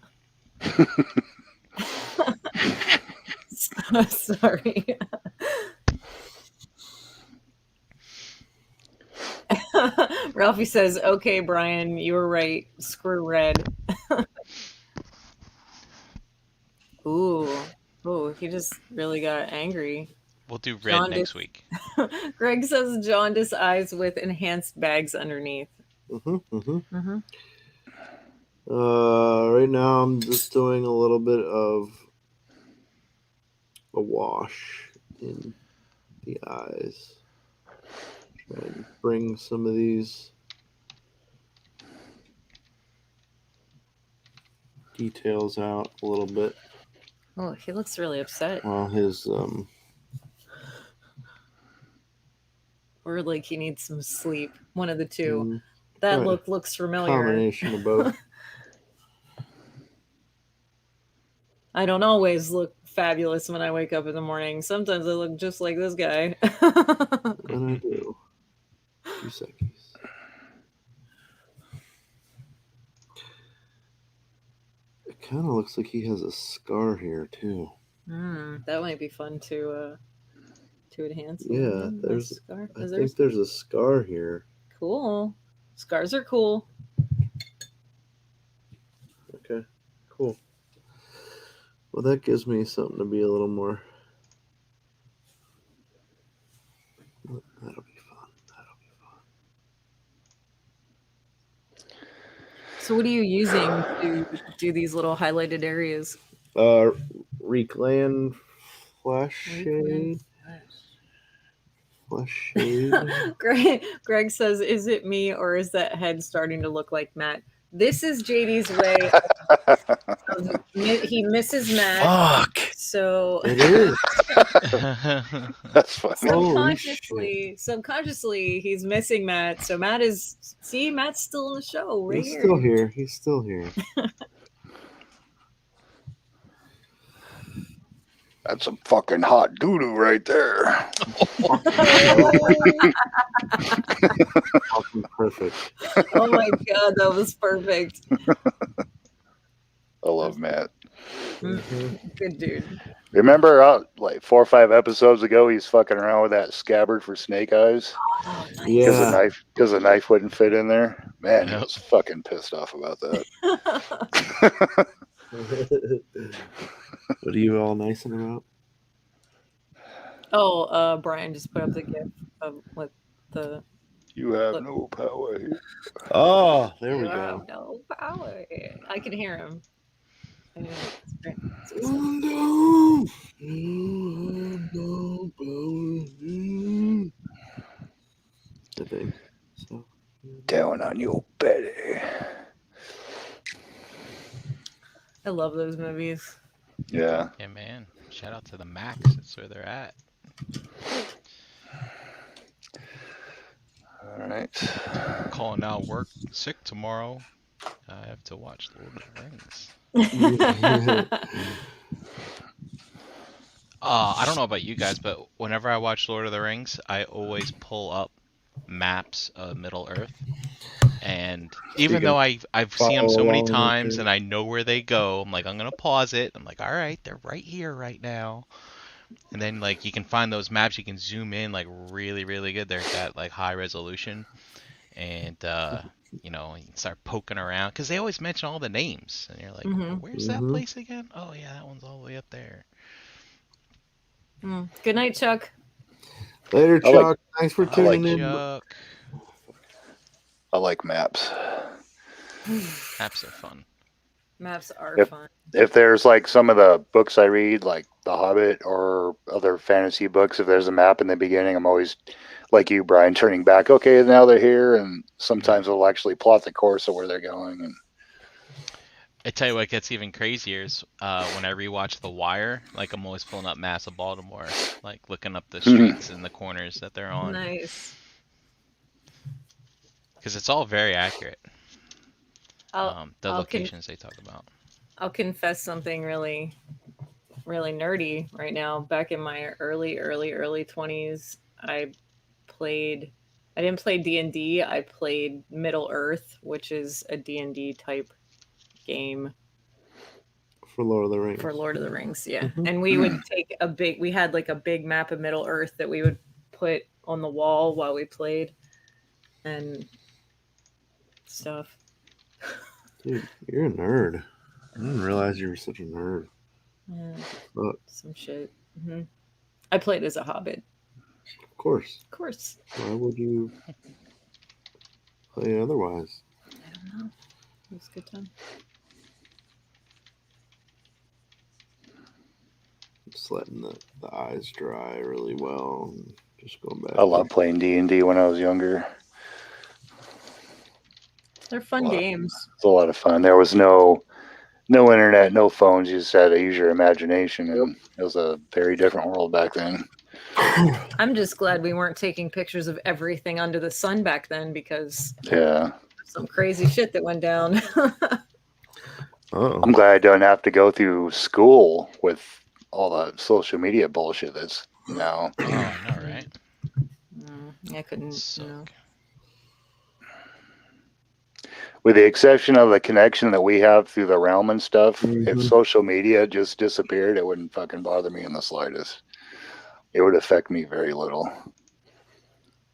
Speaker 1: Sorry. Ralphie says, "Okay, Brian, you were right. Screw red." Ooh, he just really got angry.
Speaker 4: We'll do red next week.
Speaker 1: Greg says jaundice eyes with enhanced bags underneath.
Speaker 2: Right now I'm just doing a little bit of a wash in the eyes. Try and bring some of these details out a little bit.
Speaker 1: Oh, he looks really upset.
Speaker 2: Well, his
Speaker 1: or like he needs some sleep. One of the two. That look looks familiar.
Speaker 2: Combination of both.
Speaker 1: I don't always look fabulous when I wake up in the morning. Sometimes I look just like this guy.
Speaker 2: And I do. 2 seconds. It kind of looks like he has a scar here too.
Speaker 1: That might be fun to enhance.
Speaker 2: Yeah, there's a scar. I think there's a scar here.
Speaker 1: Cool. Scars are cool.
Speaker 2: Okay, cool. Well, that gives me something to be a little more. That'll be fun.
Speaker 1: So what are you using to do these little highlighted areas?
Speaker 2: Reclan Flesh shade. Flesh shade.
Speaker 1: Greg says, "Is it me or is that head starting to look like Matt?" This is JD's way. He misses Matt.
Speaker 3: Fuck.
Speaker 1: So
Speaker 2: it is.
Speaker 3: That's funny.
Speaker 1: Subconsciously, he's missing Matt. So Matt's still in the show. Right
Speaker 2: He's still here. He's still here.
Speaker 3: That's some fucking hot doo-doo right there.
Speaker 2: Perfect.
Speaker 1: Oh my god, that was perfect.
Speaker 3: I love Matt.
Speaker 1: Good dude.
Speaker 3: Remember, like 4 or 5 episodes ago, he's fucking around with that scabbard for snake eyes.
Speaker 1: Oh, nice.
Speaker 2: Yeah,
Speaker 3: because the knife wouldn't fit in there. Man, he was fucking pissed off about that.
Speaker 2: What are you all nicing about?
Speaker 1: Oh, Brian just put up the GIF of what the.
Speaker 3: You have no power here.
Speaker 2: Oh, there we
Speaker 1: You
Speaker 2: go.
Speaker 1: have no power here. I can hear him. Anyway, it's great.
Speaker 2: No, you have no power here. I think so.
Speaker 3: Down on your belly.
Speaker 1: I love those movies.
Speaker 3: Yeah.
Speaker 4: Yeah, man. Shout out to the Max. That's where they're at.
Speaker 3: All right.
Speaker 4: Calling out work sick tomorrow. I have to watch Lord of the Rings. I don't know about you guys, but whenever I watch Lord of the Rings, I always pull up maps of Middle Earth. And even though I've seen them so many times and I know where they go, I'm like, I'm going to pause it. I'm like, all right, they're right here right now. And then, like, you can find those maps, you can zoom in, like, really, really good. They're at, like, high resolution. And, you know, you can start poking around. Because they always mention all the names. And you're like, where's that place again? Oh, yeah, that one's all the way up there.
Speaker 1: Good night, Chuck.
Speaker 2: Later, Chuck. Thanks for tuning in.
Speaker 4: Chuck.
Speaker 3: I like maps.
Speaker 4: Maps are fun.
Speaker 1: Maps are fun.
Speaker 3: If there's like some of the books I read, like The Hobbit or other fantasy books, if there's a map in the beginning, I'm always, like you, Brian, turning back. Okay, now they're here, and sometimes it'll actually plot the course of where they're going. And
Speaker 4: I tell you what gets even crazier is when I rewatch The Wire, like I'm always pulling up maps of Baltimore, like looking up the streets and the corners that they're on.
Speaker 1: Nice.
Speaker 4: Because it's all very accurate. The
Speaker 1: I'll
Speaker 4: locations they talk about.
Speaker 1: I'll confess something really, really nerdy right now. Back in my early 20s, I didn't play D&D. I played Middle Earth, which is a D&D type game.
Speaker 2: For Lord of the Rings.
Speaker 1: For Lord of the Rings, yeah. And we would we had like a big map of Middle Earth that we would put on the wall while we played and stuff.
Speaker 2: Dude, you're a nerd. I didn't realize you were such a nerd.
Speaker 1: Yeah,
Speaker 2: but,
Speaker 1: some shit. I played as a hobbit.
Speaker 2: Of course.
Speaker 1: Of course.
Speaker 2: Why would you play otherwise?
Speaker 1: I don't know. It was a good time.
Speaker 2: Just letting the eyes dry really well and just going back.
Speaker 3: I love playing D&D when I was younger.
Speaker 1: They're fun games.
Speaker 3: It's a lot of fun. There was no internet, no phones. You just had to use your imagination, and it was a very different world back then.
Speaker 1: I'm just glad we weren't taking pictures of everything under the sun back then, because some crazy shit that went down.
Speaker 3: I'm glad I don't have to go through school with all the social media bullshit that's now.
Speaker 4: Oh, I know, right?
Speaker 1: I couldn't.
Speaker 3: With the exception of the connection that we have through the realm and stuff, if social media just disappeared, it wouldn't fucking bother me in the slightest. It would affect me very little.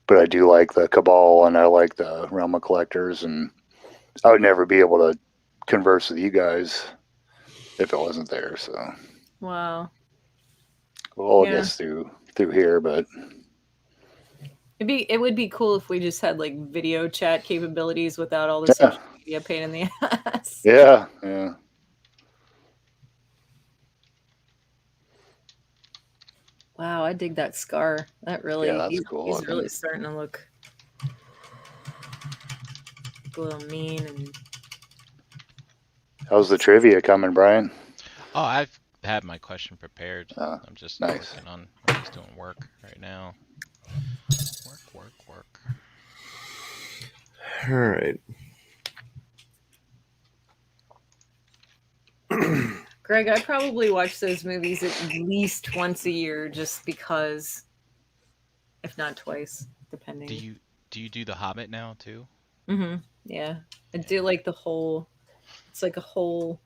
Speaker 3: But I do like the Cabal, and I like the Realm of Collectors, and I would never be able to converse with you guys if it wasn't there. So,
Speaker 1: wow.
Speaker 3: Well, I guess through here, but
Speaker 1: it would be cool if we just had like video chat capabilities without all the social media pain in the ass.
Speaker 3: Yeah.
Speaker 1: Wow, I dig that scar. That really,
Speaker 3: yeah, that's cool.
Speaker 1: He's really starting to look a little mean. And
Speaker 3: how's the trivia coming, Brian?
Speaker 4: Oh, I've had my question prepared. I'm just
Speaker 3: nice.
Speaker 4: I'm just doing work right now. Work.
Speaker 2: All right.
Speaker 1: Greg, I probably watch those movies at least once a year, just because, if not twice, depending.
Speaker 4: Do you do The Hobbit now too?
Speaker 1: Mm-hmm. Yeah, I do like the whole. It's like a whole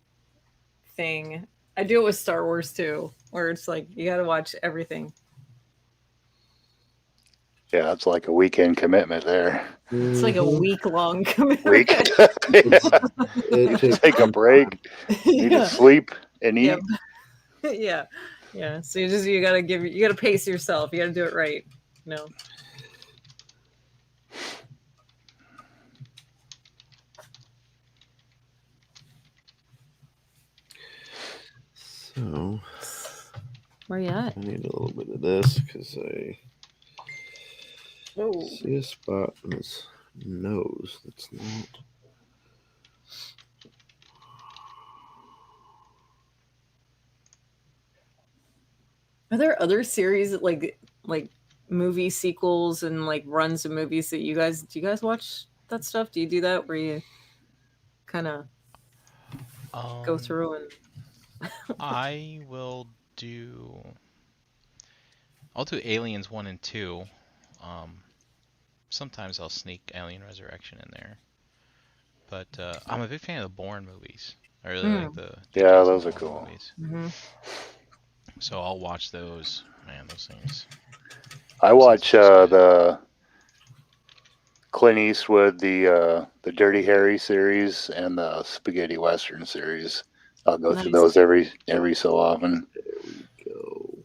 Speaker 1: thing. I do it with Star Wars too, where it's like you got to watch everything.
Speaker 3: Yeah, it's like a weekend commitment there.
Speaker 1: It's like a week-long commitment.
Speaker 3: Week. Take a break. Need to sleep and eat.
Speaker 1: Yep. Yeah. So you gotta pace yourself. You gotta do it right. No.
Speaker 2: So,
Speaker 1: where you at?
Speaker 2: I need a little bit of this because I see a spot on his nose that's not.
Speaker 1: Are there other series like movie sequels and like runs of movies that do you guys watch that stuff? Do you do that where you kind of go through and
Speaker 4: I'll do Aliens 1 and 2. Sometimes I'll sneak Alien Resurrection in there. But I'm a big fan of the Bourne movies. I really like the
Speaker 3: yeah, those are cool
Speaker 4: movies. Mm-hmm. So I'll watch those. Man, those things.
Speaker 3: I watch the Clint Eastwood, the Dirty Harry series, and the Spaghetti Western series. I'll go through those every so often.
Speaker 2: There we go.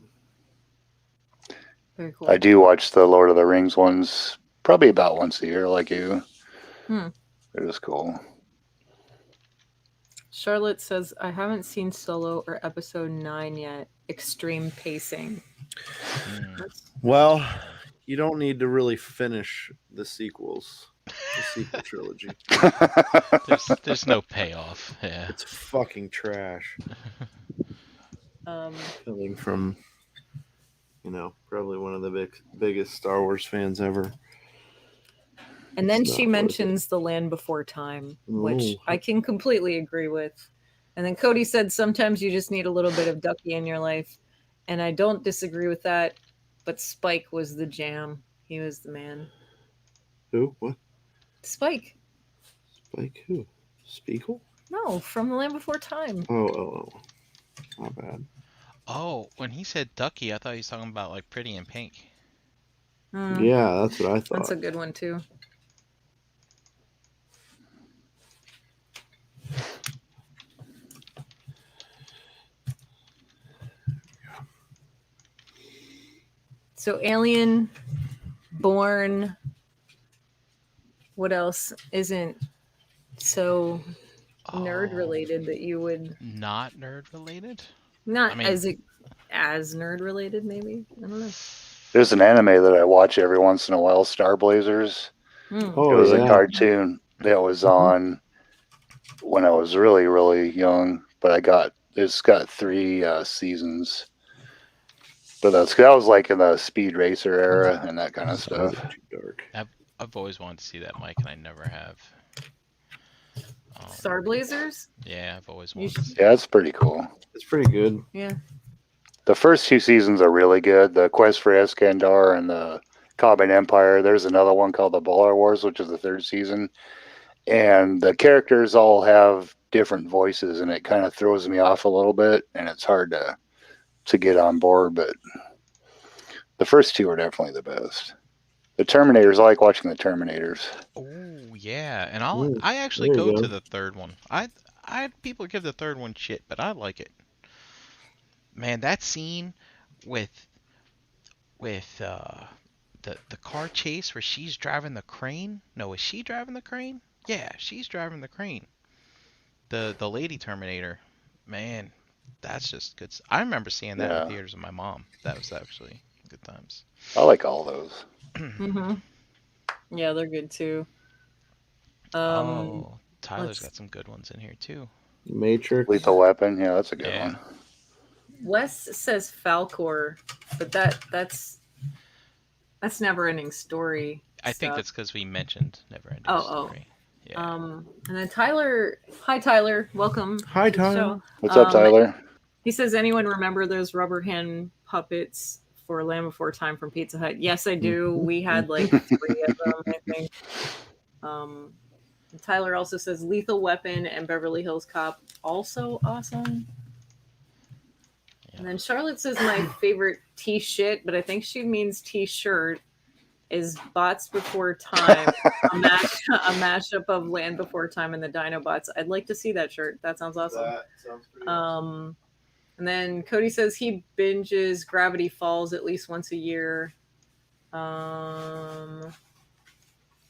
Speaker 1: Very cool.
Speaker 3: I do watch the Lord of the Rings ones probably about once a year, like you. They're just cool.
Speaker 1: Charlotte says, I haven't seen Solo or episode 9 yet. Extreme pacing.
Speaker 2: Well, you don't need to really finish the sequels. The sequel trilogy.
Speaker 4: There's no payoff. Yeah.
Speaker 2: It's fucking trash. Coming from, probably one of the biggest Star Wars fans ever.
Speaker 1: And then she mentions The Land Before Time, which I can completely agree with. And then Cody said sometimes you just need a little bit of Ducky in your life. And I don't disagree with that. But Spike was the jam. He was the man.
Speaker 2: Who? What?
Speaker 1: Spike.
Speaker 2: Spike who? Speakle?
Speaker 1: No, from The Land Before Time.
Speaker 2: Oh. Not bad.
Speaker 4: Oh, when he said Ducky, I thought he was talking about like Pretty in Pink.
Speaker 2: Yeah, that's what I thought.
Speaker 1: That's a good one too. So Alien, Bourne, what else isn't so nerd related that you would...
Speaker 4: Not nerd related?
Speaker 1: Not as nerd related, maybe? I don't know.
Speaker 3: There's an anime that I watch every once in a while, Star Blazers. It was a cartoon that was on when I was really, really young, but it's got 3 seasons. But that was like in the Speed Racer era and that kind of stuff.
Speaker 4: I've always wanted to see that, Mike, and I never have.
Speaker 1: Star Blazers?
Speaker 4: Yeah, I've always wanted.
Speaker 3: Yeah, it's pretty cool.
Speaker 2: It's pretty good.
Speaker 1: Yeah.
Speaker 3: The first 2 seasons are really good. The Quest for Iskandar and the Common Empire. There's another one called the Bolar Wars, which is the 3rd season. And the characters all have different voices, and it kind of throws me off a little bit, and it's hard to get on board. But the first 2 are definitely the best. The Terminators, I like watching the Terminators.
Speaker 4: Oh yeah, and I actually go to the 3rd one. I people give the 3rd one shit, but I like it. Man, that scene with the car chase where she's driving the crane. No, is she driving the crane? Yeah, she's driving the crane. The lady Terminator. Man, That's just good. I remember seeing that in the theaters with my mom. That was actually good times.
Speaker 3: I like all those.
Speaker 1: Yeah, they're good too.
Speaker 4: Tyler's got some good ones in here too.
Speaker 2: Matrix.
Speaker 3: Lethal Weapon. Yeah, that's a good one.
Speaker 1: Wes says Falcor, but that's Never Ending Story.
Speaker 4: I think that's because we mentioned Never Ending Story. Yeah.
Speaker 1: And then Tyler, hi Tyler, welcome.
Speaker 2: Hi Tyler.
Speaker 3: What's up, Tyler?
Speaker 1: He says, anyone remember those rubber hand puppets for Land Before Time from Pizza Hut? Yes, I do. We had like 3 of them, I think. Tyler also says Lethal Weapon and Beverly Hills Cop, also awesome. Yeah. And then Charlotte says my favorite T-shit, but I think she means T-shirt, is Bots Before Time, a mashup of Land Before Time and the Dinobots. I'd like to see that shirt. That sounds awesome.
Speaker 2: That sounds pretty awesome.
Speaker 1: And then Cody says he binges Gravity Falls at least once a year.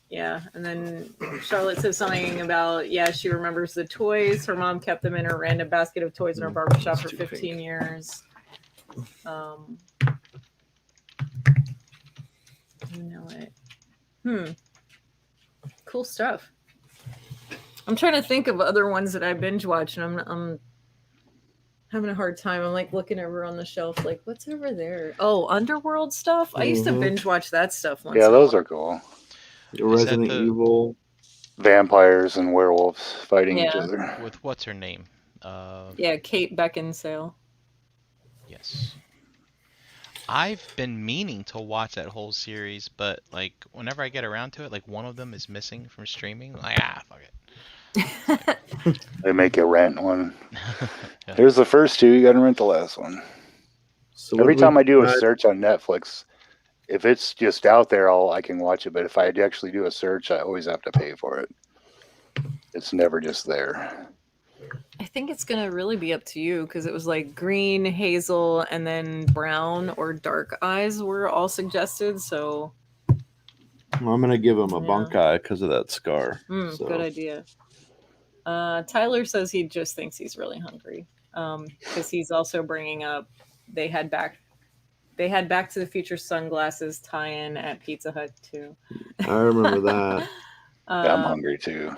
Speaker 1: Yeah, and then Charlotte says something about, she remembers the toys. Her mom kept them in her random basket of toys in her barbershop for 15 years. You know it. Cool stuff. I'm trying to think of other ones that I binge watch, and I'm having a hard time. I'm like looking over on the shelf, like, what's over there? Oh, Underworld stuff. I used to binge watch that stuff once.
Speaker 3: Yeah, those are cool.
Speaker 2: Resident Evil.
Speaker 3: Vampires and werewolves fighting each other.
Speaker 4: With what's her name?
Speaker 1: Kate Beckinsale.
Speaker 4: Yes. I've been meaning to watch that whole series, but like whenever I get around to it, like one of them is missing from streaming. I'm like, fuck it.
Speaker 3: They make you rent one. Here's the first 2. You got to rent the last one. So every time I do a search on Netflix, if it's just out there, I can watch it. But if I actually do a search, I always have to pay for it. It's never just there.
Speaker 1: I think it's going to really be up to you, because it was like green, hazel, and then brown or dark eyes were all suggested. So
Speaker 2: I'm going to give him a bunk eye because of that scar.
Speaker 1: Good idea. Tyler says he just thinks he's really hungry, because he's also bringing up they had Back to the Future sunglasses tie-in at Pizza Hut too.
Speaker 2: I remember that.
Speaker 3: I'm hungry too.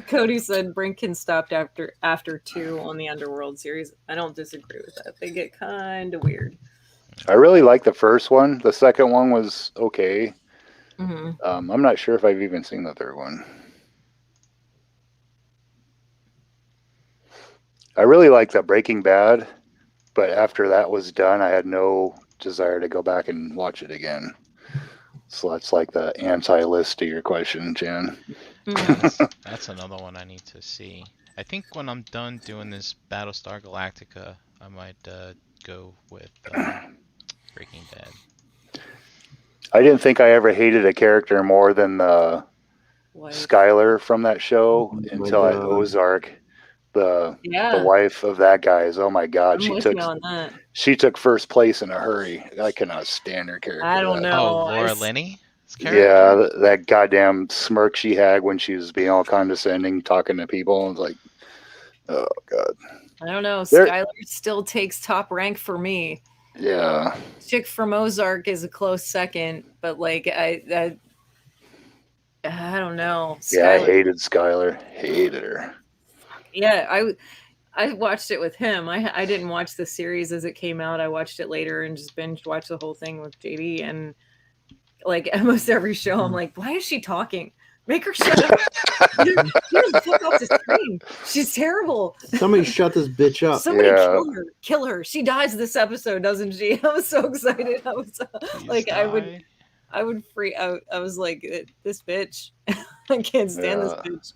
Speaker 1: Cody said Brinkin stopped after 2 on the Underworld series. I don't disagree with that. They get kind of weird.
Speaker 3: I really like the first one. The second one was okay. I'm not sure if I've even seen the third one. I really like the Breaking Bad, but after that was done, I had no desire to go back and watch it again. So that's like the anti-list to your question, Jan.
Speaker 4: That's another one I need to see. I think when I'm done doing this Battlestar Galactica, I might go with Breaking Bad.
Speaker 3: I didn't think I ever hated a character more than the Skylar from that show until at Ozark. The wife of that guy is, oh my God, she took first place in a hurry. I cannot stand her character.
Speaker 1: I don't know.
Speaker 4: Oh, Laura Linney?
Speaker 3: Yeah, that goddamn smirk she had when she was being all condescending, talking to people. And like, oh God.
Speaker 1: I don't know. Skylar still takes top rank for me.
Speaker 3: Yeah.
Speaker 1: Chick from Ozark is a close second, but like I don't know.
Speaker 3: Yeah, I hated Skylar. Hated her.
Speaker 1: Yeah, I watched it with him. I didn't watch the series as it came out. I watched it later and just binge watched the whole thing with JD. And like almost every show, I'm like, why is she talking? Make her shut up. Get the fuck off the screen. She's terrible.
Speaker 2: Somebody shut this bitch up.
Speaker 1: Somebody kill her. She dies this episode, doesn't she? I was so excited. I was like, I would freak out. I was like, this bitch. I can't stand this bitch.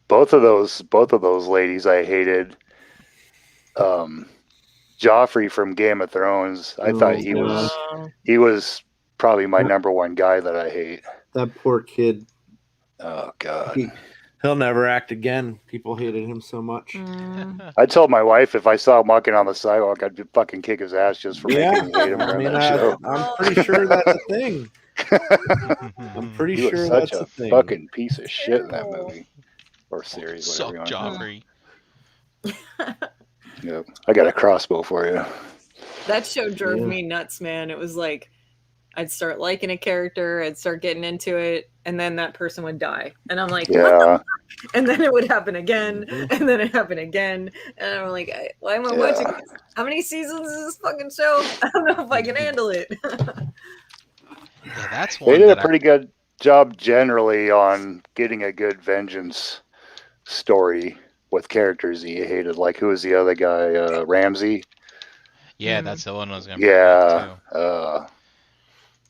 Speaker 3: Both of those ladies I hated. Joffrey from Game of Thrones. I thought he was probably my number one guy that I hate.
Speaker 2: That poor kid.
Speaker 3: Oh God.
Speaker 2: He'll never act again. People hated him so much.
Speaker 3: I told my wife if I saw him walking on the sidewalk, I'd fucking kick his ass just for making me hate him.
Speaker 2: I'm pretty sure that's a thing. I'm pretty sure that's a thing.
Speaker 3: Fucking piece of shit in that movie or series, whatever you want.
Speaker 4: Joffrey.
Speaker 3: Yep. I got a crossbow for you.
Speaker 1: That show drove me nuts, man. It was like I'd start liking a character, I'd start getting into it, and then that person would die. And I'm like, what the fuck? And then it would happen again, and then it happened again. And I'm like, why am I watching this? How many seasons is this fucking show? I don't know if I can handle it.
Speaker 4: Yeah, that's one.
Speaker 3: They did a pretty good job generally on getting a good vengeance story with characters that you hated. Like, who was the other guy? Ramsey?
Speaker 4: Yeah, that's the one I was going to bring up, too.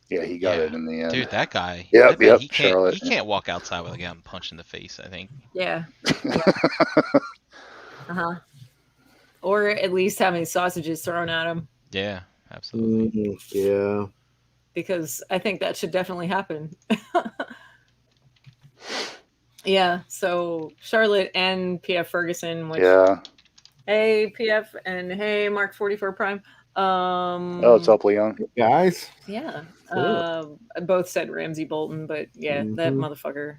Speaker 3: Yeah, he got it in the end.
Speaker 4: Dude, that guy.
Speaker 3: Yep,
Speaker 4: He
Speaker 3: Charlotte.
Speaker 4: He can't walk outside without getting punched in the face, I think.
Speaker 1: Yeah. Or at least having sausages thrown at him.
Speaker 4: Yeah, absolutely.
Speaker 2: Yeah.
Speaker 1: Because I think that should definitely happen. Yeah, so Charlotte and PF Ferguson, which hey PF and hey Mark 44 Prime.
Speaker 3: It's up, Leon.
Speaker 2: Guys.
Speaker 1: Yeah. Both said Ramsey Bolton, but yeah, that motherfucker.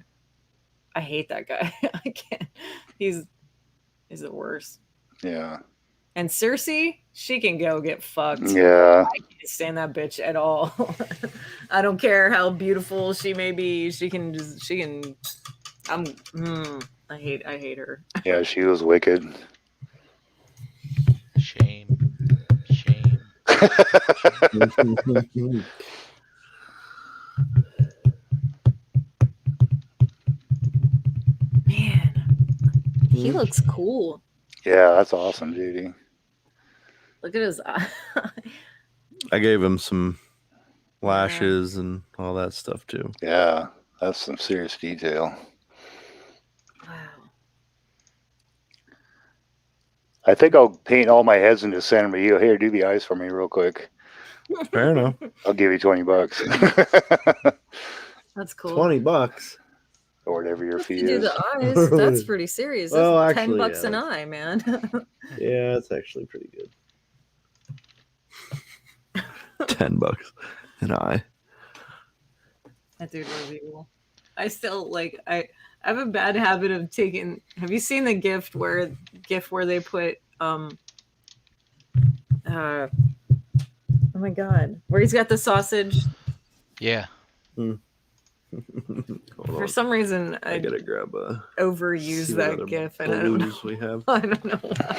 Speaker 1: I hate that guy. I can't. He's the worst.
Speaker 3: Yeah.
Speaker 1: And Cersei, she can go get fucked.
Speaker 3: Yeah.
Speaker 1: I can't stand that bitch at all. I don't care how beautiful she may be. She can. I hate her.
Speaker 3: Yeah, she was wicked.
Speaker 4: Shame.
Speaker 1: Man, he looks cool.
Speaker 3: Yeah, that's awesome, Judy.
Speaker 1: Look at his eye.
Speaker 2: I gave him some lashes and all that stuff too.
Speaker 3: Yeah, that's some serious detail.
Speaker 1: Wow.
Speaker 3: I think I'll paint all my heads and just send them to you. Here, do the eyes for me real quick.
Speaker 2: Fair enough.
Speaker 3: I'll give you $20.
Speaker 1: That's cool.
Speaker 2: $20.
Speaker 3: Or whatever your fee
Speaker 1: do
Speaker 3: is.
Speaker 1: The eyes. That's pretty serious. That's
Speaker 2: well, actually,
Speaker 1: $10 an eye, man.
Speaker 2: Yeah, it's actually pretty good. $10 an eye.
Speaker 1: That dude was evil. I still I have a bad habit of taking. Have you seen the GIF where they put oh my god, where he's got the sausage?
Speaker 4: Yeah.
Speaker 1: For some reason,
Speaker 2: I gotta grab a
Speaker 1: overuse that GIF, and I don't know.
Speaker 2: We have.
Speaker 1: I don't know why.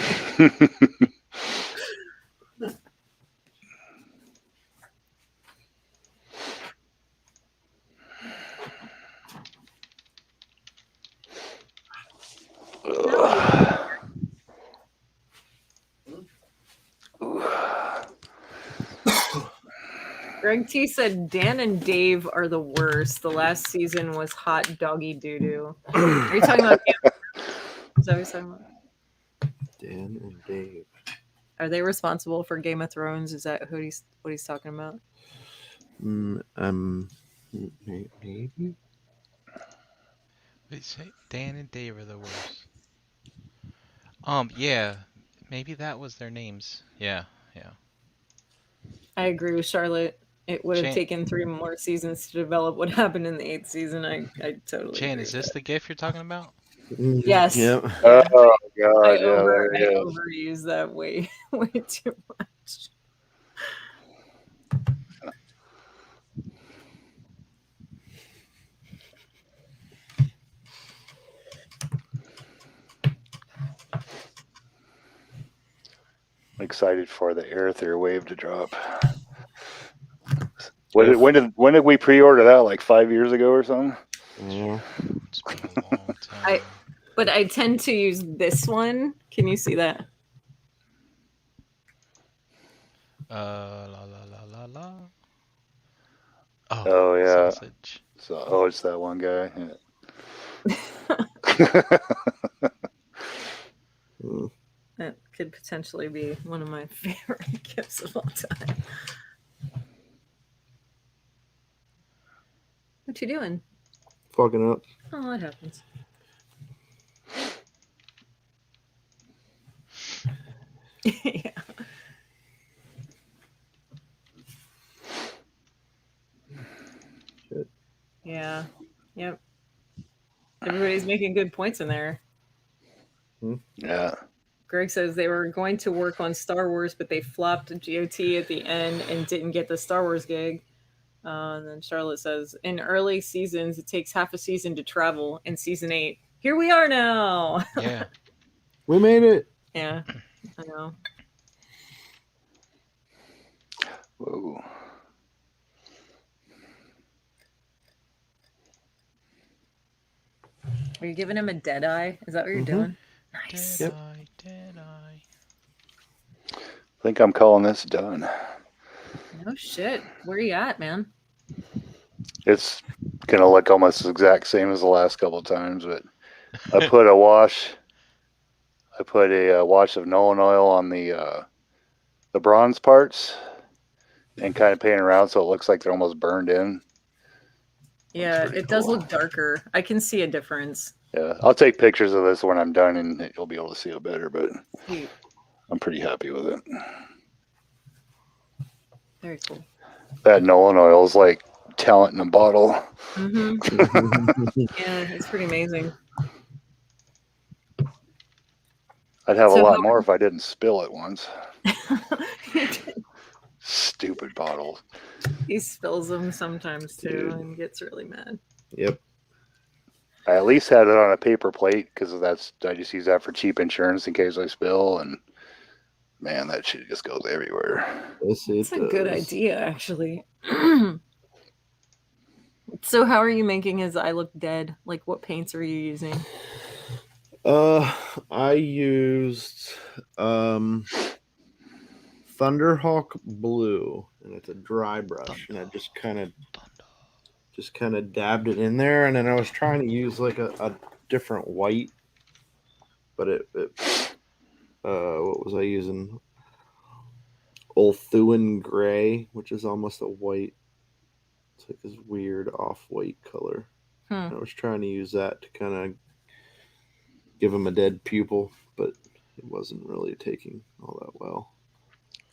Speaker 1: Greg T said Dan and Dave are the worst. The last season was hot doggy doo-doo. Are you talking about Game of Thrones? Is that what you're talking about?
Speaker 2: Dan and Dave.
Speaker 1: Are they responsible for Game of Thrones? Is that what he's talking about?
Speaker 2: Maybe.
Speaker 4: Wait, say Dan and Dave are the worst. Yeah, maybe that was their names. Yeah.
Speaker 1: I agree with Charlotte. It would have taken 3 more seasons to develop what happened in the 8th season. I totally
Speaker 4: Chan,
Speaker 1: agree
Speaker 4: is this the GIF you're talking about?
Speaker 1: Yes.
Speaker 2: Yep.
Speaker 3: Oh, God.
Speaker 1: I overuse that way too much.
Speaker 3: I'm excited for the Aether wave to drop. When did we pre-order that? Like 5 years ago or something?
Speaker 2: Yeah.
Speaker 4: It's been a long time.
Speaker 1: But I tend to use this one. Can you see that?
Speaker 4: La la la la la.
Speaker 3: Oh yeah.
Speaker 4: Sausage.
Speaker 3: So it's that one guy.
Speaker 2: Yeah.
Speaker 1: That could potentially be one of my favorite gifts of all time. What you doing?
Speaker 2: Fucking up.
Speaker 1: Oh, it happens. Yeah.
Speaker 2: Shit.
Speaker 1: Yeah. Yep. Everybody's making good points in there.
Speaker 3: Yeah.
Speaker 1: Greg says they were going to work on Star Wars, but they flopped GOT at the end and didn't get the Star Wars gig. And then Charlotte says, in early seasons, it takes half a season to travel. In season 8, here we are now.
Speaker 4: Yeah.
Speaker 2: We made it.
Speaker 1: Yeah, I know.
Speaker 3: Whoa.
Speaker 1: Are you giving him a dead eye? Is that what you're doing? Nice.
Speaker 4: Dead eye, dead eye.
Speaker 3: I think I'm calling this done.
Speaker 1: No shit. Where are you at, man?
Speaker 3: It's going to look almost the exact same as the last couple of times, but I put a wash of Nolan oil on the bronze parts and kind of paint around so it looks like they're almost burned in.
Speaker 1: Yeah, it does look darker. I can see a difference.
Speaker 3: Yeah, I'll take pictures of this when I'm done and you'll be able to see it better, but
Speaker 1: Sweet.
Speaker 3: I'm pretty happy with it.
Speaker 1: Very cool.
Speaker 3: That Nolan oil is like talent in a bottle.
Speaker 1: Mm-hmm. Yeah, it's pretty amazing.
Speaker 3: I'd have a lot more if I didn't spill it once.
Speaker 1: Did.
Speaker 3: Stupid bottles.
Speaker 1: He spills them sometimes too and gets really mad.
Speaker 2: Yep.
Speaker 3: I at least had it on a paper plate because I just use that for cheap insurance in case I spill, and man, that shit just goes everywhere.
Speaker 1: It's a good idea, actually. So how are you making his eye look dead? Like, what paints are you using?
Speaker 2: I used Thunderhawk Blue, and it's a dry brush, and I just kind of dabbed it in there, and then I was trying to use like a different white, but what was I using? Ulthuan Gray, which is almost a white. It's like this weird off-white color. I was trying to use that to kind of give him a dead pupil, but it wasn't really taking all that well.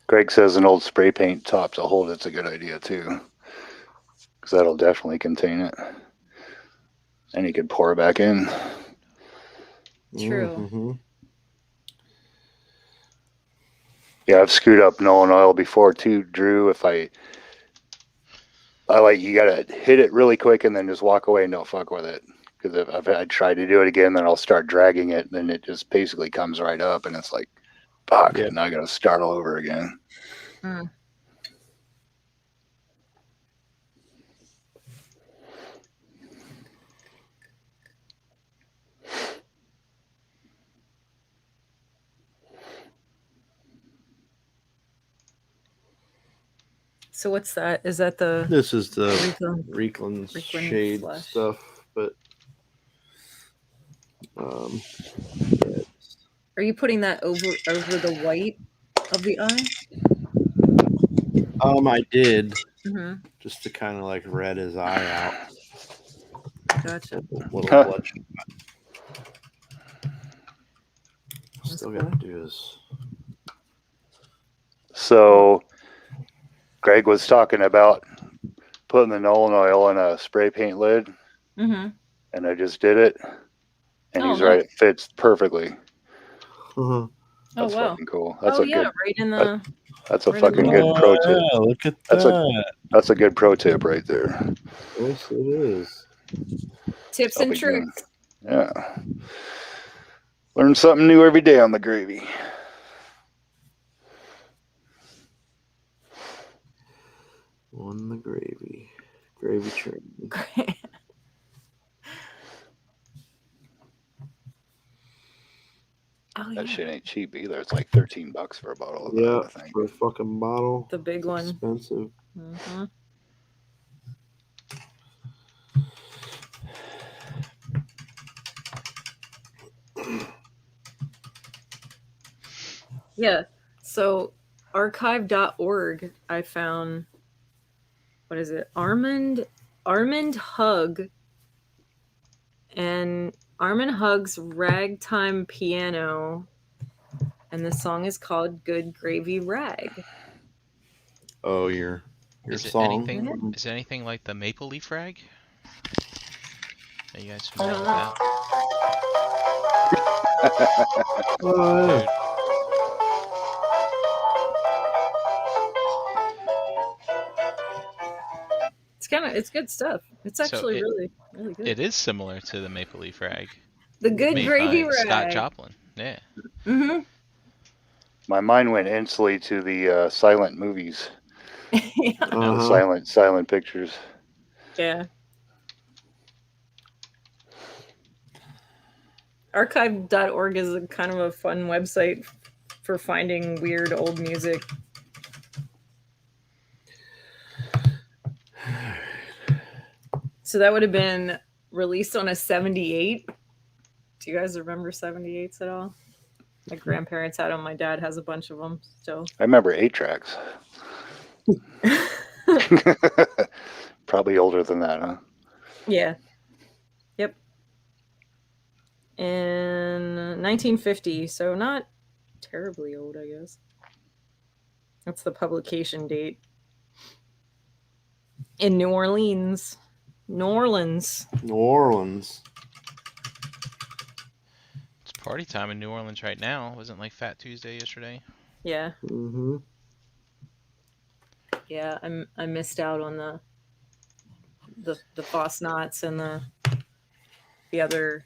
Speaker 3: Greg says an old spray paint top to hold it's a good idea too, because that'll definitely contain it. And you could pour it back in.
Speaker 1: True.
Speaker 2: Mm-hmm.
Speaker 3: Yeah, I've screwed up Nolan oil before too, Drew. If I like, you gotta hit it really quick and then just walk away and don't fuck with it. Because if I try to do it again, then I'll start dragging it, and then it just basically comes right up, and it's like, fuck, now I gotta start all over again.
Speaker 1: So what's that? Is that the...
Speaker 2: This is the Reikland shade flash stuff, but
Speaker 1: Are you putting that over the white of the eye?
Speaker 2: I did. Just to kind of like red his eye out.
Speaker 1: Gotcha.
Speaker 2: Little blood. Still got to do this.
Speaker 3: So Greg was talking about putting the Nolan oil in a spray paint lid, and I just did it, and he's right; it fits perfectly. That's fucking cool. That's right in the. That's a fucking good pro tip.
Speaker 2: Yeah, look at that.
Speaker 3: That's a good pro tip right there.
Speaker 2: Yes, it is.
Speaker 1: Tips and tricks.
Speaker 3: Yeah. Learn something new every day on the gravy.
Speaker 2: On the gravy train.
Speaker 3: That shit ain't cheap either. It's like $13 for a bottle of that, I think.
Speaker 2: For a fucking bottle.
Speaker 1: The big one.
Speaker 2: Expensive.
Speaker 1: Yeah. So archive.org, I found, what is it? Armand Hug, and Armand Hug's Ragtime Piano, and the song is called Good Gravy Rag.
Speaker 2: Oh, your song?
Speaker 4: Is it anything like the Maple Leaf Rag? Are you guys familiar with that?
Speaker 1: It's good stuff. It's actually really good.
Speaker 4: It is similar to the Maple Leaf rag.
Speaker 1: The Good Gravy rag.
Speaker 4: Scott Joplin. Yeah.
Speaker 1: Mm-hmm.
Speaker 3: My mind went instantly to the silent movies.
Speaker 1: Yeah.
Speaker 3: The silent pictures.
Speaker 1: Yeah. Archive.org is a kind of a fun website for finding weird old music. So that would have been released on a 78. Do you guys remember 78s at all? My grandparents had them. My dad has a bunch of them still.
Speaker 3: I remember 8-tracks. Probably older than that, huh?
Speaker 1: Yeah. Yep. In 1950, so not terribly old, I guess. That's the publication date. In New Orleans. New Orleans.
Speaker 4: It's party time in New Orleans right now. Wasn't like Fat Tuesday yesterday?
Speaker 1: Yeah.
Speaker 2: Mm-hmm.
Speaker 1: Yeah, I missed out on the Fosnauts and the other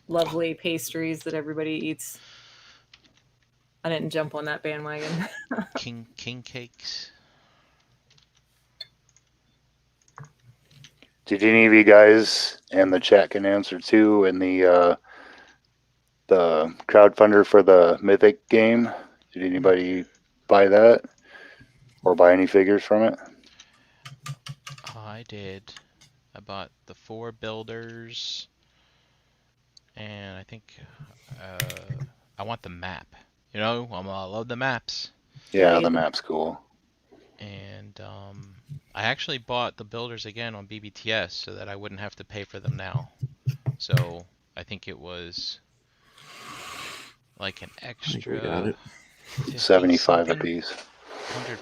Speaker 1: lovely pastries that everybody eats. I didn't jump on that bandwagon.
Speaker 4: King cakes.
Speaker 3: Did any of you guys, and the chat can answer too, in the crowdfunder for the Mythic game, did anybody buy that or buy any figures from it?
Speaker 4: I did. I bought the 4 builders, and I think I want the map. You know, I love the maps.
Speaker 3: Yeah, the map's cool.
Speaker 4: And I actually bought the builders again on BBTS so that I wouldn't have to pay for them now. So I think it was like an extra
Speaker 3: 75 a piece.
Speaker 4: 100.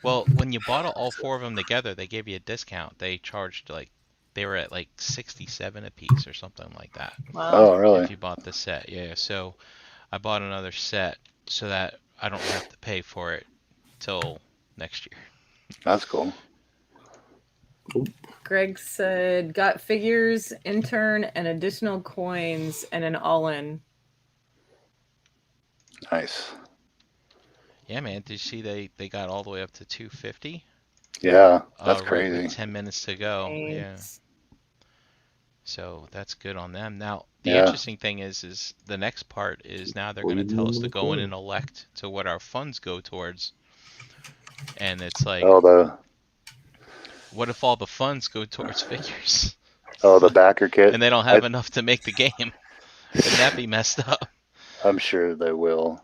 Speaker 4: Well, when you bought all 4 of them together, they gave you a discount. They charged they were at like 67 a piece or something like that.
Speaker 1: Wow.
Speaker 3: Oh, really?
Speaker 4: If you bought the set, yeah. So I bought another set so that I don't have to pay for it till next year.
Speaker 3: That's cool.
Speaker 1: Greg said, got figures, intern, and additional coins, and an all-in.
Speaker 3: Nice.
Speaker 4: Yeah, man. Did you see they got all the way up to 250?
Speaker 3: Yeah, that's
Speaker 4: right
Speaker 3: crazy.
Speaker 4: with 10 minutes to go.
Speaker 1: Thanks.
Speaker 4: Yeah. So that's good on them. Now, the interesting thing is the next part is now they're going to tell us to go in and elect to what our funds go towards. And it's like, what if all the funds go towards figures?
Speaker 3: Oh, the backer kit.
Speaker 4: And they don't have enough to make the game. Wouldn't that be messed up?
Speaker 3: I'm sure they will.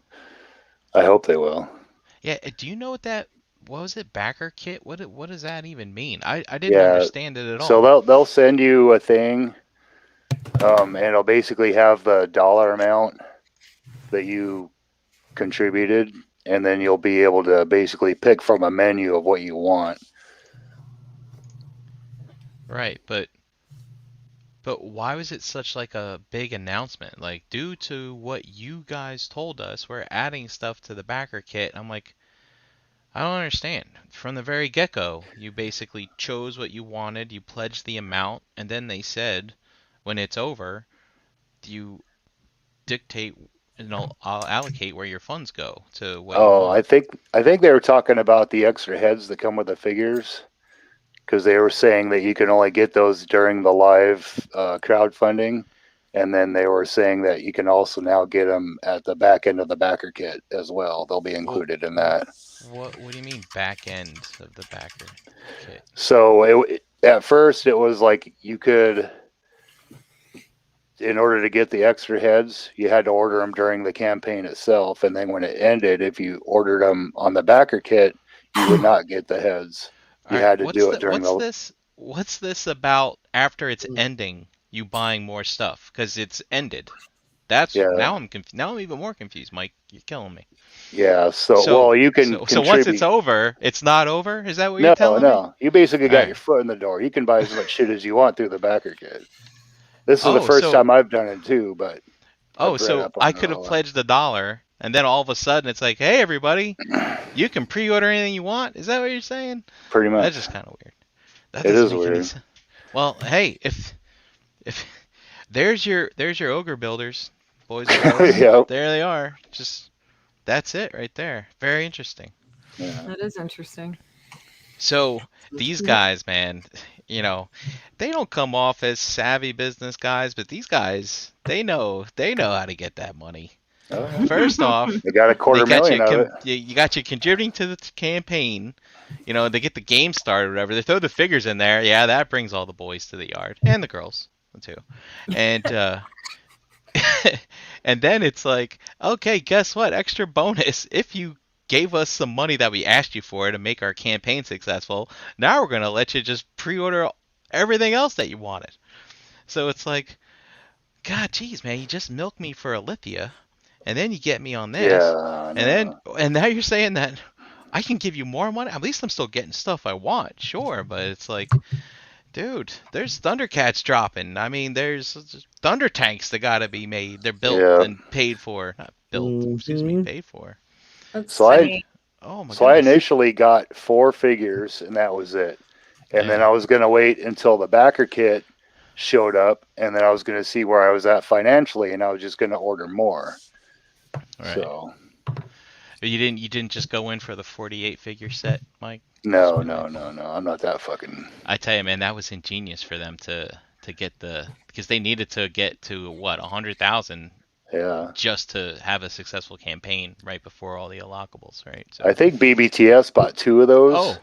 Speaker 3: I hope they will.
Speaker 4: Yeah, do you know what was it, backer kit? What does that even mean? I didn't understand it at all.
Speaker 3: So they'll send you a thing, and it'll basically have the dollar amount that you contributed, and then you'll be able to basically pick from a menu of what you want.
Speaker 4: Right, but why was it such like a big announcement? Like, due to what you guys told us, we're adding stuff to the backer kit. I'm like, I don't understand. From the very get-go, you basically chose what you wanted, you pledged the amount, and then they said, when it's over, you dictate, I'll allocate where your funds go to what you want.
Speaker 3: I think they were talking about the extra heads that come with the figures, because they were saying that you can only get those during the live crowdfunding, and then they were saying that you can also now get them at the back end of the backer kit as well. They'll be included in that.
Speaker 4: What do you mean back end of the backer kit?
Speaker 3: So at first it was like you could, in order to get the extra heads, you had to order them during the campaign itself, and then when it ended, if you ordered them on the backer kit, you would not get the heads. You had to do it during
Speaker 4: What's this about after it's ending? You buying more stuff because it's ended. Now I'm now I'm even more confused, Mike. You're killing me.
Speaker 3: Yeah. So you can.
Speaker 4: So once it's over, it's not over. Is that what you're telling me?
Speaker 3: No. You basically got your foot in the door. You can buy as much shit as you want through the backer kit. This is the first time I've done it too, but.
Speaker 4: So I could have pledged $1, and then all of a sudden it's like, hey everybody, you can pre-order anything you want. Is that what you're saying?
Speaker 3: Pretty much.
Speaker 4: That's just kind of weird. That doesn't make any sense. Well, hey, if there's your ogre builders, boys and girls.
Speaker 3: Yep.
Speaker 4: There they are. Just that's it right there. Very interesting.
Speaker 3: Yeah.
Speaker 1: That is interesting.
Speaker 4: So these guys, man, you know, they don't come off as savvy business guys, but these guys, they know how to get that money.
Speaker 3: Oh, yeah.
Speaker 4: First off,
Speaker 3: they got $250,000 of it.
Speaker 4: You got you contributing to the campaign. You know, they get the game started or whatever. They throw the figures in there. Yeah, that brings all the boys to the yard and the girls too. And and then it's like, okay, guess what? Extra bonus if you gave us some money that we asked you for to make our campaign successful. Now we're gonna let you just pre-order everything else that you wanted. So it's like, God, geez, man, you just milked me for Alithia, and then you get me on this, and now you're saying that I can give you more money. At least I'm still getting stuff I want, sure, but it's like, dude, there's Thundercats dropping. I mean, there's Thunder Tanks that gotta be made. They're built and paid for, not built, excuse me, paid for.
Speaker 1: That's funny.
Speaker 3: I initially got 4 figures, and that was it. And then I was going to wait until the backer kit showed up, and then I was going to see where I was at financially, and I was just going to order more.
Speaker 4: Right.
Speaker 3: So
Speaker 4: you didn't just go in for the 48 figure set, Mike?
Speaker 3: No. I'm not that fucking.
Speaker 4: I tell you, man, that was ingenious for them to get because they needed to get to what 100,000.
Speaker 3: Yeah.
Speaker 4: Just to have a successful campaign right before all the unlockables, right? So,
Speaker 3: I think BBTS bought 2 of those.
Speaker 4: Oh,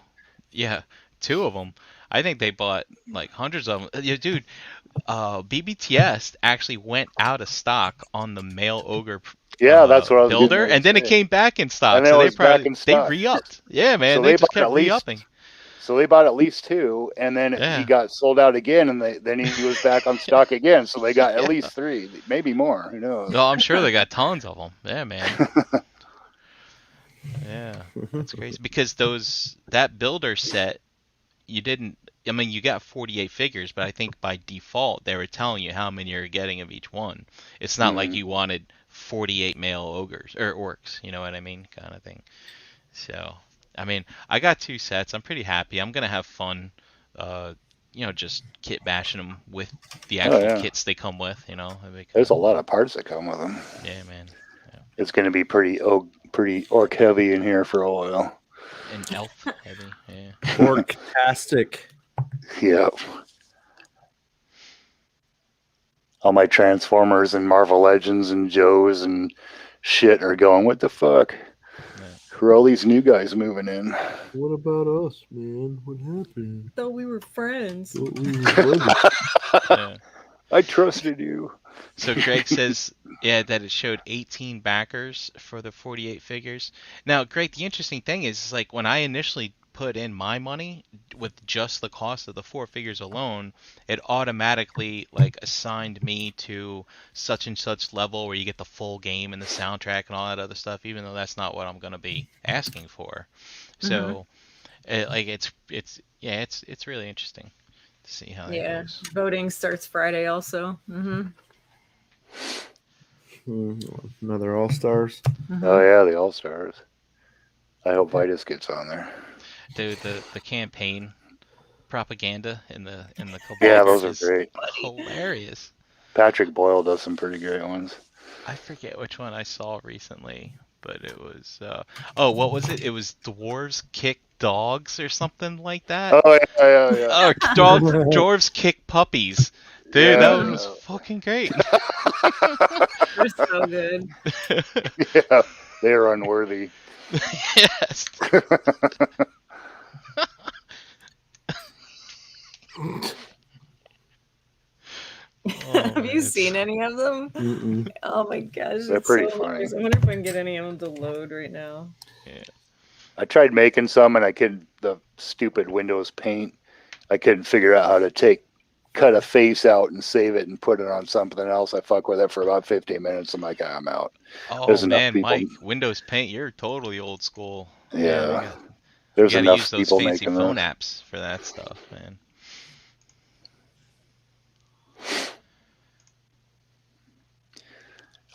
Speaker 4: yeah, 2 of them. I think they bought like hundreds of them. Yeah, dude, BBTS actually went out of stock on the male ogre.
Speaker 3: Yeah, that's what I was
Speaker 4: builder, and then it came back in stock.
Speaker 3: And then
Speaker 4: they re-upped. Yeah, man, so they just kept re-upping.
Speaker 3: So they bought at least 2, and then he got sold out again, and then he was back on stock again. So they got at least 3, maybe more. Who knows?
Speaker 4: No, I'm sure they got tons of them. Yeah, man. Yeah, that's crazy. Because that builder set, you got 48 figures, but I think by default they were telling you how many you're getting of each one. It's not like you wanted 48 male ogres or orcs. You know what I mean, kind of thing. So. I mean, I got 2 sets. I'm pretty happy. I'm gonna have fun, just kit bashing them with the actual kits they come with. You know,
Speaker 3: there's a lot of parts that come with them.
Speaker 4: Yeah, man. Yeah.
Speaker 3: It's gonna be pretty orc heavy in here for a while.
Speaker 4: And elf heavy. Yeah.
Speaker 2: Orc-tastic.
Speaker 3: Yep. All my Transformers and Marvel Legends and Joes and shit are going. What the fuck? Who are all these new guys moving in?
Speaker 2: What about us, man? What happened?
Speaker 1: Thought we were friends.
Speaker 4: Yeah.
Speaker 3: I trusted you.
Speaker 4: So Greg says, that it showed 18 backers for the 48 figures. Now, Greg, the interesting thing is like when I initially put in my money with just the cost of the 4 figures alone, it automatically like assigned me to such and such level where you get the full game and the soundtrack and all that other stuff, even though that's not what I'm going to be asking for. So it's really interesting to see how that goes.
Speaker 1: Voting starts Friday also.
Speaker 2: Another All-Stars.
Speaker 3: Oh yeah, the All-Stars. I hope Vitus gets on there.
Speaker 4: Dude, the campaign propaganda in the Cabal.
Speaker 3: Yeah, those are great.
Speaker 4: Hilarious.
Speaker 3: Patrick Boyle does some pretty great ones.
Speaker 4: I forget which one I saw recently, but it was what was it? It was dwarves kick dogs or something like that.
Speaker 3: Oh yeah.
Speaker 4: Oh, dwarves kick puppies. Dude, that one was fucking great.
Speaker 1: They're so good.
Speaker 3: Yeah, they are unworthy.
Speaker 4: Yes.
Speaker 1: Have you seen any of them?
Speaker 2: Mm-mm.
Speaker 1: Oh my gosh,
Speaker 3: they're pretty funny.
Speaker 1: I wonder if I can get any of them to load right now.
Speaker 4: Yeah.
Speaker 3: I tried making some, and the stupid Windows Paint, I couldn't figure out how to cut a face out and save it and put it on something else. I fuck with it for about 15 minutes. I'm like, I'm out.
Speaker 4: Oh man, Mike, Windows Paint, you're totally old school.
Speaker 3: Yeah. There's enough
Speaker 4: use those
Speaker 3: people
Speaker 4: fancy
Speaker 3: making
Speaker 4: phone
Speaker 3: those.
Speaker 4: apps for that stuff, man.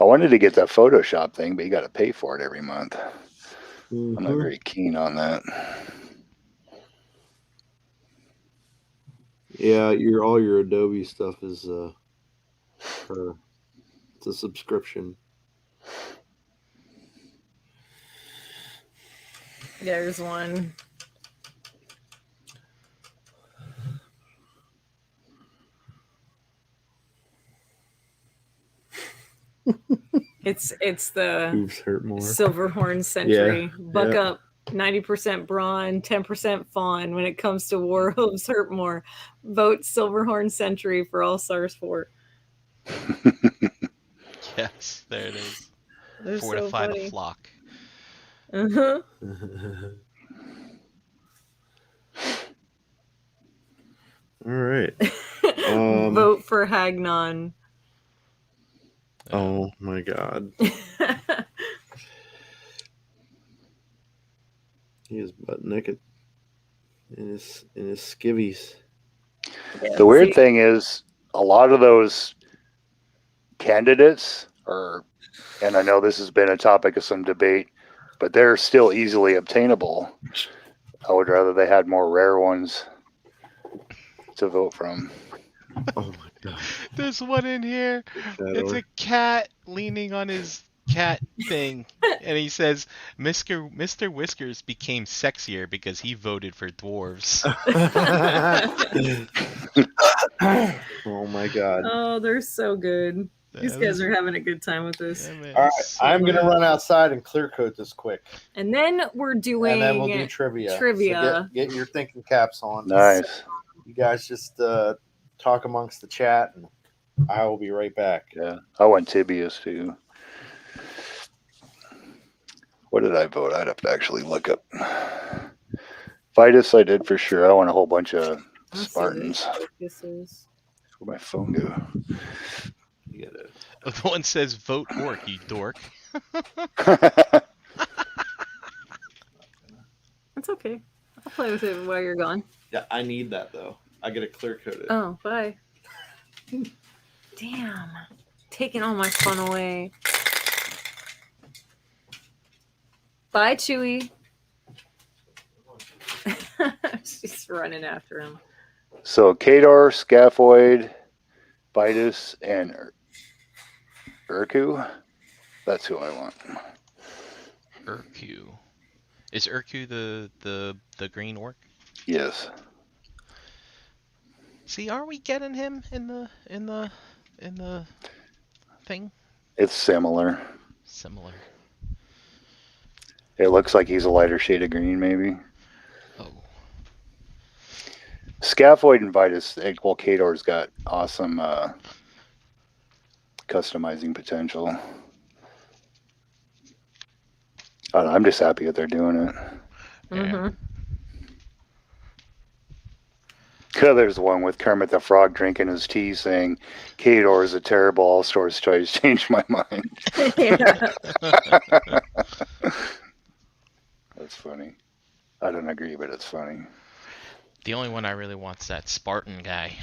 Speaker 3: I wanted to get that Photoshop thing, but you got to pay for it every month.
Speaker 2: Mm-hmm.
Speaker 3: I'm not very keen on that.
Speaker 2: Yeah, all your Adobe stuff is it's a subscription.
Speaker 1: There's one. It's the
Speaker 2: Hooves hurt more.
Speaker 1: Silverhorn Sentry. Buck up. 90% brawn, 10% fawn. When it comes to war, hooves hurt more. Vote Silverhorn Sentry for All Stars 4.
Speaker 4: Yes, there it is.
Speaker 1: They're
Speaker 4: Fortify
Speaker 1: so
Speaker 4: the flock.
Speaker 1: Uh-huh.
Speaker 2: All right.
Speaker 1: Vote for Hagnon.
Speaker 2: Oh my God. He is butt naked in his skivvies.
Speaker 3: Yeah, the weird thing is, a lot of those candidates are, and I know this has been a topic of some debate, but they're still easily obtainable. I would rather they had more rare ones to vote from.
Speaker 2: Oh my God.
Speaker 4: There's one in here. It's a cat leaning on his cat thing, and he says, Mr. Whiskers became sexier because he voted for dwarves.
Speaker 2: Oh my God.
Speaker 1: Oh, they're so good. These guys are having a good time with this.
Speaker 2: Yeah, all right, so I'm going to run outside and clear coat this quick.
Speaker 1: And then we're doing...
Speaker 2: And then we'll do trivia. So get your thinking caps on.
Speaker 3: Nice.
Speaker 2: So you guys just talk amongst the chat, and I will be right back.
Speaker 3: Yeah, I want tibias too. What did I vote? I'd have to actually look up. Vitus I did for sure. I want a whole bunch of Spartans. Where'd my phone go?
Speaker 2: You gotta...
Speaker 4: The one says, vote orc, you dork.
Speaker 1: That's okay. I'll play with it while you're gone.
Speaker 2: Yeah, I need that, though. I gotta clear coat it.
Speaker 1: Oh, bye. Damn. Taking all my fun away. Bye, Chewy. She's running after him.
Speaker 3: So, Kador, Scaphoid, Vitus, and Urku. That's who I want.
Speaker 4: Urku. Is Urku the green orc?
Speaker 3: Yes.
Speaker 4: See, are we getting him in the thing?
Speaker 3: It's similar.
Speaker 4: Similar.
Speaker 3: It looks like he's a lighter shade of green, maybe.
Speaker 4: Oh.
Speaker 3: Scaphoid and Vitus, well, Kador's got awesome customizing potential. I don't know, I'm just happy that they're doing it.
Speaker 1: Mm-hmm.
Speaker 3: There's one with Kermit the Frog drinking his tea saying, Kador is a terrible all-stars choice. Changed my mind. That's funny. I don't agree, but it's funny.
Speaker 4: The only one I really want is that Spartan guy.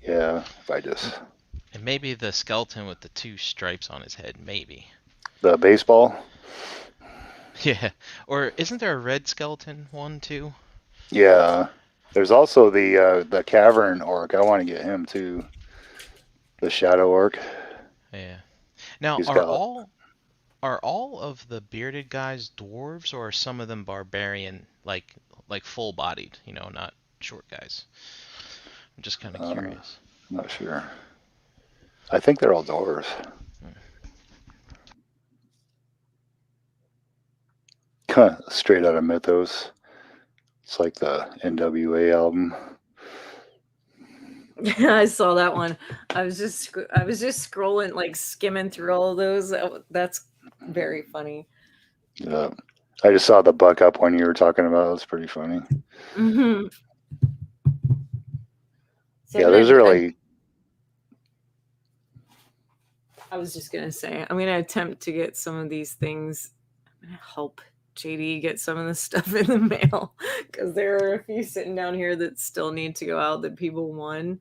Speaker 3: Yeah, Vitus.
Speaker 4: And maybe the skeleton with the 2 stripes on his head, maybe.
Speaker 3: The baseball?
Speaker 4: Yeah. Or isn't there a red skeleton one, too?
Speaker 3: Yeah. There's also the cavern orc. I want to get him, too. The shadow orc.
Speaker 4: Yeah. Now, are all of the bearded guys dwarves, or are some of them barbarian, like full-bodied, not short guys? I'm just kind of curious.
Speaker 3: I'm not sure. I think they're all dwarves. Straight out of Mythos. It's like the NWA album.
Speaker 1: Yeah, I saw that one. I was just scrolling, like skimming through all of those. That's very funny.
Speaker 3: Yeah, I just saw the buck up one you were talking about. It's pretty funny.
Speaker 1: Mm-hmm.
Speaker 3: Yeah, there's really.
Speaker 1: I was just gonna say, I'm gonna attempt to get some of these things. I'm gonna help JD get some of this stuff in the mail, because there are a few sitting down here that still need to go out that people won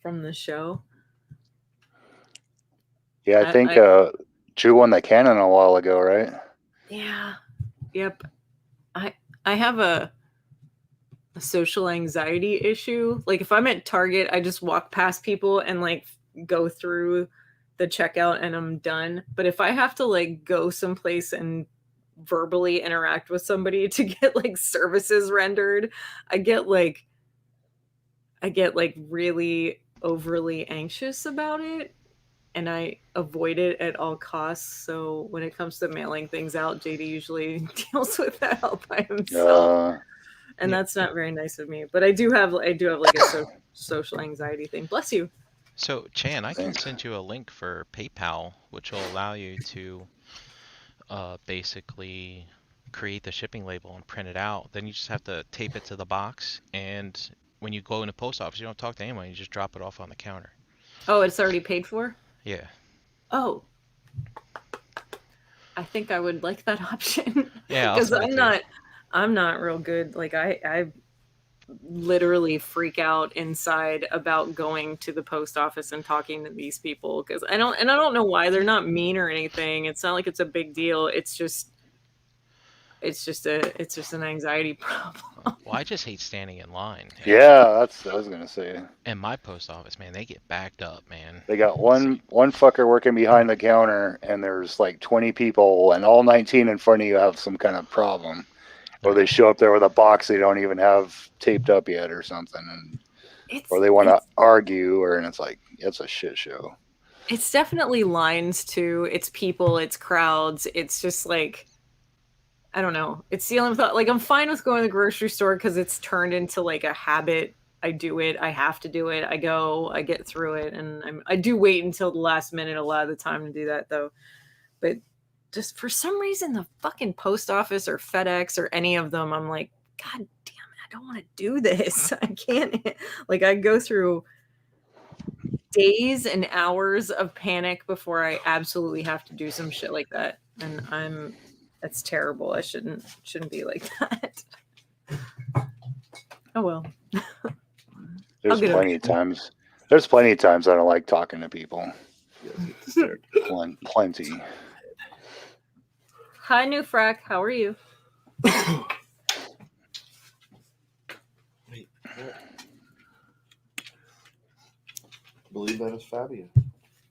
Speaker 1: from the show.
Speaker 3: Yeah, I think Drew won that cannon a while ago, right?
Speaker 1: Yeah. Yep. I have a a social anxiety issue. Like if I'm at Target, I just walk past people and like go through the checkout and I'm done. But if I have to like go someplace and verbally interact with somebody to get like services rendered, I get like really overly anxious about it, and I avoid it at all costs. So when it comes to mailing things out, JD usually deals with that all by himself. And that's not very nice of me. But I do have like a social anxiety thing. Bless you.
Speaker 4: So, Chan, I can send you a link for PayPal, which will allow you to basically create the shipping label and print it out. Then you just have to tape it to the box, and when you go in the post office, you don't talk to anyone. You just drop it off on the counter.
Speaker 1: Oh, it's already paid for?
Speaker 4: Yeah.
Speaker 1: Oh. I think I would like that option.
Speaker 4: Yeah,
Speaker 1: because I'm not real good. Like I literally freak out inside about going to the post office and talking to these people because I don't know why. They're not mean or anything. It's not like it's a big deal. It's just an anxiety problem.
Speaker 4: Well, I just hate standing in line.
Speaker 3: Yeah, that's what I was gonna say.
Speaker 4: And my post office, man, they get backed up, man.
Speaker 3: They got one fucker working behind the counter, and there's like 20 people, and all 19 in front of you have some kind of problem, or they show up there with a box they don't even have taped up yet, or something, and or they want to argue, and it's like it's a shit show.
Speaker 1: It's definitely lines too. It's people. It's crowds. It's just like. I don't know. It's dealing with like I'm fine with going to the grocery store because it's turned into like a habit. I do it. I have to do it. I go. I get through it, and I do wait until the last minute a lot of the time to do that though. But just for some reason, the fucking post office or FedEx or any of them, I'm like, God damn it! I don't want to do this. I can't. Like I go through days and hours of panic before I absolutely have to do some shit like that, and that's terrible. I shouldn't be like that. Oh well.
Speaker 3: There's plenty of times I don't like talking to people. Plenty.
Speaker 1: Hi, New Frack. How are you?
Speaker 2: Wait, what? I believe that is Fabio.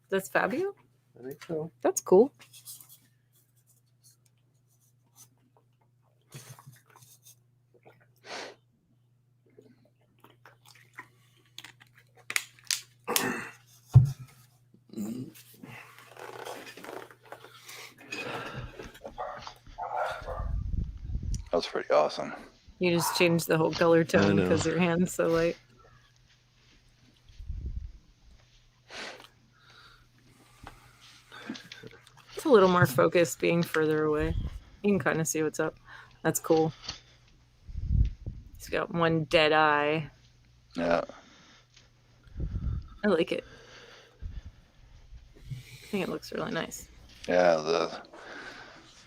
Speaker 1: That's Fabio?
Speaker 2: I think so.
Speaker 1: That's cool.
Speaker 3: That was pretty awesome.
Speaker 1: You just changed the whole color tone because your hand's so light. It's a little more focused being further away. You can kind of see what's up. That's cool. He's got one dead eye.
Speaker 3: Yeah.
Speaker 1: I like it. I think it looks really nice.
Speaker 3: Yeah,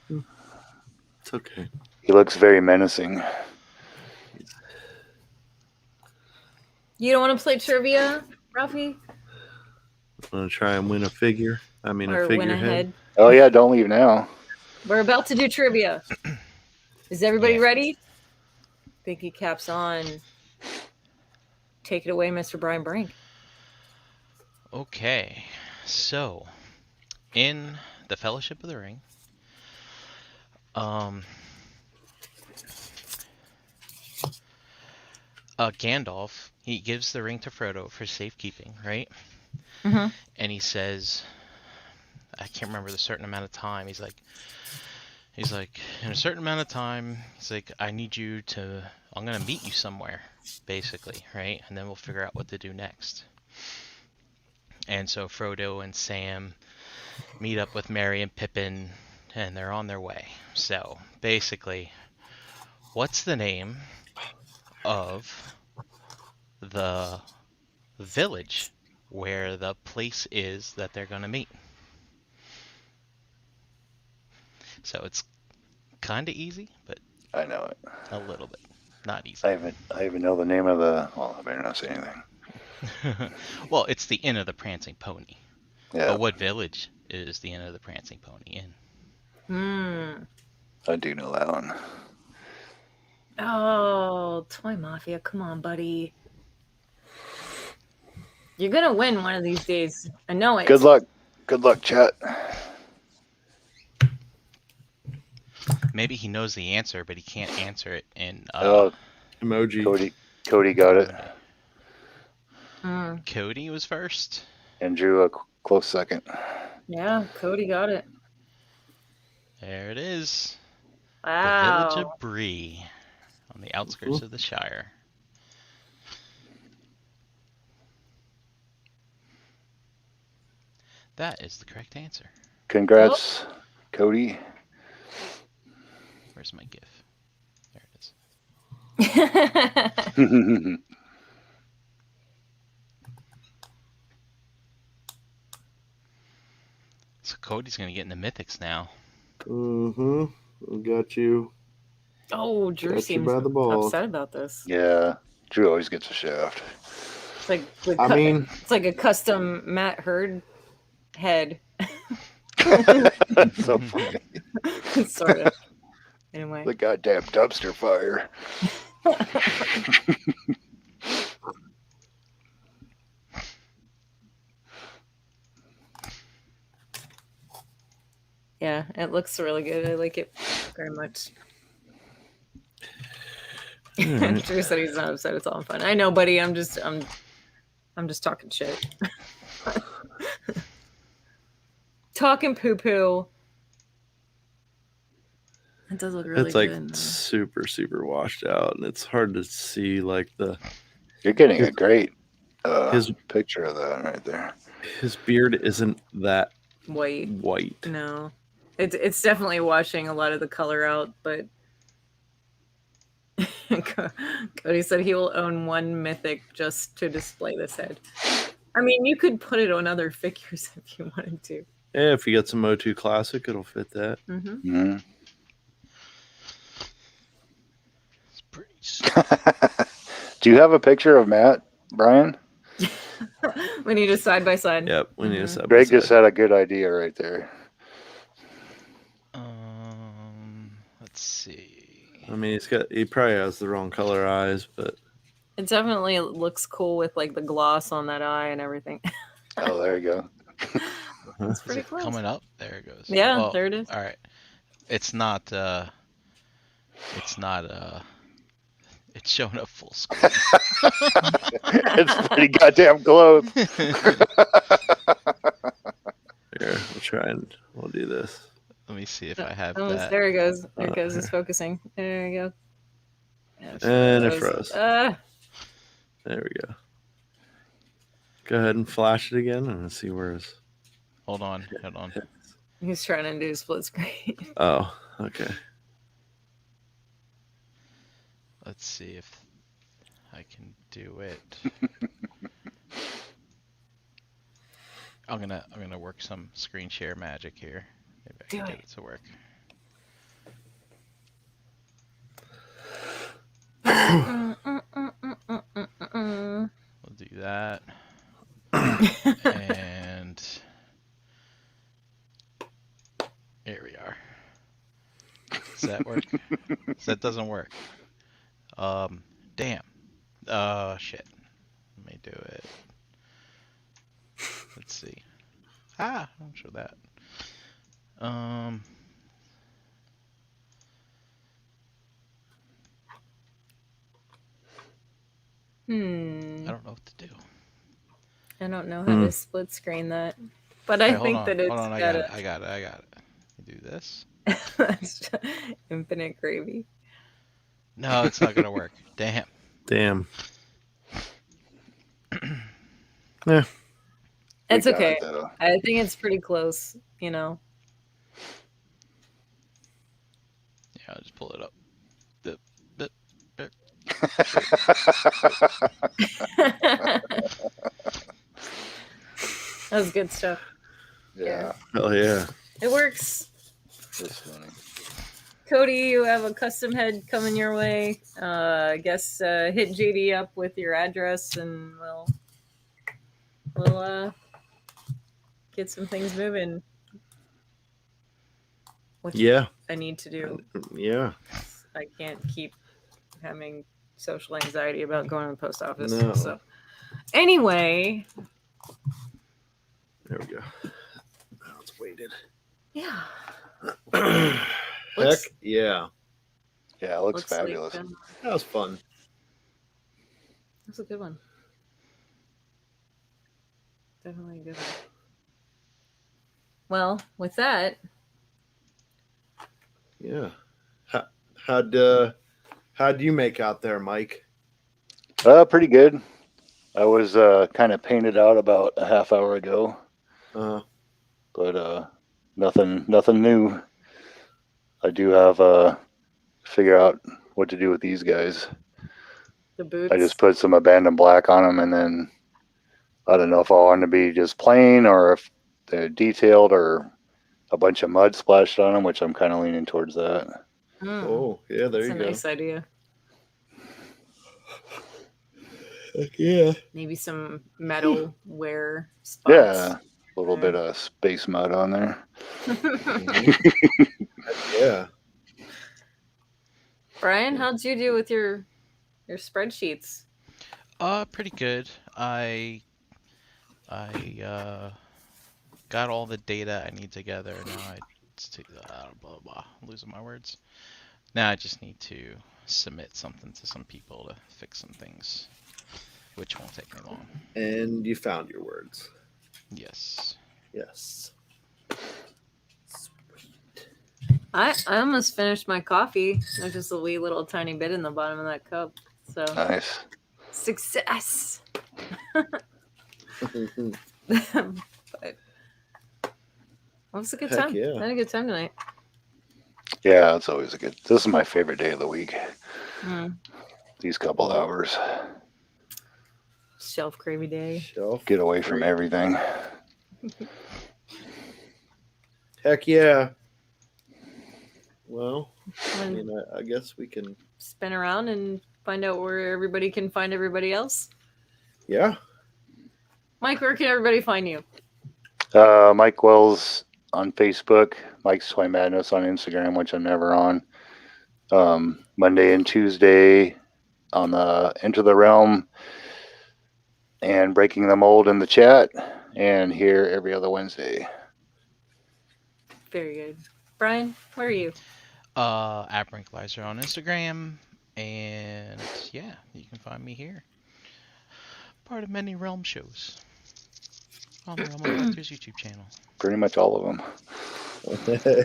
Speaker 2: it's okay.
Speaker 3: He looks very menacing.
Speaker 1: You don't want to play trivia, Ralphie?
Speaker 2: Want to try and win a figure? I mean,
Speaker 1: or
Speaker 2: a figurehead.
Speaker 3: Oh yeah, don't leave now.
Speaker 1: We're about to do trivia. Is everybody ready? Biggie caps on. Take it away, Mr. Brian Brink.
Speaker 4: Okay, so in the Fellowship of the Ring, Gandalf, he gives the ring to Frodo for safekeeping, right?
Speaker 1: Mm-hmm.
Speaker 4: And he says, I can't remember the certain amount of time. He's like, in a certain amount of time, he's like, I'm going to meet you somewhere, basically, right? And then we'll figure out what to do next. And so Frodo and Sam meet up with Merry and Pippin, and they're on their way. So, basically, what's the name of the village where the place is that they're going to meet? So it's kind of easy, but
Speaker 3: I know it.
Speaker 4: A little bit. Not easy.
Speaker 3: I even know the name of the... Well, I better not say anything.
Speaker 4: Well, it's the Inn of the Prancing Pony.
Speaker 3: Yeah.
Speaker 4: But what village is the Inn of the Prancing Pony in?
Speaker 3: I do know that one.
Speaker 1: Oh, Toy Mafia, come on, buddy. You're gonna win one of these days. I know it.
Speaker 3: Good luck. Good luck, chat.
Speaker 4: Maybe he knows the answer, but he can't answer it in
Speaker 2: emoji.
Speaker 3: Cody got it.
Speaker 4: Cody was first.
Speaker 3: And Drew a close second.
Speaker 1: Yeah, Cody got it.
Speaker 4: There it is.
Speaker 1: Wow.
Speaker 4: The village of Bree, on the outskirts of the Shire. That is the correct answer.
Speaker 3: Congrats, Cody.
Speaker 4: Where's my GIF? There it is. So Cody's gonna get into mythics now.
Speaker 2: We got you.
Speaker 1: Oh, Drew seems upset about this.
Speaker 3: Yeah, Drew always gets a shaft.
Speaker 1: It's like it's like a custom Matt Hurd head.
Speaker 3: That's so funny.
Speaker 1: Sort of. Anyway.
Speaker 3: The goddamn dumpster fire.
Speaker 1: Yeah, it looks really good. I like it very much. Drew said he's not upset. It's all fun. I know, buddy. I'm just talking shit. Talking poo poo. It does look really good.
Speaker 2: It's like super, super washed out, and it's hard to see like the.
Speaker 3: You're getting a great picture of that right there.
Speaker 2: His beard isn't that
Speaker 1: white.
Speaker 2: No,
Speaker 1: it's definitely washing a lot of the color out, but. Cody said he will own one mythic just to display this head. I mean, you could put it on other figures if you wanted to.
Speaker 2: Yeah, if you get some O2 Classic, it'll fit that.
Speaker 3: Mm-hmm.
Speaker 4: It's pretty.
Speaker 3: Do you have a picture of Matt, Brian?
Speaker 1: We need a side by side.
Speaker 2: Yep, we need a side by side.
Speaker 3: Greg just had a good idea right there.
Speaker 4: Let's see.
Speaker 2: I mean, he probably has the wrong color eyes, but
Speaker 1: it definitely looks cool with like the gloss on that eye and everything.
Speaker 3: Oh, there you go.
Speaker 1: It's pretty close.
Speaker 4: Coming up, there it goes.
Speaker 1: Yeah, well, there it is.
Speaker 4: All right, it's not. It's showing up full screen.
Speaker 3: It's pretty goddamn close.
Speaker 2: Here, we'll try and we'll do this.
Speaker 4: Let me see if I have that.
Speaker 1: There it goes. There it goes. It's focusing. There you go.
Speaker 2: And it froze. There we go. Go ahead and flash it again and see where it's.
Speaker 4: Hold on.
Speaker 1: He's trying to do split screen.
Speaker 2: Oh, okay.
Speaker 4: Let's see if I can do it. I'm gonna work some screen share magic here. Maybe I can get it to work. We'll do that. And here we are. Does that work? That doesn't work. Damn. Shit. Let me do it. Let's see. I don't show that. I don't know what to do.
Speaker 1: I don't know how to split screen that, but I think that it's
Speaker 4: hold on, I got it. Do this.
Speaker 1: That's infinite gravy.
Speaker 4: No, it's not gonna work. Damn.
Speaker 2: Yeah.
Speaker 1: It's okay. I think it's pretty close, you know.
Speaker 4: Yeah, I'll just pull it up.
Speaker 1: That was good stuff.
Speaker 3: Yeah.
Speaker 2: Hell yeah.
Speaker 1: It works.
Speaker 3: That's funny.
Speaker 1: Cody, you have a custom head coming your way. I guess hit JD up with your address and we'll get some things moving. What I need to do.
Speaker 2: Yeah.
Speaker 1: I can't keep having social anxiety about going to the post office.
Speaker 2: No.
Speaker 1: So anyway.
Speaker 2: There we go. Now it's weighted.
Speaker 1: Yeah.
Speaker 2: Heck yeah.
Speaker 3: Yeah, it looks fabulous.
Speaker 1: Like,
Speaker 2: that was fun.
Speaker 1: That's a good one. Definitely a good one. Well, with that.
Speaker 2: Yeah. How'd you make out there, Mike?
Speaker 3: Pretty good. I was kind of painted out about a half hour ago. But nothing new. I do have figure out what to do with these guys.
Speaker 1: The boots.
Speaker 3: I just put some abandoned black on them, and then I don't know if I want to be just plain or if they're detailed or a bunch of mud splashed on them, which I'm kind of leaning towards that.
Speaker 2: Oh, yeah, there you go.
Speaker 1: That's a nice idea.
Speaker 2: Heck yeah.
Speaker 1: Maybe some metal wear spots.
Speaker 3: Yeah, a little bit of space mud on there.
Speaker 2: Yeah.
Speaker 1: Brian, how'd you do with your spreadsheets?
Speaker 4: Pretty good. I got all the data I need together. Now blah blah. I'm losing my words. Now I just need to submit something to some people to fix some things, which won't take me long.
Speaker 2: And you found your words.
Speaker 4: Yes.
Speaker 2: Yes.
Speaker 1: Sweet. I almost finished my coffee. There's just a wee little tiny bit in the bottom of that cup. So
Speaker 3: nice.
Speaker 1: Success. But it was a good time.
Speaker 2: Yeah.
Speaker 1: I had a good time tonight.
Speaker 3: Yeah, it's always this is my favorite day of the week. These couple hours.
Speaker 1: ShelfGravy day.
Speaker 3: Get away from everything.
Speaker 2: Heck yeah. Well, I guess we can
Speaker 1: spin around and find out where everybody can find everybody else.
Speaker 2: Yeah.
Speaker 1: Mike, where can everybody find you?
Speaker 3: Mike Wells on Facebook, Mike's Toy Madness on Instagram, which I'm never on. Monday and Tuesday on the Enter the Realm and Breaking the Mold in the chat, and here every other Wednesday.
Speaker 1: Very good. Brian, where are you?
Speaker 4: At Brinklizer on Instagram, and yeah, you can find me here. Part of many Realm shows on the Realm Collectors YouTube channel.
Speaker 3: Pretty much all of them.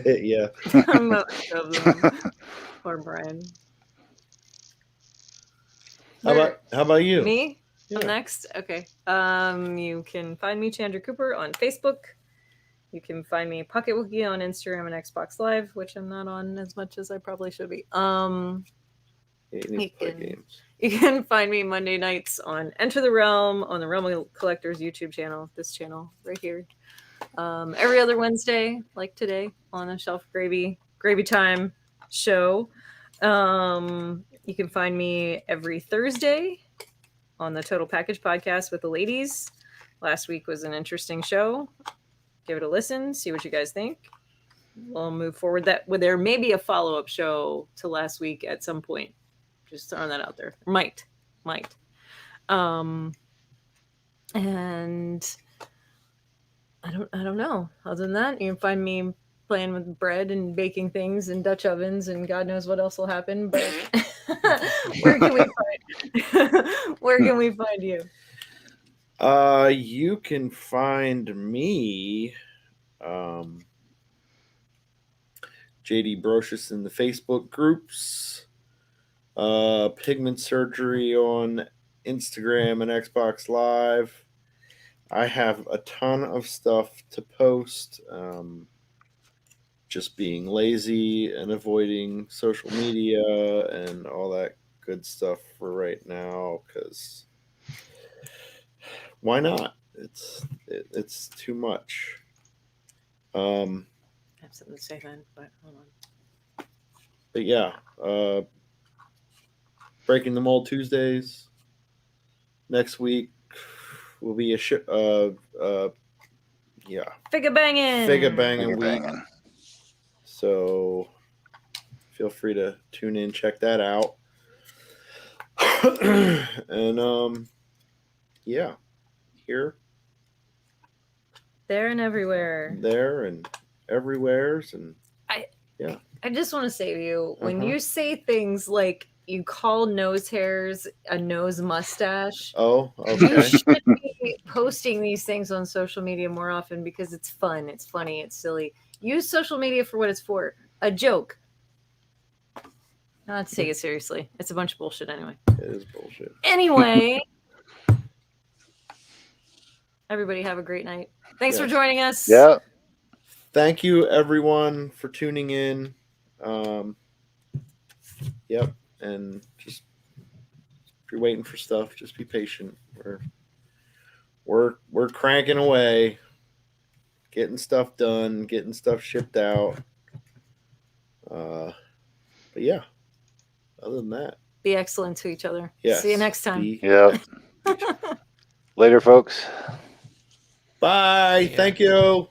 Speaker 2: Yeah.
Speaker 1: Most of them. Poor Brian.
Speaker 2: How about you?
Speaker 1: Me? Yeah. Next? Okay. You can find me, Chandra Cooper, on Facebook. You can find me Pocket Wookie on Instagram and Xbox Live, which I'm not on as much as I probably should be. You can find me Monday nights on Enter the Realm on the Realm Collectors YouTube channel, this channel right here. Every other Wednesday, like today, on a ShelfGravy Gravy Time show. You can find me every Thursday on the Total Package podcast with the ladies. Last week was an interesting show. Give it a listen, see what you guys think. We'll move forward. There may be a follow-up show to last week at some point. Just throwing that out there. Might. And I don't know. Other than that, you can find me playing with bread and baking things in Dutch ovens, and God knows what else will happen. But where can we find you?
Speaker 2: You can find me, JD Brocious in the Facebook groups, Pigment Surgery on Instagram and Xbox Live. I have a ton of stuff to post. Just being lazy and avoiding social media and all that good stuff for right now, because why not? It's too much.
Speaker 1: I have something to say then, but hold on.
Speaker 2: But yeah, Breaking the Mold Tuesdays. Next week will be a
Speaker 1: Figure banging
Speaker 2: week. So feel free to tune in, check that out. And yeah, here,
Speaker 1: there, and everywhere.
Speaker 2: There and everywheres, and
Speaker 1: I just want to say to you, when you say things like you call nose hairs a nose mustache, you should be posting these things on social media more often because it's fun, it's funny, it's silly. Use social media for what it's for. A joke. Not to take it seriously. It's a bunch of bullshit anyway.
Speaker 2: It is bullshit.
Speaker 1: Anyway, everybody have a great night. Thanks for joining us.
Speaker 3: Yeah.
Speaker 2: Thank you, everyone, for tuning in. Yep. And just if you're waiting for stuff, just be patient. We're cranking away, getting stuff done, getting stuff shipped out. But yeah, other than that,
Speaker 1: be excellent to each other.
Speaker 2: Yes,
Speaker 1: see you next time.
Speaker 3: Yeah. Later, folks.
Speaker 2: Bye. Thank you.